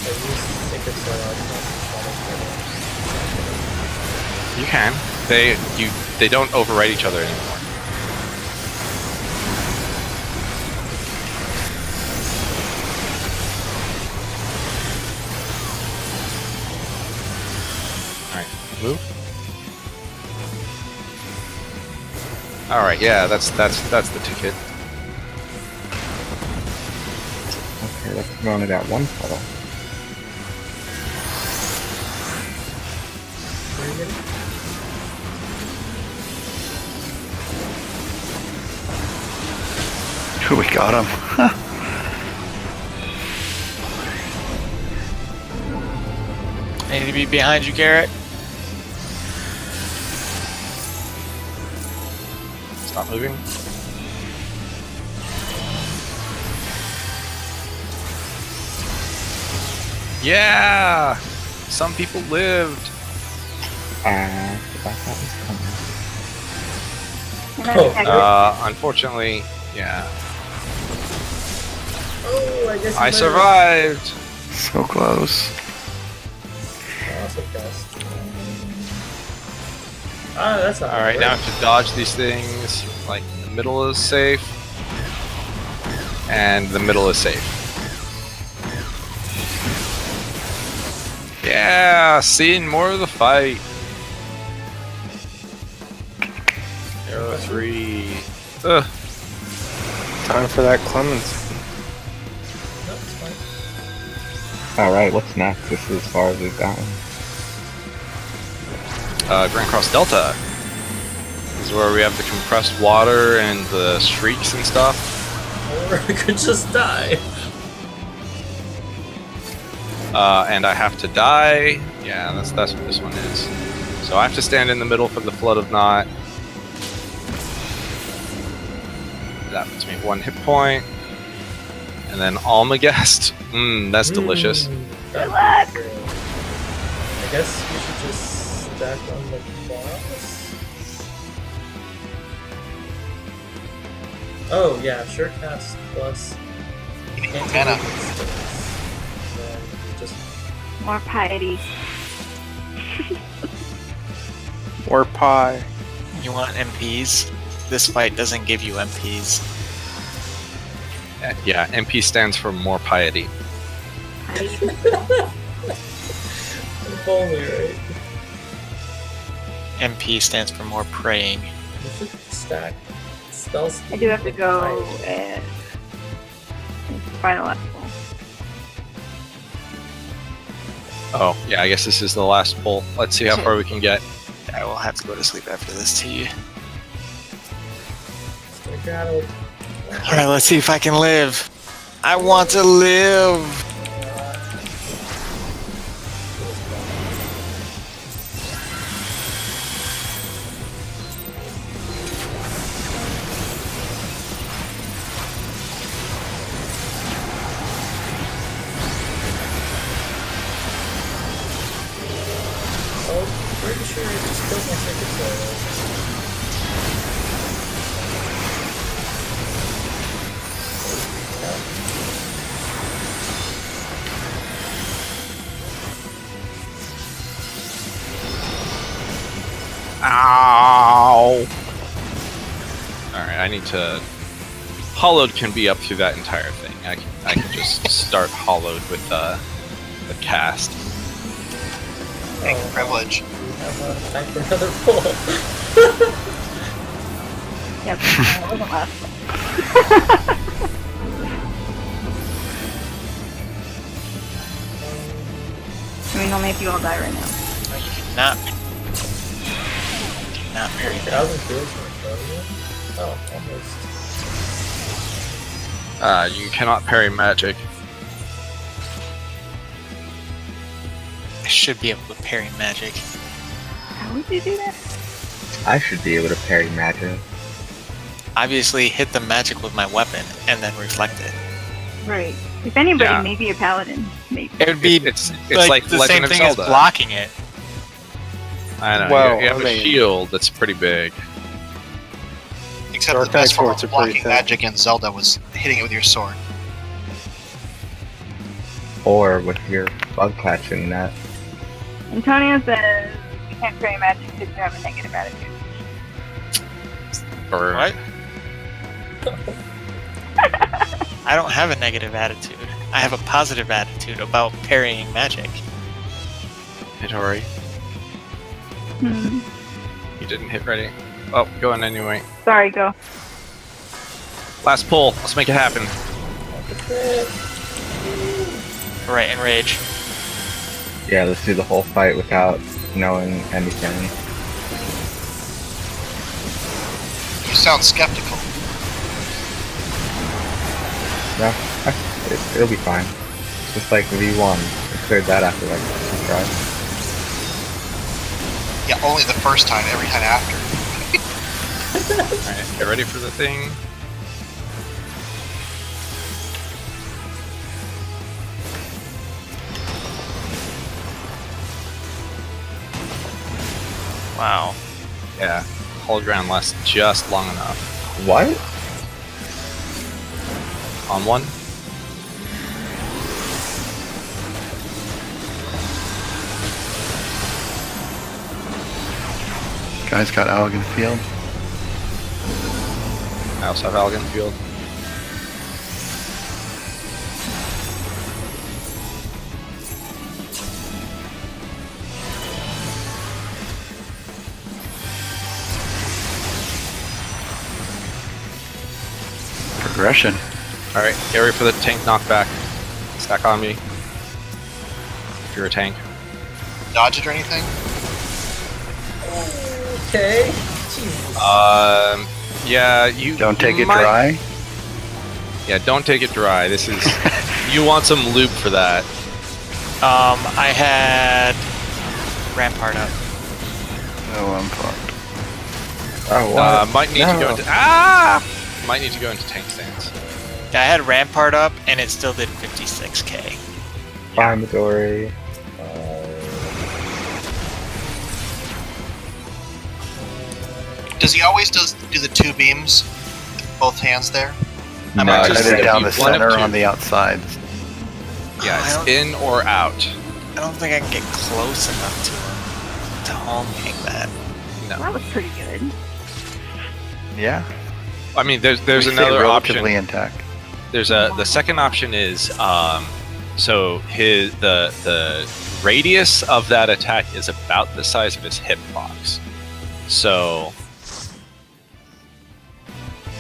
I use Sacred Sword on You can. They don't overwrite each other anymore. Alright, move. Alright, yeah, that's the ticket. Okay, that's only got 1 puddle. Where are you getting? We got him. I need to be behind you, Garrett. Stop moving. Yeah! Some people lived. I forgot that was coming. Oh. Unfortunately, yeah. Oh, I guess I you survived! So close. Awesome cast. Ah, that's not Alright, good. now I have to dodge these things. Like, the middle is safe. And the middle is safe. Yeah! Seeing more of the fight. Arrow 3. Ugh. Time for that clemency. No, it's fine. Alright, what's next? This is as far as we've gotten. Grand Cross Delta. This is where we have the compressed water and the streaks and stuff. Or we could just die. And I have to die. Yeah, that's what this one is. So I have to stand in the middle for the Flood of Knot. That puts me 1 hit point. And then Almagest. That's delicious. Good luck. I guess you should just stack on the boss. Oh yeah, sure cast plus. You need Can't mana. Then just More piety. Or pie. You want MPs? This fight doesn't give you MPs. Yeah, MP stands for more piety. if only, right? MP stands for more praying. You should stack spells. I do have to go and final level. Oh, yeah, I guess this is the last pull. Let's see how far we can get. I will have to go to sleep after this tea. Alright, let's see if I can live. I want to live! Oh, pretty sure I just killed my second player. Ow! Alright, I need to... Hollowed can be up through that entire thing. I can just start hollowed with the cast. Big privilege. We have time for another pull. Yep, that wasn't last. I mean, only if you all die right now. No, you cannot. Cannot parry that. 1,000 fields for a almost. You cannot parry magic. I should be able to parry magic. How would you do that? I should be able to parry magic. Obviously, hit the magic with my weapon and then reflect it. Right. If anybody, Yeah. maybe a paladin. Maybe. It would be It's like the Legend same of thing Zelda. as blocking it. I know. Well, you have I a mean- shield that's pretty big. Except Dark the best form exports of are pretty blocking thick. magic in Zelda was hitting it with your sword. Or with your bug catching net. Antonio says you can't carry magic because you have a negative attitude. Or What? I don't have a negative attitude. I have a positive attitude about parrying magic. Hitori, Hmm. you didn't hit ready. Oh, going anyway. Sorry, go. Last pull. Let's make it happen. Right, enrage. Yeah, let's do the whole fight without knowing anything. You sound skeptical. No, it'll be fine. Just like V1. I cleared that after like 2 tries. Yeah, only the first time, every time after. Alright, get ready for the thing. Wow. Yeah, hold ground lasts just long enough. What? On one. Guys got Allegan Field. I also have Algan Field. Progression. Alright, get ready for the tank knockback. Stack on me. If you're a tank. Dodge it or anything? Okay. Jesus. Yeah, you Don't you take it might- dry. Yeah, don't take it dry. This is you want some loop for that. I had Rampart up. Oh, I'm fucked. Oh, what? Might need to go into might need to go into tank stance. I had Rampart up and it still did 56k. Fine, Midori. Does he always do the 2 beams? With both hands there? I No, might it's just Either say down the one of center or two. on the outside. Yeah, I it's don't- in or out. I don't think I can get close enough to him to home king that. That No. was pretty good. Yeah. I mean there's We stay another relatively option. intact. There's the second option is so the radius of that attack is about the size of his hitbox. So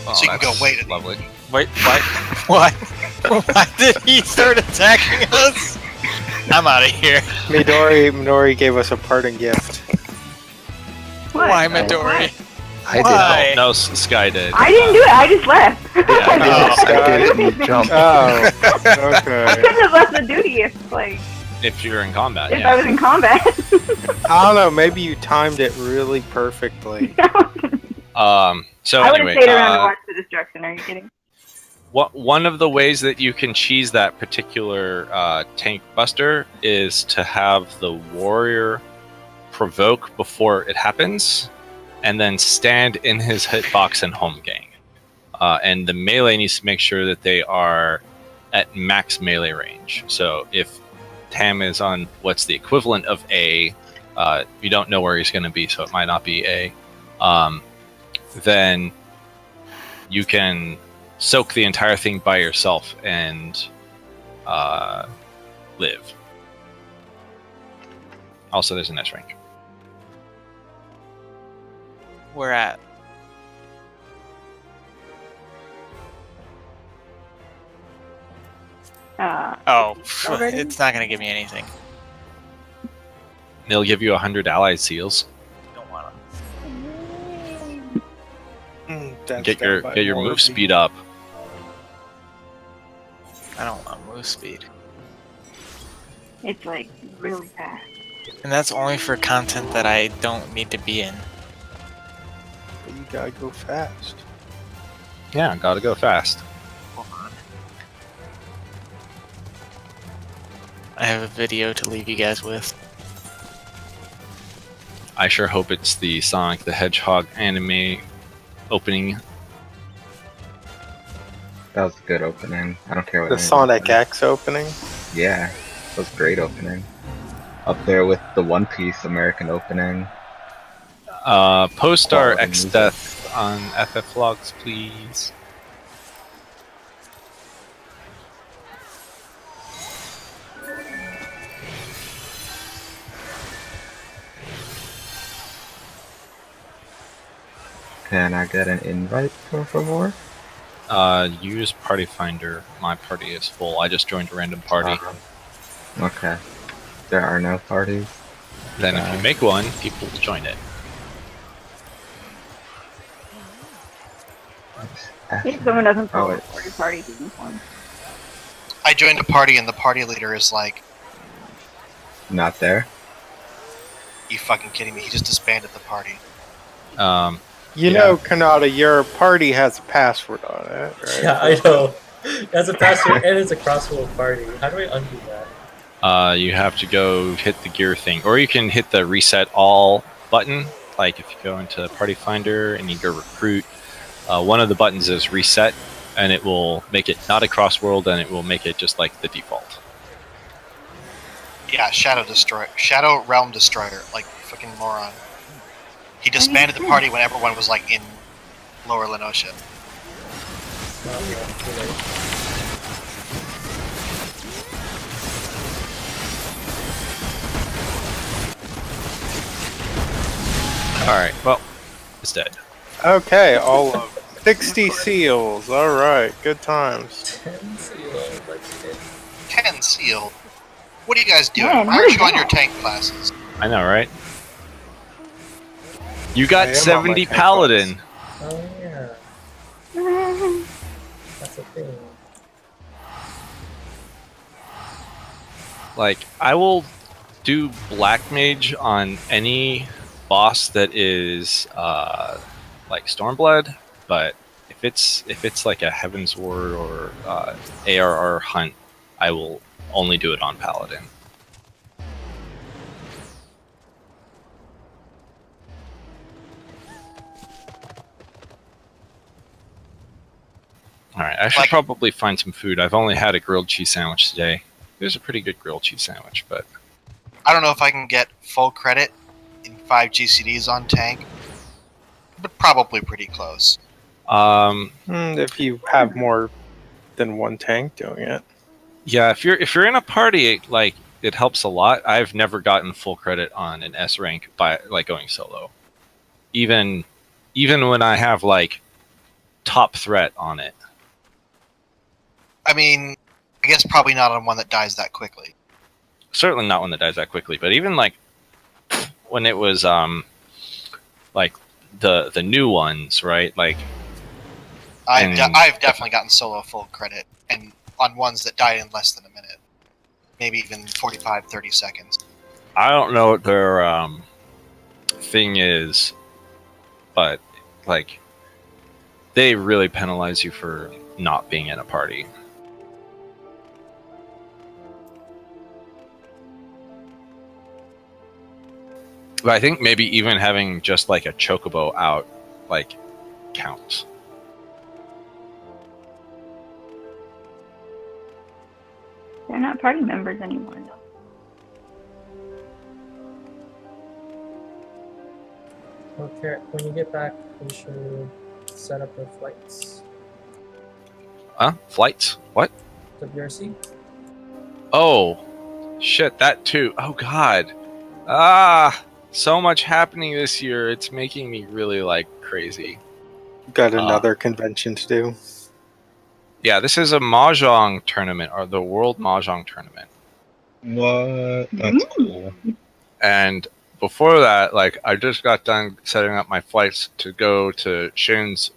So you can go, that's wait. Lovely. Wait, what? What? Why did he start attacking us? I'm out of here. Midori gave us a parting gift. What? Why, Midori? I Why? No, Sky did. I didn't do it. I just left. I did it and you jumped. Oh, I okay. couldn't have left the duty If you're in combat, if yeah. I was in combat. I don't know. Maybe you timed it really perfectly. So I would anyway, have stayed around to watch the destruction. Are you kidding? one of the ways that you can cheese that particular tank buster is to have the warrior provoke before it happens, and then stand in his hitbox and home gang. And the melee needs to make sure that they are at max melee range. So if Tam is on what's the equivalent of A, you don't know where he's going to be, so it might not be A. Then you can soak the entire thing by yourself and live. Also, there's an S rank. We're at. Oh, Already? it's not gonna give me anything. They'll give you 100 allied seals. Don't wanna. Get your move speed up. I don't want move speed. It's like really fast. And that's only for content that I don't need to be in. You gotta go fast. Yeah, gotta go fast. Hold on. I have a video to leave you guys with. I sure hope it's the Sonic the Hedgehog anime opening. That was a good opening. I don't care what The anyone Sonic says. X opening. Yeah, that was a great opening. Up there with the One Piece American opening. Post our Quality X music. Death on FF Vlogs, please. Can I get an invite, por favor? Use Party Finder. My party is full. I just joined a random party. Okay. There are no parties. Then if you make one, people will join it. If someone doesn't Oh, follow wait. your party, isn't fun. I joined a party and the party leader is like, Not there. "You fucking kidding me? He just disbanded the party." You Yeah. know, Kanata, your party has a password on it, right? Yeah, I know. That's a password and it's a crossword party. How do I undo that? You have to go hit the gear thing, or you can hit the reset all button. Like if you go into Party Finder and you go recruit, one of the buttons is reset, and it will make it not a crossworld, and it will make it just like the default. Yeah, Shadow Realm Destroyer, like fucking moron. He disbanded the party when everyone was like in Lower Lenosha. Oh, yeah, too late. All right, well, it's dead. Okay, all of 60 seals. All right, good times. 10 seals, like you did. 10 sealed. What are you guys doing? Man, Why what aren't is you on that? your tank classes? I know, right? You I am got on 70 my tank paladin. Oh, yeah. That's a thing. Like, I will do black mage on any boss that is like Stormblood, but if it's like a Heaven's Ward or ARR hunt, I will only do it on paladin. All right, I should Like- probably find some food. I've only had a grilled cheese sandwich today. It was a pretty good grilled cheese sandwich, but I don't know if I can get full credit in 5 GCDs on tank, but probably pretty close. If you have more than one tank doing it. yeah, if you're in a party, like it helps a lot. I've never gotten full credit on an S rank by like going solo. Even when I have like top threat on it. I mean, I guess probably not on one that dies that quickly. certainly not one that dies that quickly, but even like when it was like the new ones, right? Like I've definitely gotten solo full credit, and on ones that died in less than a minute, maybe even 45, 30 seconds. I don't know what their thing is, but like they really penalize you for not being in a party. But I think maybe even having just like a chocobo out like counts. They're not party members anymore, though. Okay, when you get back, we should set up the flights. Huh? Flights? What? WRC? Oh, shit, that too. Oh, God. Ah, so much happening this year. It's making me really, like, crazy. Got another convention to do. Yeah, this is a Mahjong tournament, or the World Mahjong Tournament. What? That's cool. And before that, like, I just got done setting up my flights to go to Shin's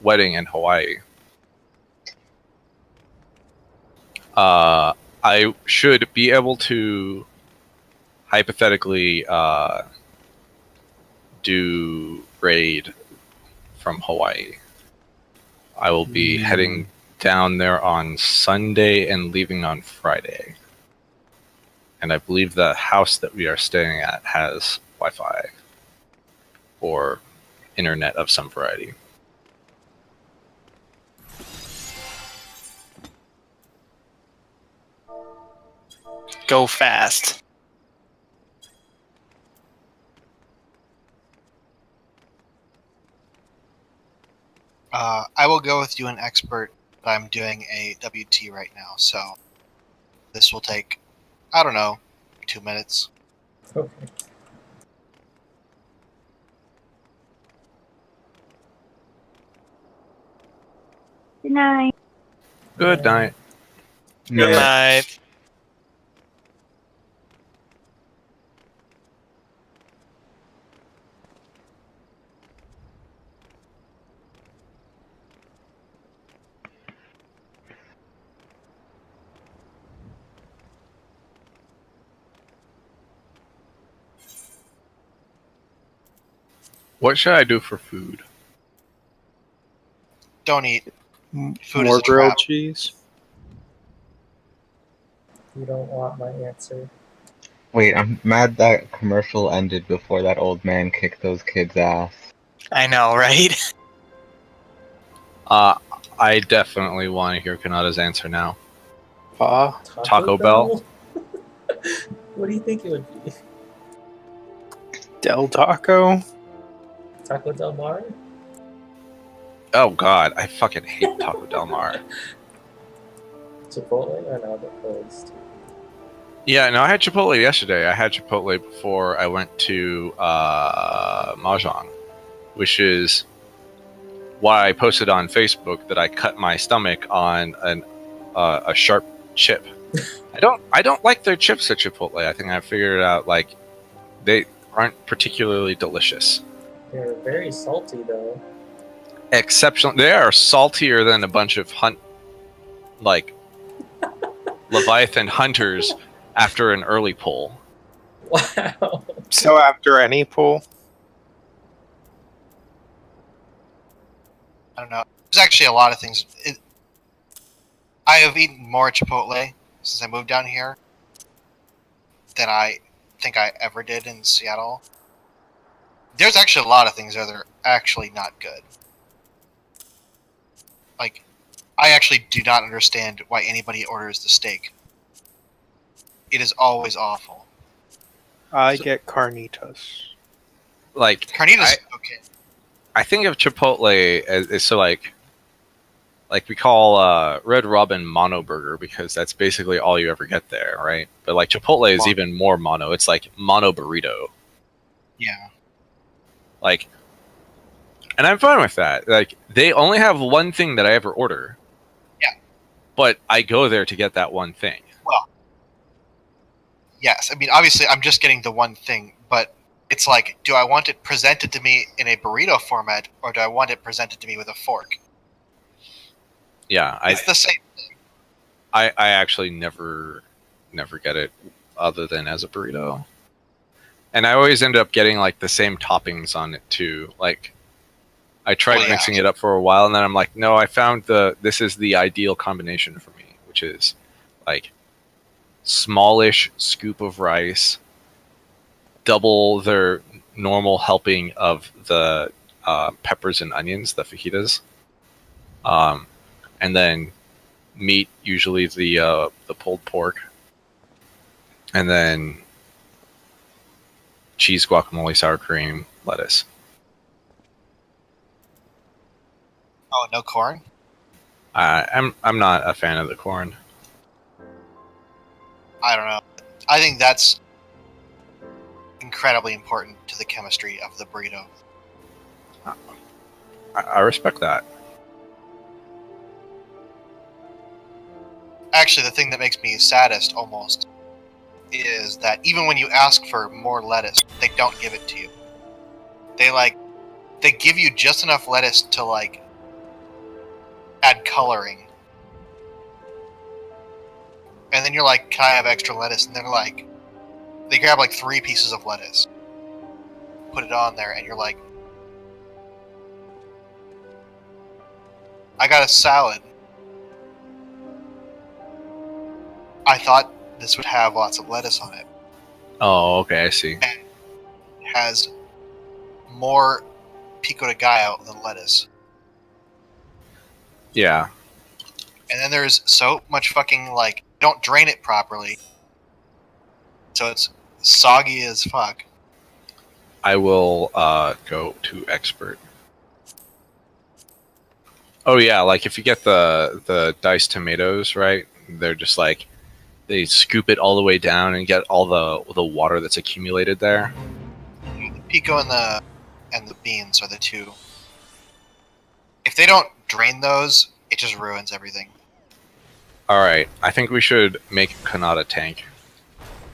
wedding in Hawaii. I should be able to hypothetically do raid from Hawaii. I will be heading down there on Sunday and leaving on Friday. And I believe the house that we are staying at has Wi-Fi or internet of some variety. Go fast. I will go with you an expert, but I'm doing a WT right now, so this will take, I don't know, 2 minutes. Okay. Good night. Good night. Good Yeah. night. What should I do for food? Don't eat. Food More is a grilled trap. cheese. You don't want my answer. Wait, I'm mad that commercial ended before that old man kicked those kids' ass. I know, right? I definitely want to hear Kanada's answer now. Taco Bell? What do you think it would be? Del Taco. Taco Del Mar? Oh God, I fucking hate Taco Del Mar. Chipotle or no, the closed? Yeah, no, I had Chipotle yesterday. I had Chipotle before I went to Mahjong, which is why I posted on Facebook that I cut my stomach on a sharp chip. I don't like their chips at Chipotle. I think I figured it out. Like, they aren't particularly delicious. They're very salty though. Exceptional. They are saltier than a bunch of Leviathan hunters after an early pull. Wow. So after any pull, I don't know. There's actually a lot of things. I have eaten more Chipotle since I moved down here than I think I ever did in Seattle. There's actually a lot of things that are actually not good. Like, I actually do not understand why anybody orders the steak. It is always awful. I get carnitas. Like, Carnitas, okay. I think of Chipotle as so like we call Red Robin mono burger because that's basically all you ever get there, right? But like Chipotle is even more mono. It's like mono burrito. Yeah. Like, and I'm fine with that. Like, they only have one thing that I ever order. Yeah. But I go there to get that one thing. Well, yes. I mean, obviously, I'm just getting the one thing, but it's like, do I want it presented to me in a burrito format, or do I want it presented to me with a fork? Yeah, It's the same. I actually never get it other than as a burrito. And I always end up getting like the same toppings on it too. Like I tried Well, yeah. mixing it up for a while and then I'm like, no, I found this is the ideal combination for me, which is like smallish scoop of rice, double their normal helping of the peppers and onions, the fajitas, and then meat, usually the pulled pork, and then cheese, guacamole, sour cream, lettuce. Oh, no corn? I'm not a fan of the corn. I don't know. I think that's incredibly important to the chemistry of the burrito. I respect that. Actually, the thing that makes me saddest almost is that even when you ask for more lettuce, they don't give it to you. They give you just enough lettuce to like add coloring. And then you're like, can I have extra lettuce? And they're like, they grab like 3 pieces of lettuce, put it on there, and you're like, I got a salad. I thought this would have lots of lettuce on it. Oh, okay, I see. It has more pico de gallo than lettuce. Yeah. And then there's so much fucking, like, don't drain it properly. So it's soggy as fuck. I will go to expert. Oh yeah, like if you get the diced tomatoes, right? They're just like they scoop it all the way down and get all the water that's accumulated there. The pico and the beans are the two. If they don't drain those, it just ruins everything. All right, I think we should make Kanata tank,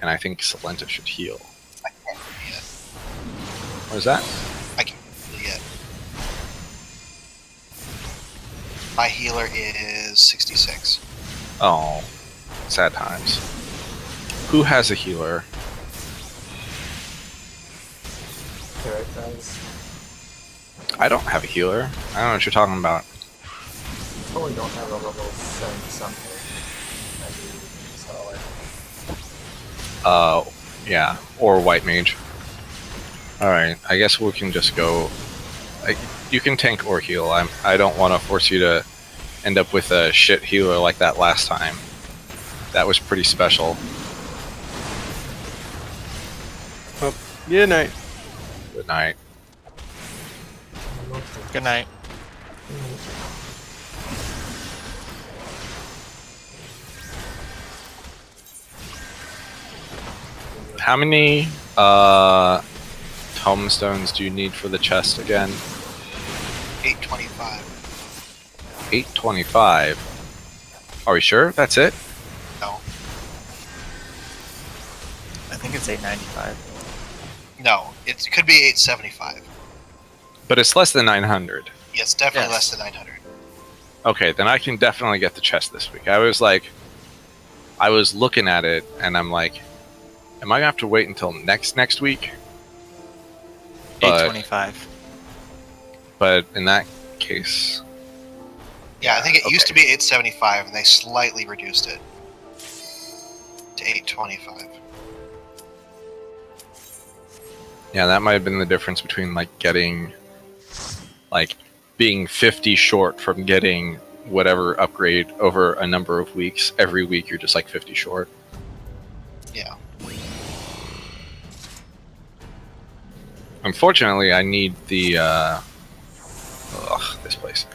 and I think Salenta should heal. I can't see it. What is that? I can't see it. My healer is 66. Oh, sad times. Who has a healer? Here it does. I don't have a healer. I don't know what you're talking about. Totally don't have a level 7 something. Yeah, or white mage. All right, I guess we can just go. You can tank or heal. I don't want to force you to end up with a shit healer like that last time. That was pretty special. Good night. Good night. Good night. How many tomestones do you need for the chest again? 825. 825. Are we sure? That's it? No. I think it's 895. No, it could be 875. But it's less than 900. Yes, definitely Yes. less than 900. Okay, then I can definitely get the chest this week. I was looking at it and I'm like, am I gonna have to wait until next week? But 825. but in that case, Yeah, I think it used okay. to be 875, and they slightly reduced it to 825. yeah, that might have been the difference between being 50 short from getting whatever upgrade over a number of weeks. Every week you're just like 50 short. Yeah. Unfortunately, I need the this place.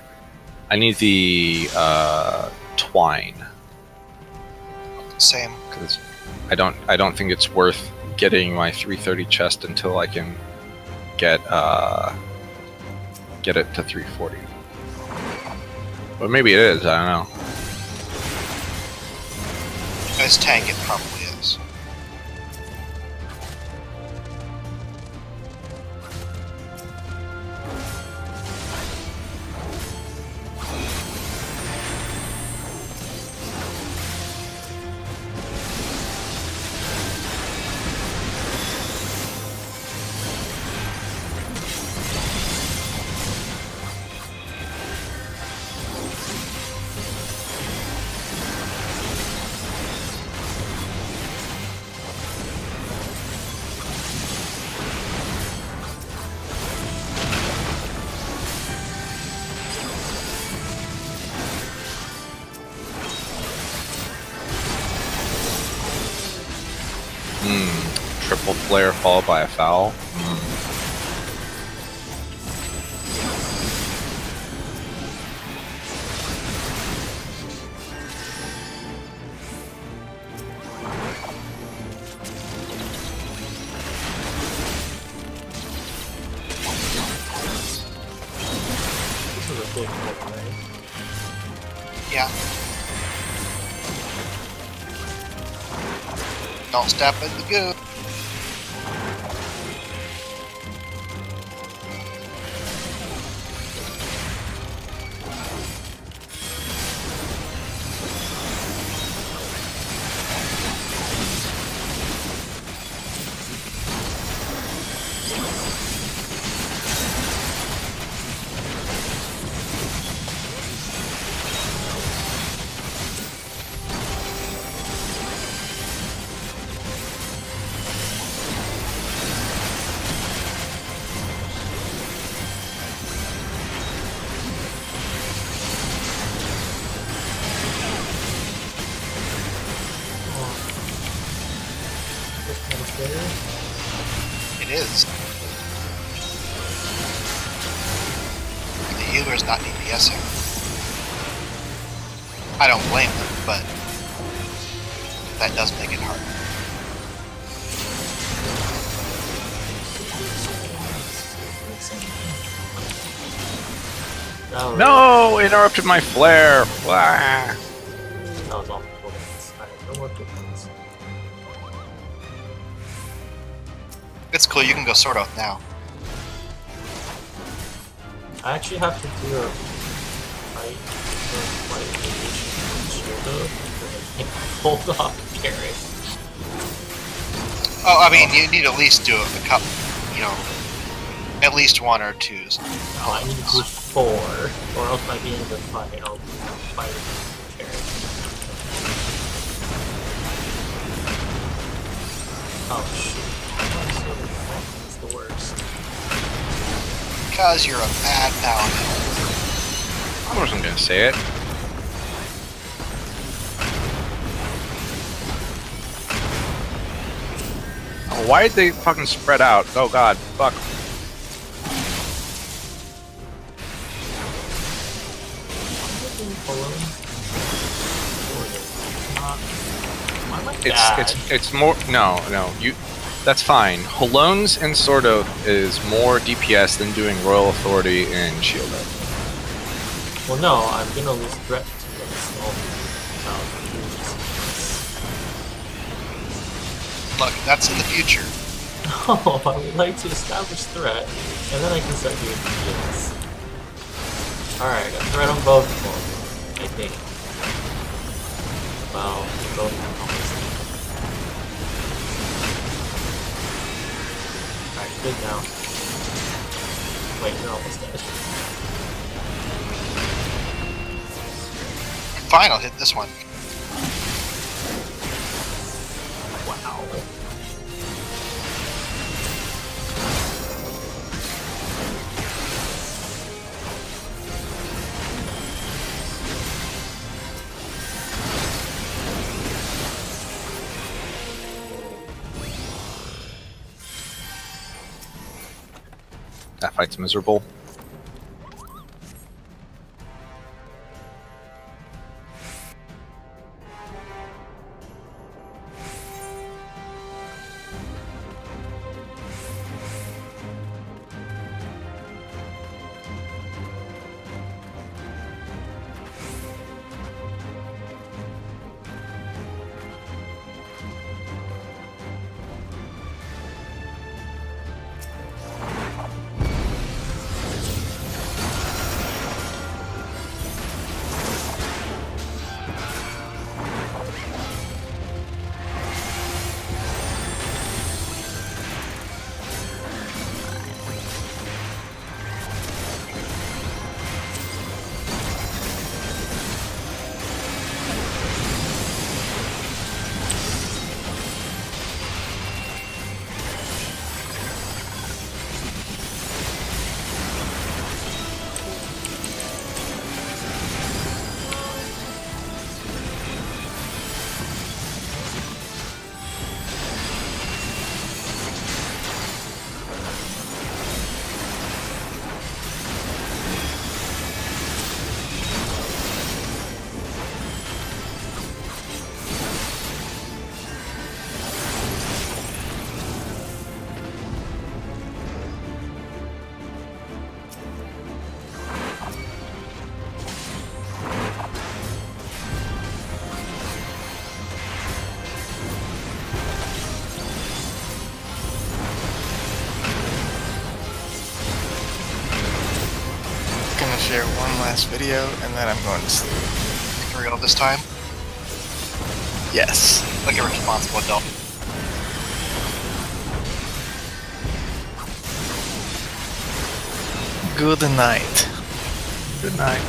I need the twine Same. because I don't think it's worth getting my 330 chest until I can get it to 340. But maybe it is. I don't know. As tank, it probably is. powerful flare followed by a foul. This is a big hole, right? Yeah. Don't step in the goo. This kind of clear. It is. The healer's not DPSing. I don't blame them, but that does make it hard. Oh, No! Interrupted my flare! Wah. That was awful. Alright, no more difference. It's cool, you can go Sword Oath now. I actually have to do a fight for like shield because I can't hold off carry. Oh, I mean, you need to at least do a couple, you know, at least one or twos. No, I need to do 4, or else by the end of the fight, I'll fight with carry. Oh shoot. It's the worst. Because you're a bad paladin. I wasn't gonna say it. Oh, why did they fucking spread out? Oh god, fuck. It's more no you that's fine. Halone's and Sword Oath is more DPS than doing Royal Authority and Shield Oath. Well, no, I'm gonna lose threat to the small. Look, that's in the future. No, I would like to establish threat, and then I can start doing DPS. Alright, I got threat on both of them, I think. Well, they both have almost. Alright, good now. Wait, you're almost dead. Fine, I'll hit this one. Wow. That fight's miserable. share one last video, and then I'm going to sleep. For real this time? Yes. Like a responsible adult. Good night. Good night.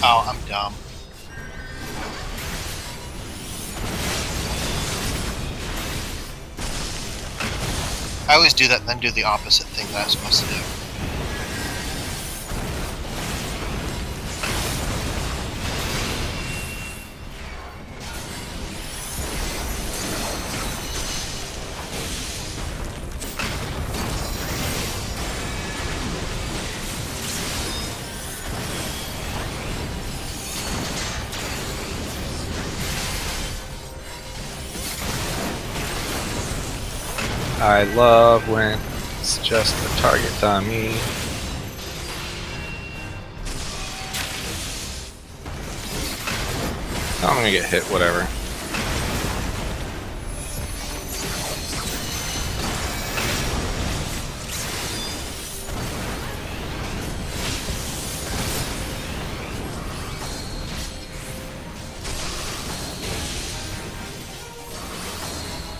Oh, I'm dumb. I always do that and then do the opposite thing that I'm supposed to do. I love when it's just a target dummy. I'm gonna get hit, whatever.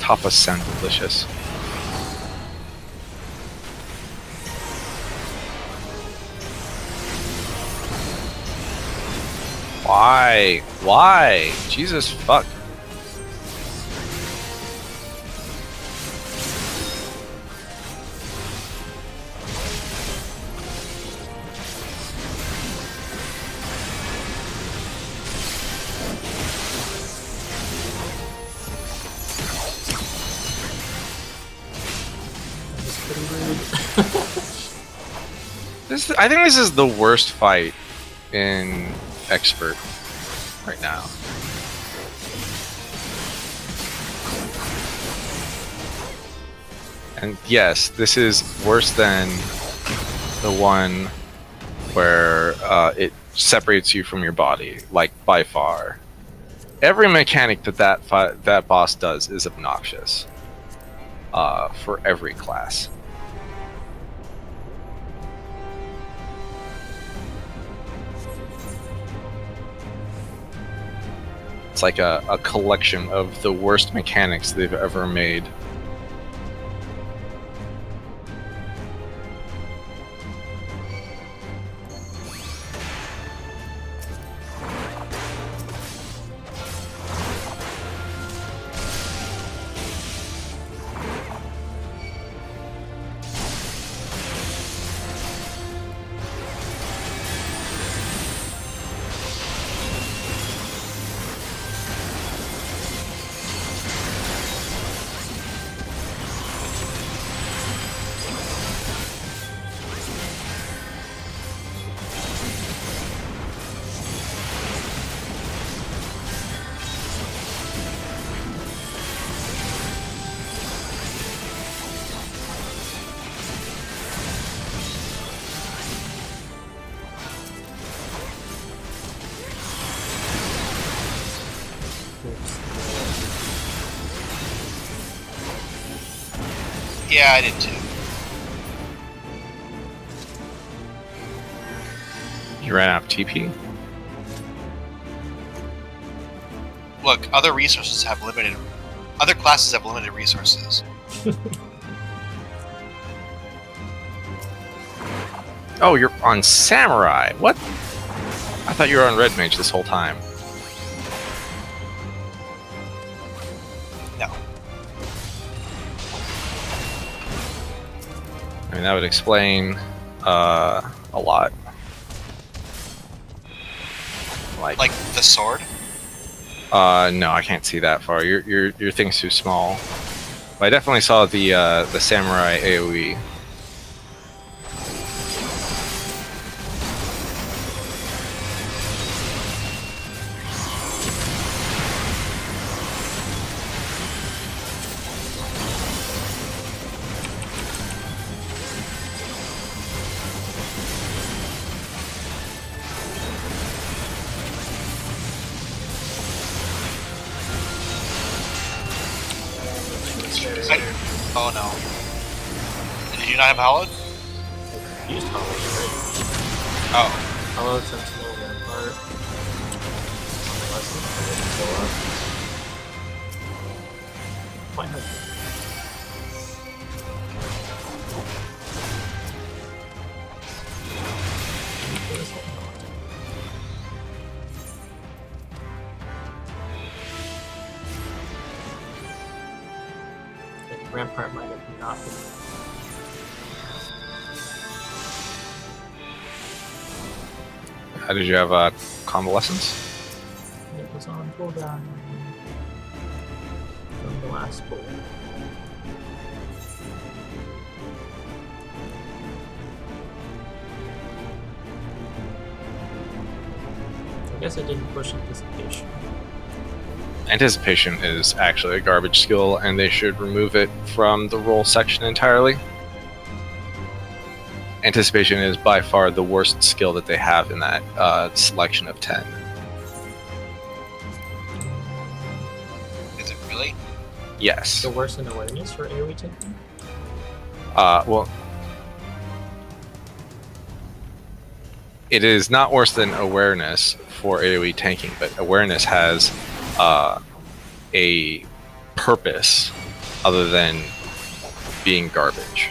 Tapas sound delicious. Why? Why? Jesus fuck. That's pretty rude. I think this is the worst fight in Expert right now. And yes, this is worse than the one where it separates you from your body, like by far. Every mechanic that boss does is obnoxious for every class. It's like a collection of the worst mechanics they've ever made. Yeah, I did too. You ran out of TP? Look, other resources have limited. Other classes have limited resources. Oh, you're on Samurai. What? I thought you were on Red Mage this whole time. No. I mean, that would explain a lot. Like the sword? No, I can't see that far. Your thing's too small. But I definitely saw the Samurai AoE. Oh no. Did you not have Hallowed? Used Hollow, right? Oh. Hollow, Sentinel, Rampart. Lesson, go up. Quite hard. Rampart might have not been. How did you have convalescence? It was on cooldown from the last pull. I guess I didn't push anticipation. Anticipation is actually a garbage skill, and they should remove it from the roll section entirely. Anticipation is by far the worst skill that they have in that selection of 10. Is it really? Yes. The worse in awareness for AoE taking? Well, it is not worse than awareness for AoE tanking, but awareness has a purpose other than being garbage.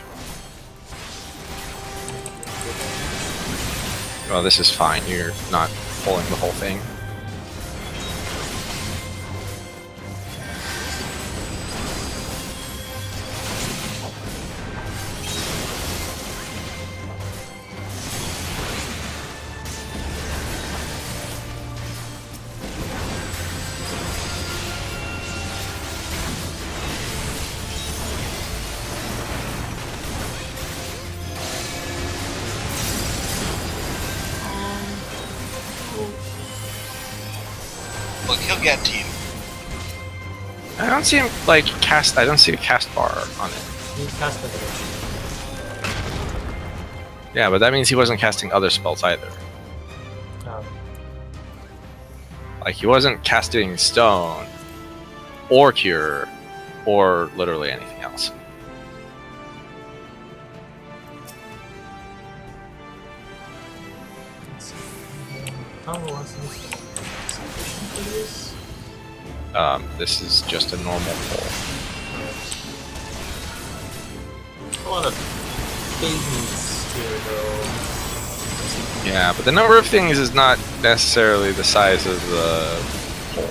Well, this is fine. You're not pulling the whole thing. Look, he'll get to you. I don't see him like cast. I don't see a cast bar on it. You cast the dimension. Yeah, but that means he wasn't casting other spells either. Like he wasn't casting stone, or cure, or literally anything else. Let's see. Convalescence. Sufficient for this? This is just a normal pull. A lot of things here, though. Yeah, but the number of things is not necessarily the size of the pull.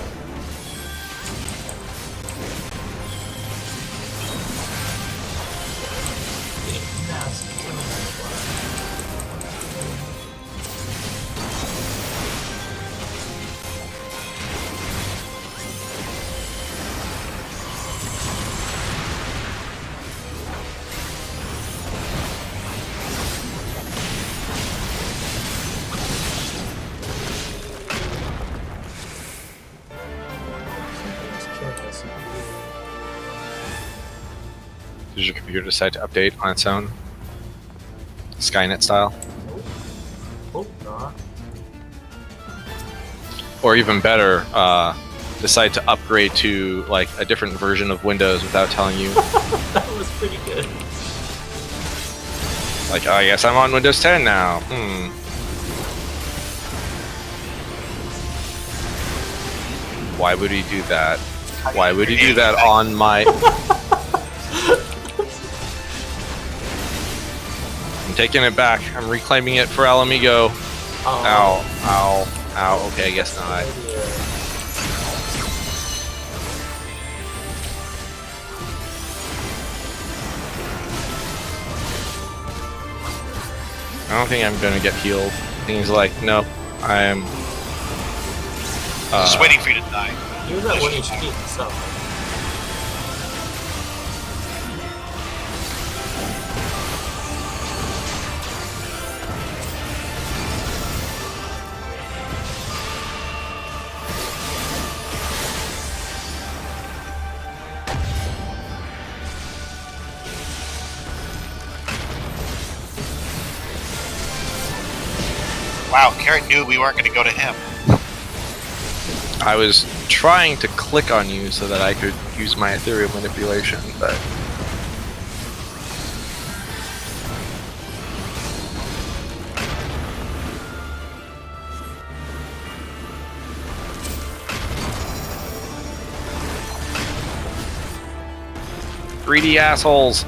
Does your computer decide to update on its own? Skynet style? Hope not. Or even better, decide to upgrade to like a different version of Windows without telling you. That was pretty good. Like, I guess I'm on Windows 10 now. Why would he do that? Why would he do that on my... I'm taking it back. I'm reclaiming it for Alamigo. Ow, ow, ow. Okay, I guess not. I don't think I'm gonna get healed. And he's like, no, I am. Just waiting for you to die. He was at 1 HP himself. Wow, Carrot knew we weren't going to go to him. I was trying to click on you so that I could use my ethereal manipulation, but... Greedy assholes!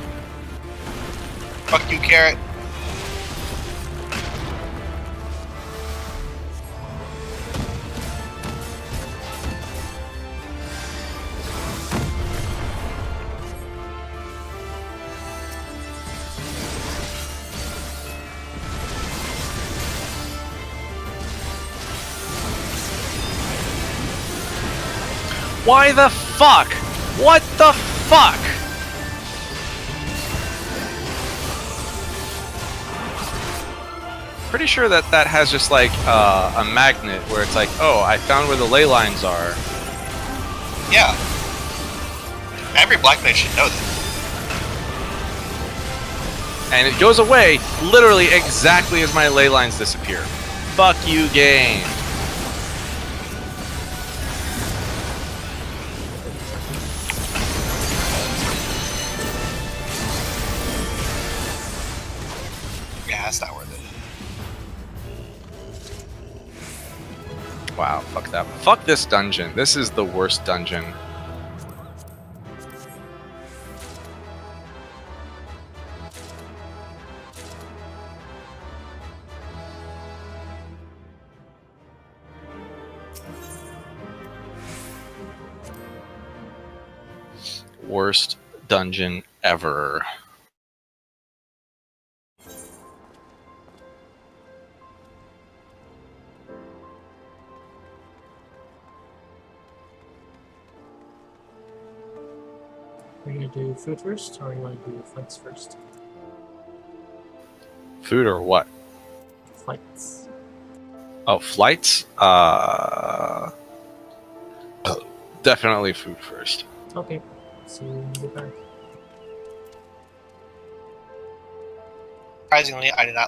Fuck you, Carrot. Why the fuck? What the fuck? Pretty sure that that has just like a magnet where it's like, oh, I found where the ley lines are. Yeah. Every Black Knight should know that. And it goes away literally exactly as my ley lines disappear. Fuck you, game. Yeah, that's not worth it. Wow, fuck that. Fuck this dungeon. This is the worst dungeon. Worst dungeon ever. Are you gonna do food first, or you want to do flights first? Food or what? Flights. Oh, flights? Definitely food first. Okay. See you when you get back. Surprisingly, I did not